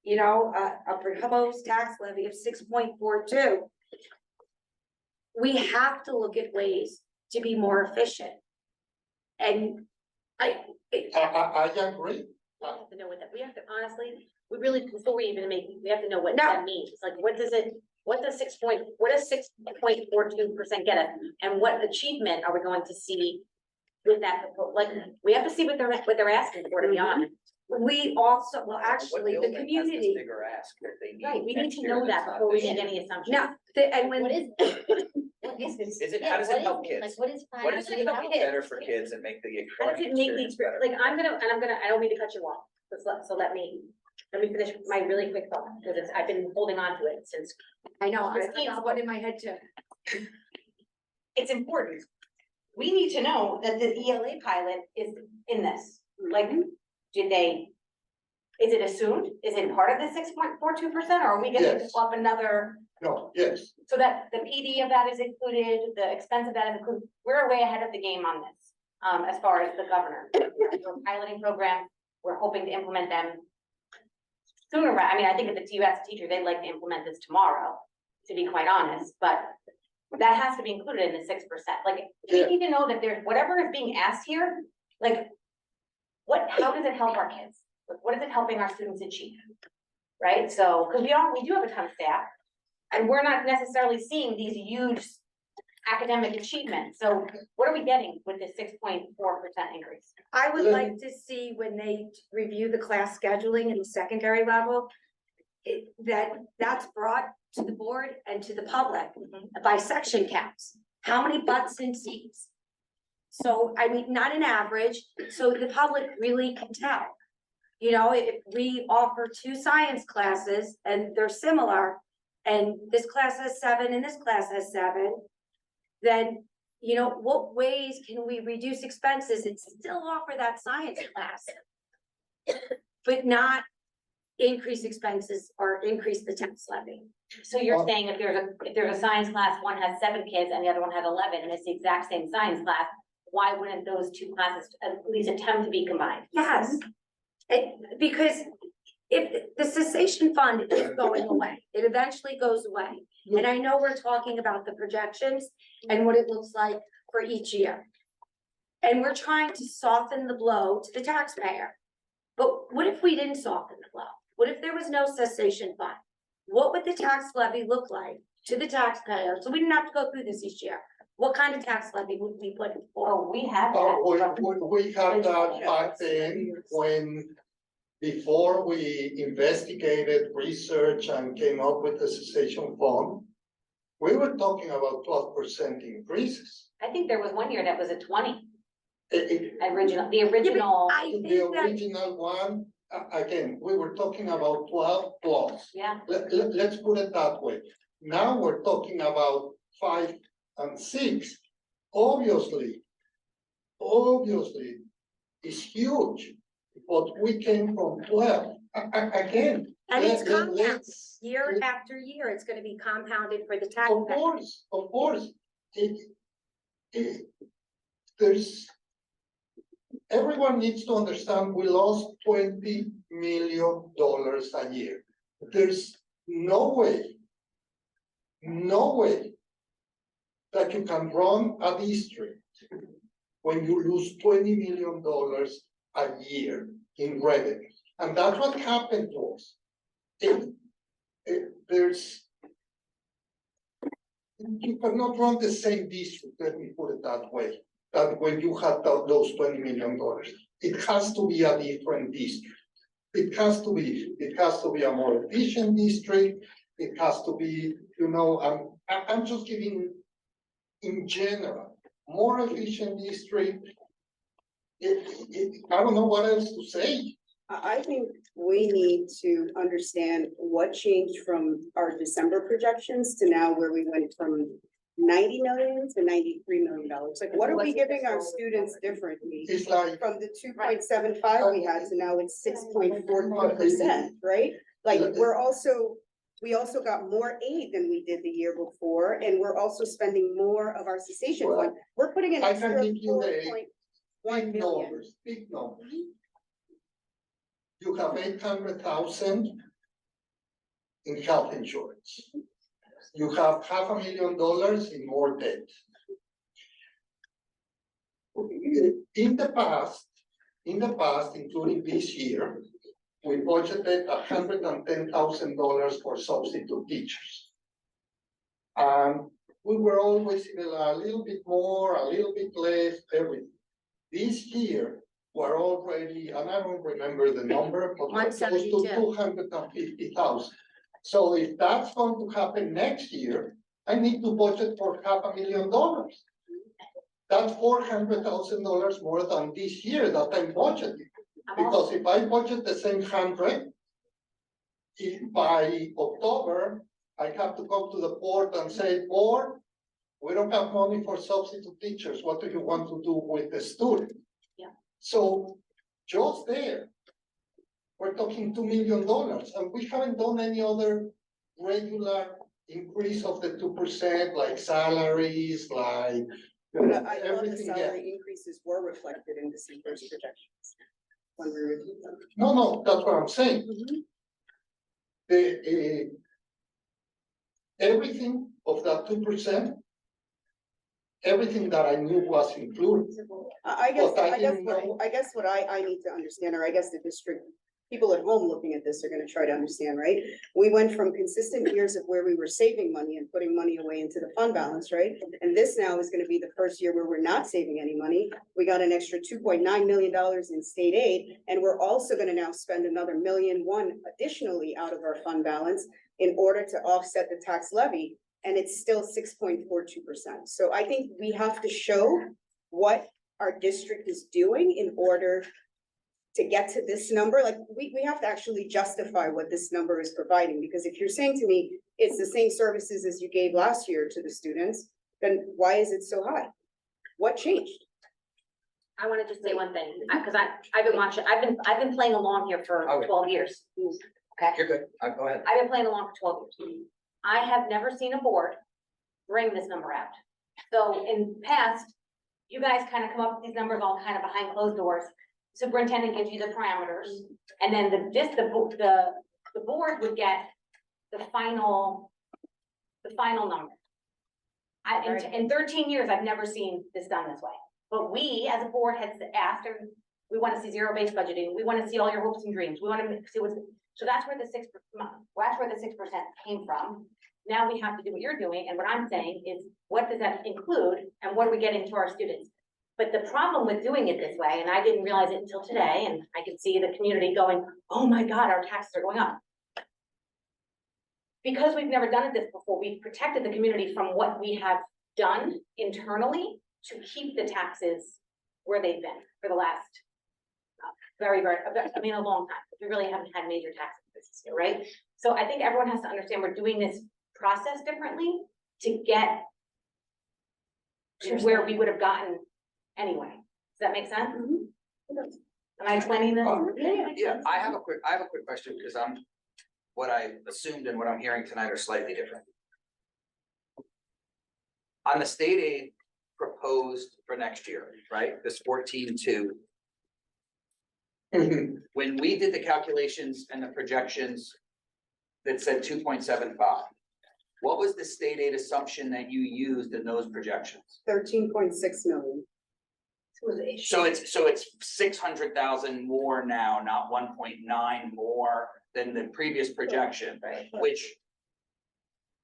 you know, a proposed tax levy of 6.42, we have to look at ways to be more efficient. And I agree. We have to know what that, we have to honestly, we really, before we even make, we have to know what that means. Like, what does 6.42% get us? And what achievement are we going to see with that? Like, we have to see what they're asking for, to be honest. we also, well, actually, the community. Bigger ask that they need. Right, we need next to year know than that this before we time. make any assumptions. No, and when. What is? What is this? Is it, Yeah, how does what it help is kids? Like, what is What does it financially help help? better for kids and make the How does it make the experience better? experience, like, I don't mean to cut you off, so let me finish my really quick thought, because I've been holding on to it since. I know, I Christine got one in my head too. It's important. We need to know that the ELA pilot is in this, like, is it assumed, is it part of the 6.42%, or are we gonna Yes. up another? No, yes, So that the PD of that is included, the expense of that is included, we're way ahead of the game on this, as far as the governor. We're piloting programs, we're hoping to implement them sooner, I mean, I think if it's you as a teacher, they'd like to implement this tomorrow, to be quite honest, but that has to be included in the 6%, like, we need to know that there's, whatever is being asked here, like, how does it help our kids? Like, what is it helping our students achieve? Right, so, because we do have a ton of staff, and we're not necessarily seeing these huge academic achievements, so what are we getting with this 6.4% increase? I would like to see when they review the class scheduling in the secondary level, that's brought to the board and to the public by section caps. How many butts in seats? So, I mean, not an average, so the public really can tell. You know, if we offer 2 science classes and they're similar, and this class has 7 and this class has 7, then, you know, what ways can we reduce expenses and still offer that science class? But not increase expenses or increase the tax levy. So you're saying if there's a science class, one has 7 kids and the other one has 11, and it's the exact same science class, why wouldn't those 2 classes at least attempt to be combined? Yes, because if the cessation fund is going away, it eventually goes away. And I know we're talking about the projections and what it looks like for each year. And we're trying to soften the blow to the taxpayer. But what if we didn't soften the blow? What if there was no cessation fund? What would the tax levy look like to the taxpayer? So we didn't have to go through this each year. What kind of tax levy would we put in for? Oh, we have We that. had that back then when, before we investigated, research and came up with the cessation fund. We were talking about 12% increases. I think there was one year that was a 20, It- the original, I The think that, original one, again, we were talking about 12 plus. yeah. Let's put it that way. Now we're talking about 5 and 6. Obviously, it's huge, but we came from 12. Again. and it's let- compound, let's- year after year, it's gonna be compounded for the Of taxpayer. course, there's. Everyone needs to understand we lost $20 million a year. There's no way that you can run a district when you lose $20 million a year in revenue. And that's what happened to us. You cannot run the same district, let me put it that way, that when you had those $20 million. It has to be a different district. It has to be a more efficient district. It has to be, I'm just giving in general, more efficient district. I don't know what else to say. I think we need to understand what changed from our December projections to now where we went from 90 million to $93 million. Like, what are we giving our students differently? It's like, From the 2.75 we had to now it's 6.4%, right? Like, we also got more aid than we did the year before, and we're also spending more of our cessation fund. We're putting an I can extra give you the 4.1 million. big numbers. You have 800,000 in health insurance. You have $500,000 in more debt. In the past, including this year, we budgeted $110,000 for substitute teachers. And we were always a little bit more, a little bit less, everything. This year, we're already, and I don't remember the number, but we're close to 250,000. So if that's going to happen next year, I need to budget for $500,000. That's $400,000 more than this year that I'm budgeting. Because if I budget the same 100, by October, I have to come to the board and say, board, we don't have money for substitute teachers. What do you want to do with the student? Yeah. So just there, we're talking $2 million, and we haven't done any other regular increase of the 2%, like salaries, like But I thought the everything else. salary increases were reflected in December's projections. When we reviewed them. No, that's what I'm saying. Everything of that 2%, everything that I knew was included. I But I didn't guess what I need to understand, or I guess the district, people at home looking at this are gonna try to understand, right? We went from consistent years of where we were saving money and putting money away into the fund balance, right? And this now is gonna be the first year where we're not saving any money. We got an extra $2.9 million in state aid, and we're also gonna now spend another $1.1 million additionally out of our fund balance in order to offset the tax levy, and it's still 6.42%. So I think we have to show what our district is doing in order to get to this number. Like, we have to actually justify what this number is providing, because if you're saying to me, it's the same services as you gave last year to the students, then why is it so high? What changed? I wanna just say one thing, cause I've been watching, I've been playing along here for Okay. 12 years. Okay, You're good. Go ahead. I've been playing along for 12 years. I have never seen a board bring this number out. So in past, you guys kind of come up with these numbers all kind of behind closed doors. superintendent gives you the parameters, and then the board would get the final number. In 13 years, I've never seen this done this way, but we, as a board, had asked, we want to see zero-based budgeting, we want to see all your hopes and dreams, we want to see what's, so that's where the 6% came from. Now we have to do what you're doing, and what I'm saying is, what does that include, and what are we getting to our students? But the problem with doing it this way, and I didn't realize it until today, and I could see the community going, oh my God, our taxes are going up. Because we've never done it this before, we've protected the community from what we have done internally to keep the taxes where they've been for the last a long time. We really haven't had major tax increases here, right? So I think everyone has to understand we're doing this process differently to get to where we would have gotten anyway. Does that make sense? Am I explaining this? Yeah, I have a quick question, because what I assumed and what I'm hearing tonight are slightly different. On the state aid proposed for next year, right, this 14.2. When we did the calculations and the projections that said 2.75, what was the state aid assumption that you used in those projections? 13.6 million. So it's 600,000 more now, not 1.9 more than the previous projection, which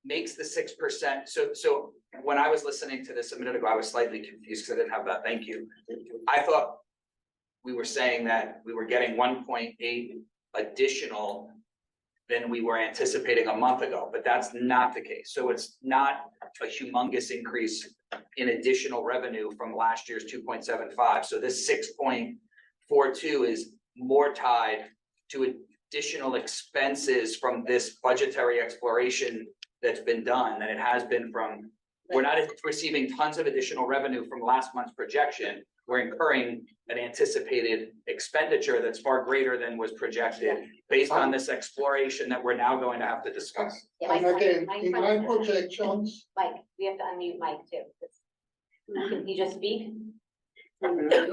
makes the 6%. So when I was listening to this a minute ago, I was slightly confused because I didn't have that. Thank you. I thought we were saying that we were getting 1.8 additional than we were anticipating a month ago, but that's not the case. So it's not a humongous increase in additional revenue from last year's 2.75. So this 6.42 is more tied to additional expenses from this budgetary exploration that's been done than it has been from, we're not receiving tons of additional revenue from last month's projection. We're incurring an anticipated expenditure that's far greater than was projected based on this exploration that we're now going to have to discuss. And again, in my projections, Mike, we have to unmute Mike too. Can you just speak? A minute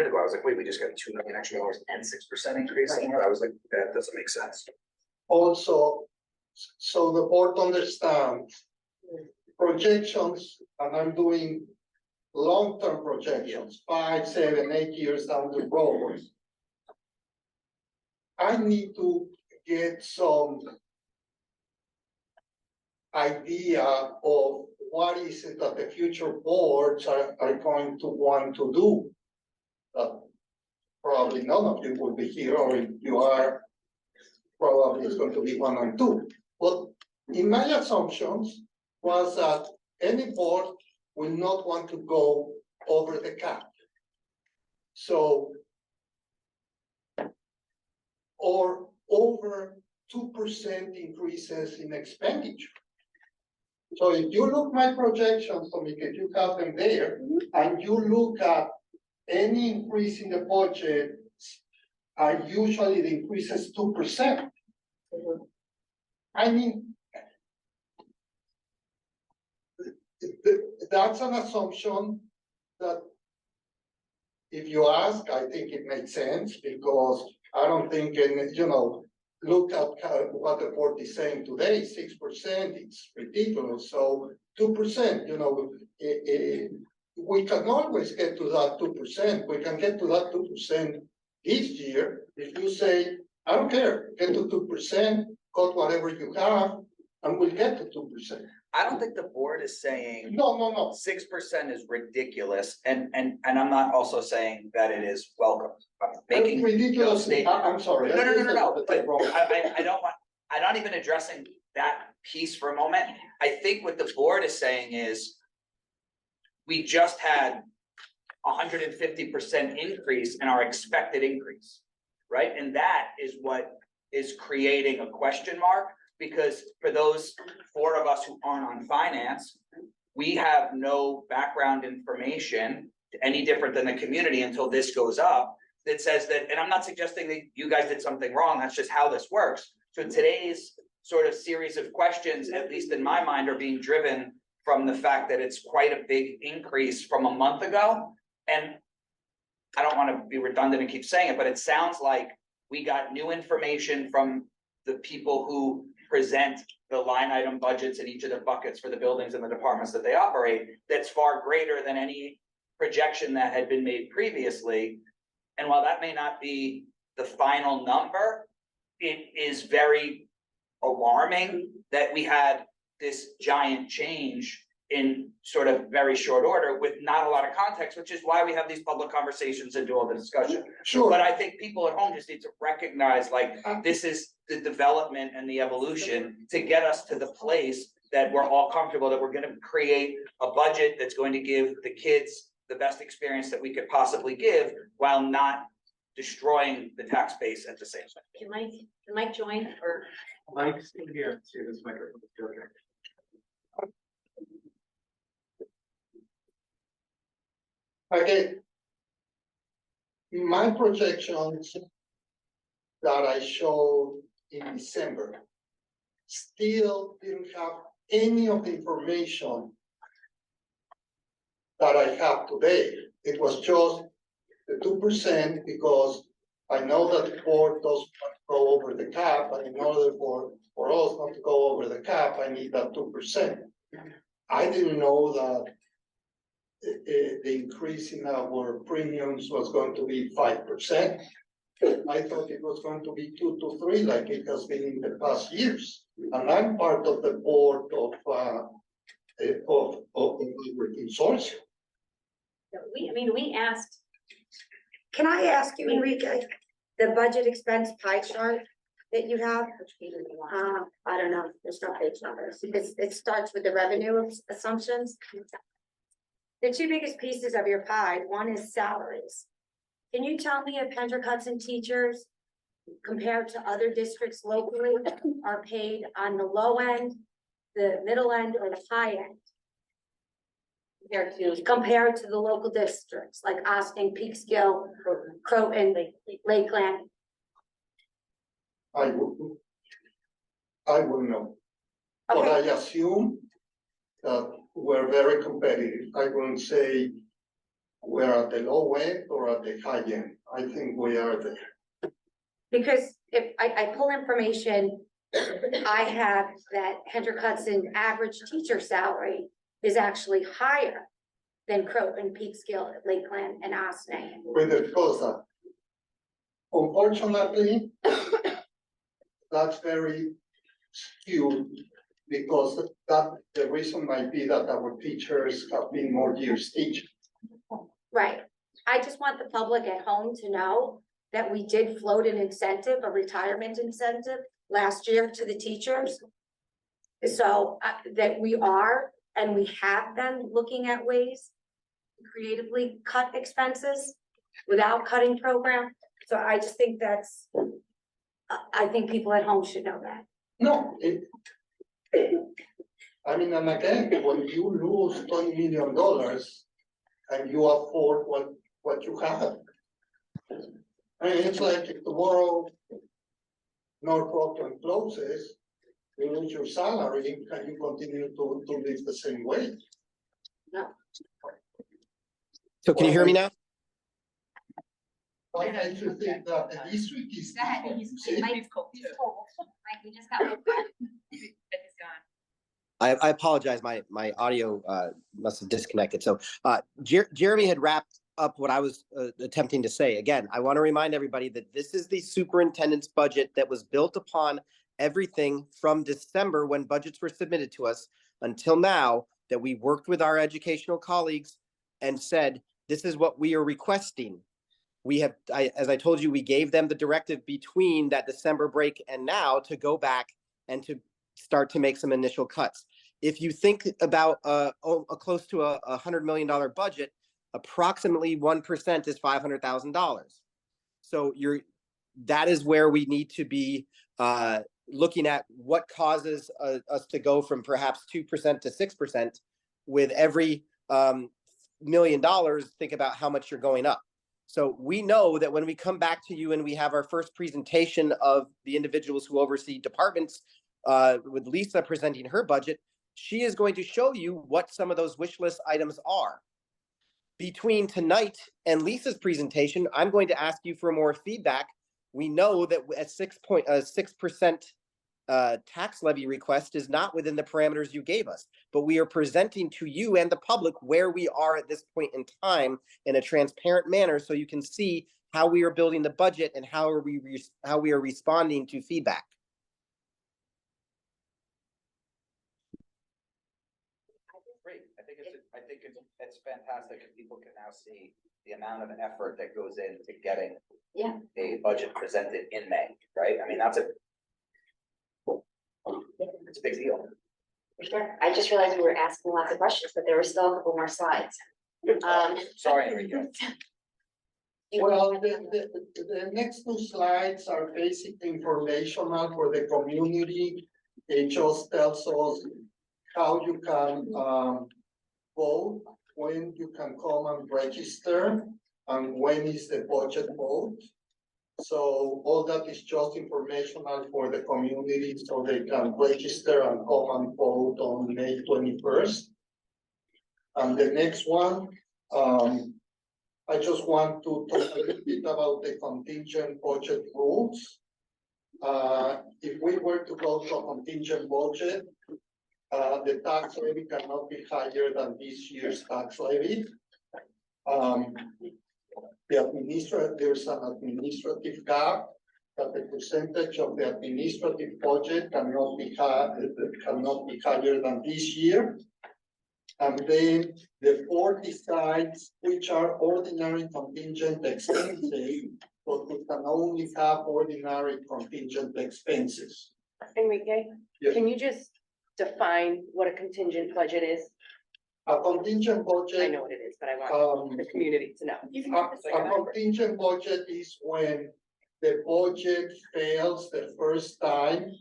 ago, I was like, wait, we just got $2 million extra dollars and 6% increase. I was like, that doesn't make sense. also, so the board understands projections, and I'm doing long-term projections, 5, 7, 8 years down the road. I need to get some idea of what is it that the future boards are going to want to do. Probably none of you will be here, or if you are, probably it's going to be 1 or 2. But in my assumptions was that any board will not want to go over the cap. So, or over 2% increases in expenditure. So if you look my projections, Tomika, if you have them there, and you look at any increase in the budget, usually the increase is 2%. I mean, that's an assumption that if you ask, I think it makes sense, because I don't think, look at what the board is saying today, 6%, it's ridiculous. So 2%, we can always get to that 2%. We can get to that 2% this year. If you say, I don't care, get to 2%, cut whatever you have, and we'll get to 2%. I don't think the board is saying. No. 6% is ridiculous, and I'm not also saying that it is welcome. I'm making ridiculous. I'm sorry. No. But I'm not even addressing that piece for a moment. I think what the board is saying is we just had 150% increase in our expected increase, right? And that is what is creating a question mark. Because for those 4 of us who aren't on finance, we have no background information any different than the community until this goes up that says that, and I'm not suggesting that you guys did something wrong, that's just how this works. So today's sort of series of questions, at least in my mind, are being driven from the fact that it's quite a big increase from a month ago. And I don't want to be redundant and keep saying it, but it sounds like we got new information from the people who present the line item budgets in each of the buckets for the buildings and the departments that they operate, that's far greater than any projection that had been made previously. And while that may not be the final number, it is very alarming that we had this giant change in sort of very short order with not a lot of context, which is why we have these public conversations and do all the discussion. Sure. But I think people at home just need to recognize, like, this is the development and the evolution to get us to the place that we're all comfortable, that we're gonna create a budget that's going to give the kids the best experience that we could possibly give while not destroying the tax base at the same time. Can Mike join or? Mike's in here, see this microphone. Again, my projections that I showed in December still didn't have any of the information that I have today. It was just the 2% because I know that the board doesn't want to go over the cap, and in order for us not to go over the cap, I need that 2%. I didn't know that the increase in our premiums was going to be 5%. I thought it was going to be 2 to 3, like it has been in the past years. And I'm part of the board of the consortium. We asked. Can I ask you, Enrique, the budget expense pie chart that you have? I don't know, there's no page numbers, because it starts with the revenue assumptions. The two biggest pieces of your pie, one is salaries. Can you tell me if Hendrick Hudson teachers, compared to other districts locally, are paid on the low end, the middle end, or the high end? Compared to the local districts like Austin, Peekskill, Croton, Lakeland. I wouldn't know. But I assume that we're very competitive. I wouldn't say we're at the low end or at the high end. I think we are there. Because if I pull information, I have that Hendrick Hudson average teacher salary is actually higher than Croton, Peekskill, Lakeland, and Austin. With the COSA. Unfortunately, that's very skewed because the reason might be that our teachers have been more years teaching. Right. I just want the public at home to know that we did float an incentive, a retirement incentive last year to the teachers. So that we are, and we have been looking at ways to creatively cut expenses without cutting program. So I just think that's, I think people at home should know that. No, I mean, and again, when you lose $20 million and you afford what you have. I mean, it's like if tomorrow North closes, you lose your salary, can you continue to live the same way? No. So can you hear me now? I actually think that the district is. Mike, we just got one. He's gone. I apologize, my audio must have disconnected. So Jeremy had wrapped up what I was attempting to say. Again, I want to remind everybody that this is the superintendent's budget that was built upon everything from December when budgets were submitted to us until now, that we worked with our educational colleagues and said, this is what we are requesting. We have, as I told you, we gave them the directive between that December break and now to go back and to start to make some initial cuts. If you think about a close to a $100 million budget, approximately 1% is $500,000. So that is where we need to be looking at what causes us to go from perhaps 2% to 6%. With every $1 million, think about how much you're going up. So we know that when we come back to you and we have our first presentation of the individuals who oversee departments with Lisa presenting her budget, she is going to show you what some of those wish list items are. Between tonight and Lisa's presentation, I'm going to ask you for more feedback. We know that at 6% tax levy request is not within the parameters you gave us, but we are presenting to you and the public where we are at this point in time in a transparent manner, so you can see how we are building the budget and how we are responding to feedback. Great. I think it's fantastic if people can now see the amount of effort that goes into getting a budget presented in May, right? I mean, it's a big deal. Sure. I just realized we were asking lots of questions, but there were still a couple more slides. Sorry, Enrique. Well, the next two slides are basic informational for the community. It just tells us how you can vote, when you can come and register, and when is the budget vote. So all that is just informational for the community so they can register and come and vote on May 21st. And the next one, I just want to talk a little bit about the contingent budget rules. If we were to go to a contingent budget, the tax levy cannot be higher than this year's tax levy. There's an administrative cap that the percentage of the administrative budget cannot be higher than this year. And then the board decides which are ordinary contingent expenses, but we can only have ordinary contingent expenses. Enrique, Yes. can you just define what a contingent budget is? A contingent budget. I know what it is, but I want the community to know. A contingent budget is when the budget fails the first time,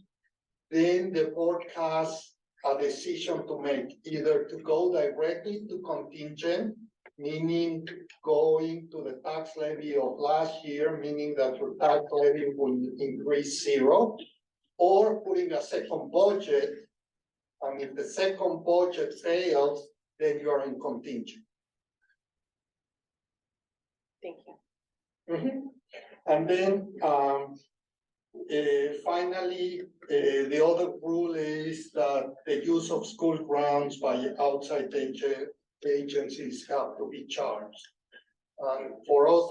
then the board has a decision to make, either to go directly to contingent, meaning going to the tax levy of last year, meaning that your tax levy will increase 0, or putting a second budget. And if the second budget fails, then you are in contingent. Thank you. And then finally, the other rule is that the use of school grounds by outside agencies have to be charged. For us,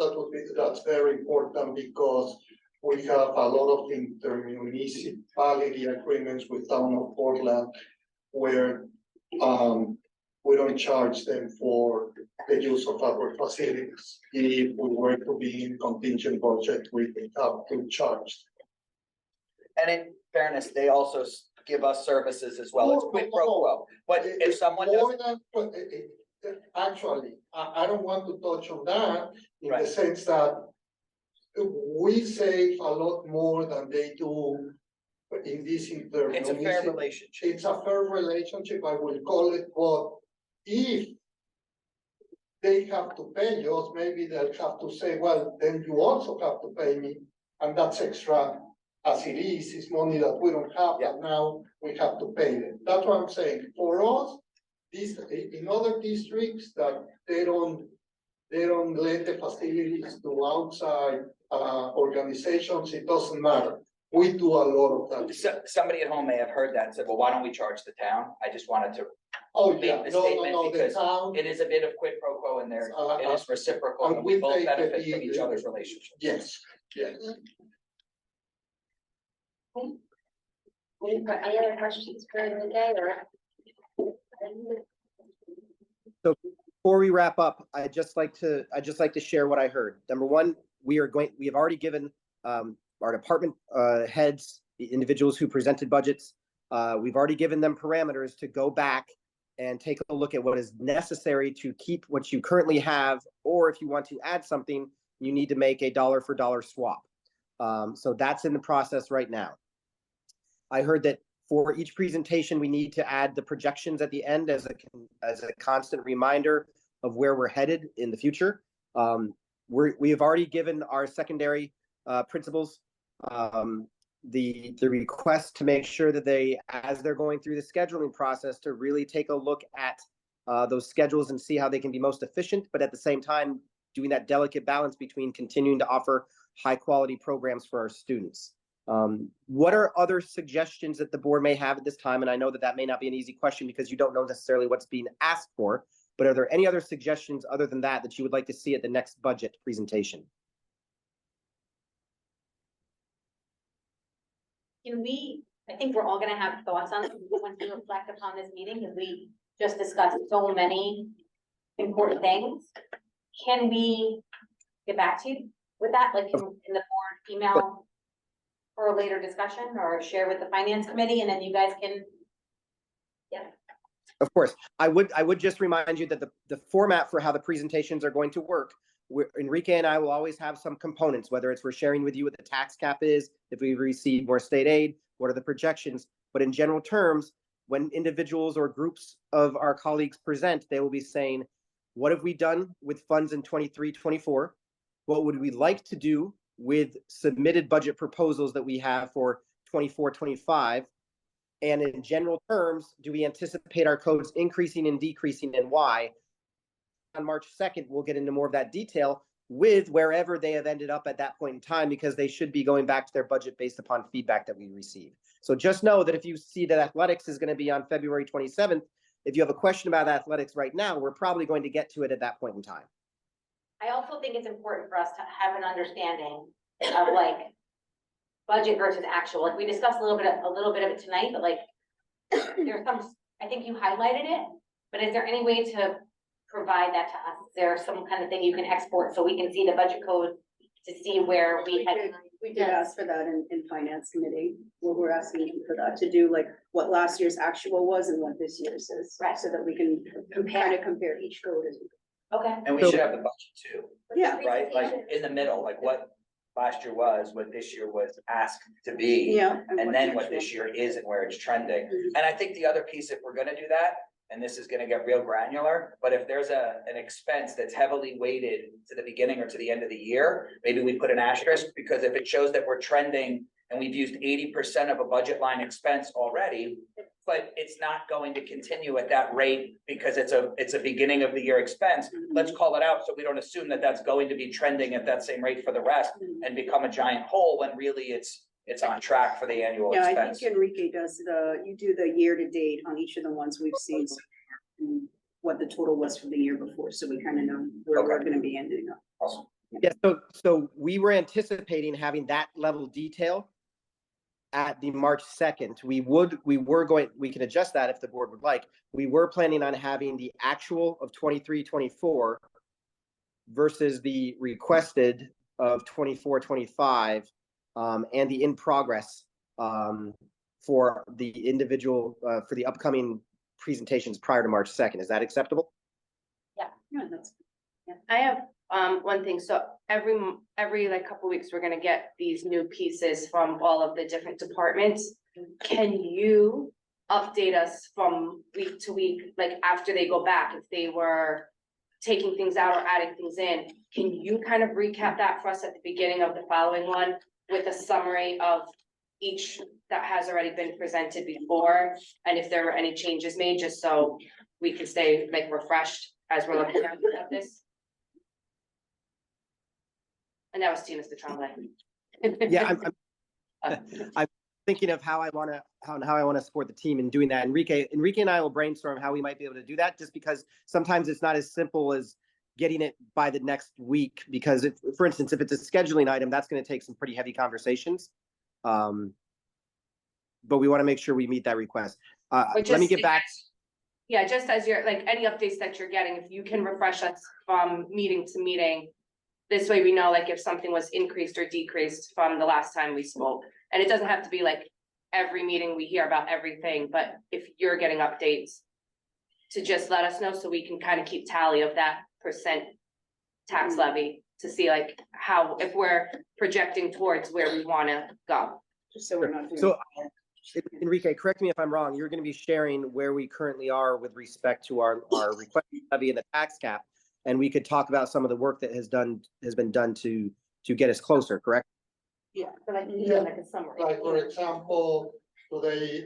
that's very important because we have a lot of intermunicipality agreements with town of Portland where we don't charge them for the use of our facilities. If we were to be in contingent budget, we would have to charge. And in fairness, they also give us services as well. It's quid pro quo. But if someone doesn't. Actually, I don't want to touch on that in the sense that we save a lot more than they do in this interview. It's a fair relationship. It's a fair relationship, I will call it, but if they have to pay us, maybe they'll have to say, well, then you also have to pay me, and that's extra. As it is, it's money that we don't have, but now we have to pay them. That's what I'm saying. For us, this in other districts that they don't let the facilities to outside organizations, it doesn't matter. We do a lot of that. So, somebody at home may have heard that and said, well, why don't we charge the town? I just wanted to make the statement because it is a bit of quid pro quo in there. It is reciprocal and we both benefit from each other's relationship. Yes, yes. Any other questions for Enrique or? So before we wrap up, I'd just like to share what I heard. Number one, we have already given our department heads, the individuals who presented budgets, we've already given them parameters to go back and take a look at what is necessary to keep what you currently have, or if you want to add something, you need to make a dollar for dollar swap. So that's in the process right now. I heard that for each presentation, we need to add the projections at the end as a constant reminder of where we're headed in the future. We have already given our secondary principals the request to make sure that they, as they're going through the scheduling process, to really take a look at those schedules and see how they can be most efficient, but at the same time, doing that delicate balance between continuing to offer high quality programs for our students. What are other suggestions that the board may have at this time? And I know that that may not be an easy question because you don't know necessarily what's being asked for, but are there any other suggestions other than that you would like to see at the next budget presentation? I think we're all gonna have thoughts on it once we reflect upon this meeting, because we just discussed so many important things. Can we get back to you with that, like in the board email for a later discussion, or share with the finance committee, and then you guys can. Yeah. Of course, I would just remind you that the format for how the presentations are going to work, Enrique and I will always have some components, whether it's we're sharing with you what the tax cap is, if we receive more state aid, what are the projections. But in general terms, when individuals or groups of our colleagues present, they will be saying, what have we done with funds in 23-24? What would we like to do with submitted budget proposals that we have for 24-25? And in general terms, do we anticipate our codes increasing and decreasing, and why? On March 2nd, we'll get into more of that detail with wherever they have ended up at that point in time, because they should be going back to their budget based upon feedback that we receive. So just know that if you see that athletics is going to be on February 27th, if you have a question about athletics right now, we're probably going to get to it at that point in time. I also think it's important for us to have an understanding of like budget versus actual. Like we discussed a little bit of it tonight, but like there's some, I think you highlighted it, but is there any way to provide that to us? Is there some kind of thing you can export so we can see the budget code to see where we had? We did ask for that in finance committee, where we're asking you for that, to do like what last year's actual was and what this year's is. Right. So that we can compare each code as we go. Okay. And we should have the budget too. Yeah. Right, like in the middle, like what last year was, what this year was asked to be. Yeah. And then what this year is and where it's trending. And I think the other piece, if we're gonna do that, and this is gonna get real granular, but if there's an expense that's heavily weighted to the beginning or to the end of the year, maybe we put an asterisk, because if it shows that we're trending and we've used 80% of a budget line expense already, but it's not going to continue at that rate because it's a beginning of the year expense, let's call it out so we don't assume that that's going to be trending at that same rate for the rest and become a giant hole when really it's on track for the annual Yeah, I expense. think Enrique does you do the year to date on each of the ones we've seen. And what the total was for the year before, so we kind of know where we're gonna be ending up. Awesome. Yeah, so we were anticipating having that level of detail at the March 2nd. We can adjust that if the board would like. We were planning on having the actual of 23-24 versus the requested of 24-25, and the in progress for the individual, for the upcoming presentations prior to March 2nd. Is that acceptable? Yeah, that's. I have one thing, so every like couple weeks, we're gonna get these new pieces from all of the different departments. Can you update us from week to week, like after they go back, if they were taking things out or adding things in? Can you kind of recap that for us at the beginning of the following one with a summary of each that has already been presented before, and if there were any changes made, just so we can stay like refreshed as we're looking at this? And that was Tina Stromley. Yeah, I'm thinking of how I want to support the team in doing that. Enrique and I will brainstorm how we might be able to do that, just because sometimes it's not as simple as getting it by the next week, because for instance, if it's a scheduling item, that's going to take some pretty heavy conversations. But we want to make sure we meet that request. Let me get back. Yeah, just as you're, like, any updates that you're getting, if you can refresh us from meeting to meeting. This way we know, like, if something was increased or decreased from the last time we spoke. And it doesn't have to be like every meeting we hear about everything, but if you're getting updates, to just let us know so we can kind of keep tally of that percent tax levy to see like how, if we're projecting towards where we want to go. Just so we're not doing. So Enrique, correct me if I'm wrong, you're going to be sharing where we currently are with respect to our request levy and the tax cap, and we could talk about some of the work that has been done to get us closer, correct? Yeah. But I can Yeah. like a summary. Like, for example, today,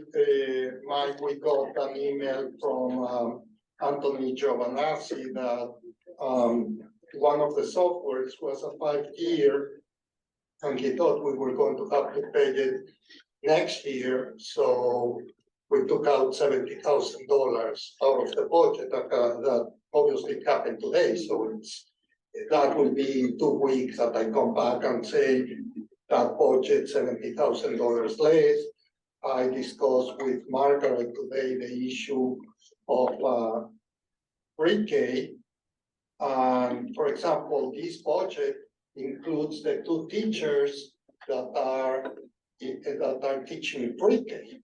Mike, we got an email from, Anthony Giovanazzi that, one of the softwares was a 5-year. And he thought we were going to have to pay it next year, so we took out $70,000 out of the budget that obviously happened today, so that will be 2 weeks that I come back and say that budget $70,000 less. I discussed with Margaret today the issue of pre-K. And for example, this budget includes the 2 teachers that are teaching pre-K.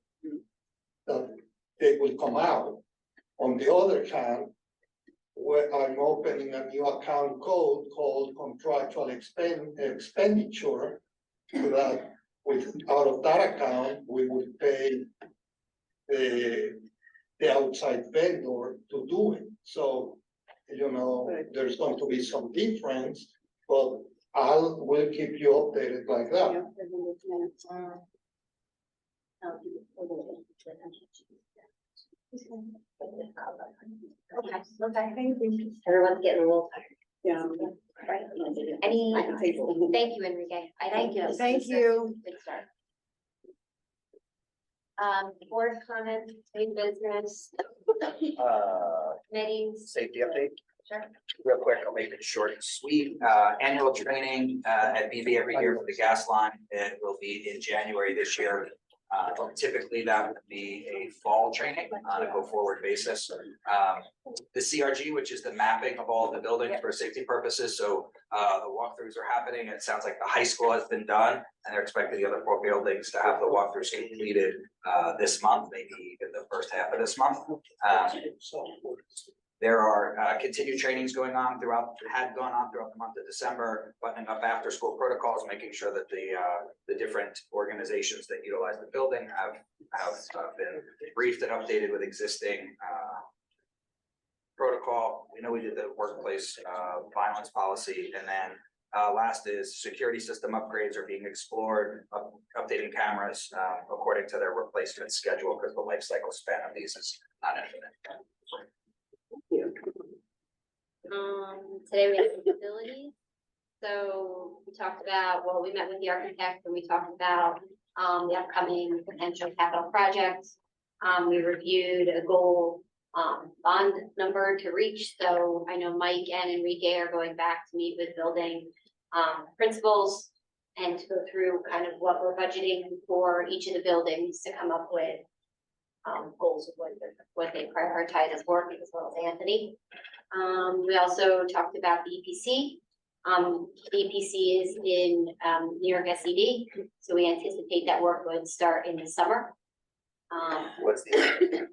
That they will come out. On the other hand, where I'm opening a new account code called contractual expenditure, so that out of that account, we would pay the outside vendor to do it. So, there's going to be some difference, but we'll keep you updated like that. Everyone's getting a little tired. Yeah. Right. Any, thank you, Enrique. I think this Thank is a you. Good start. Board comments, new business, committees. Safety update. Sure. Real quick, I'll make it short and sweet. Annual training at BB every year for the gas line. It will be in January this year. Typically, that would be a fall training on a go-forward basis. The CRG, which is the mapping of all the buildings for safety purposes, so the walkthroughs are happening. It sounds like the high school has been done, and they're expecting the other 4 buildings to have the walkthroughs completed this month, maybe in the first half of this month. There are continued trainings going on had gone on throughout the month of December, buttoning up after school protocols, making sure that the different organizations that utilize the building have been briefed and updated with existing protocol. We know we did the workplace violence policy, and then last is security system upgrades are being explored, updating cameras according to their replacement schedule, because the life cycle span of these is not infinite. Today we have facilities. So we talked about, we met with the architect and we talked about the upcoming potential capital projects. We reviewed a goal bond number to reach. So I know Mike and Enrique are going back to meet with building principals and to go through kind of what we're budgeting for each of the buildings to come up with goals of what they prioritize as work, as well as Anthony. We also talked about the EPC. The EPC is in New York SED, so we anticipate that work would start in the summer. What's the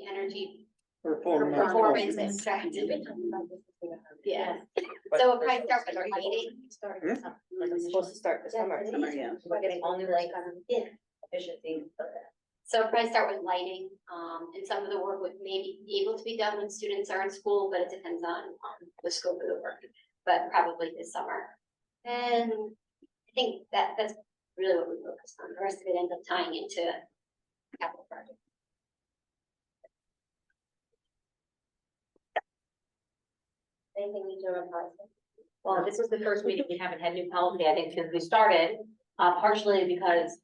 energy Performance and strategy. Yeah. So we'll probably start with our lighting. It's supposed to start this summer. Yeah. We're getting all new lights on efficiency. So probably start with lighting, and some of the work would maybe be able to be done when students are in school, but it depends on the scope of the work, but probably this summer. And I think that's really what we focused on. The rest of it ends up tying into capital projects. Anything we do on policy? Well, this was the first meeting we haven't had new policy, I think, since we started, partially because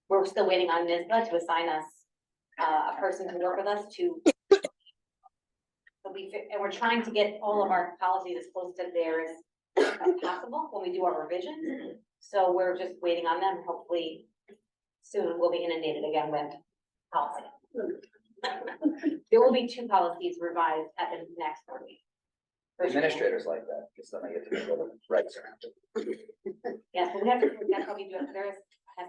we're still waiting on NISBA to assign us a person to work with us and we're trying to get all of our policies as close to theirs as possible when we do our revisions. So we're just waiting on them. Hopefully soon we'll be inundated again with policy. There will be 2 policies revised at the next board meeting. administrators like that, because then they get to make all the rights around it. Yes, but that's how we do it. There has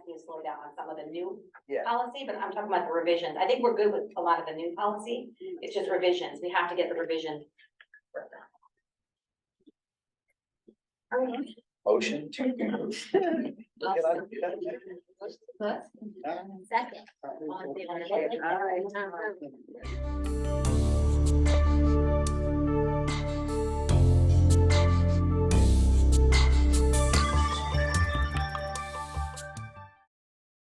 to be a slowdown on some of the new policy, but I'm talking about the revisions. I think we're good with a lot of the new policy. It's just revisions. We have to get the revision. Motion to. Second. All right.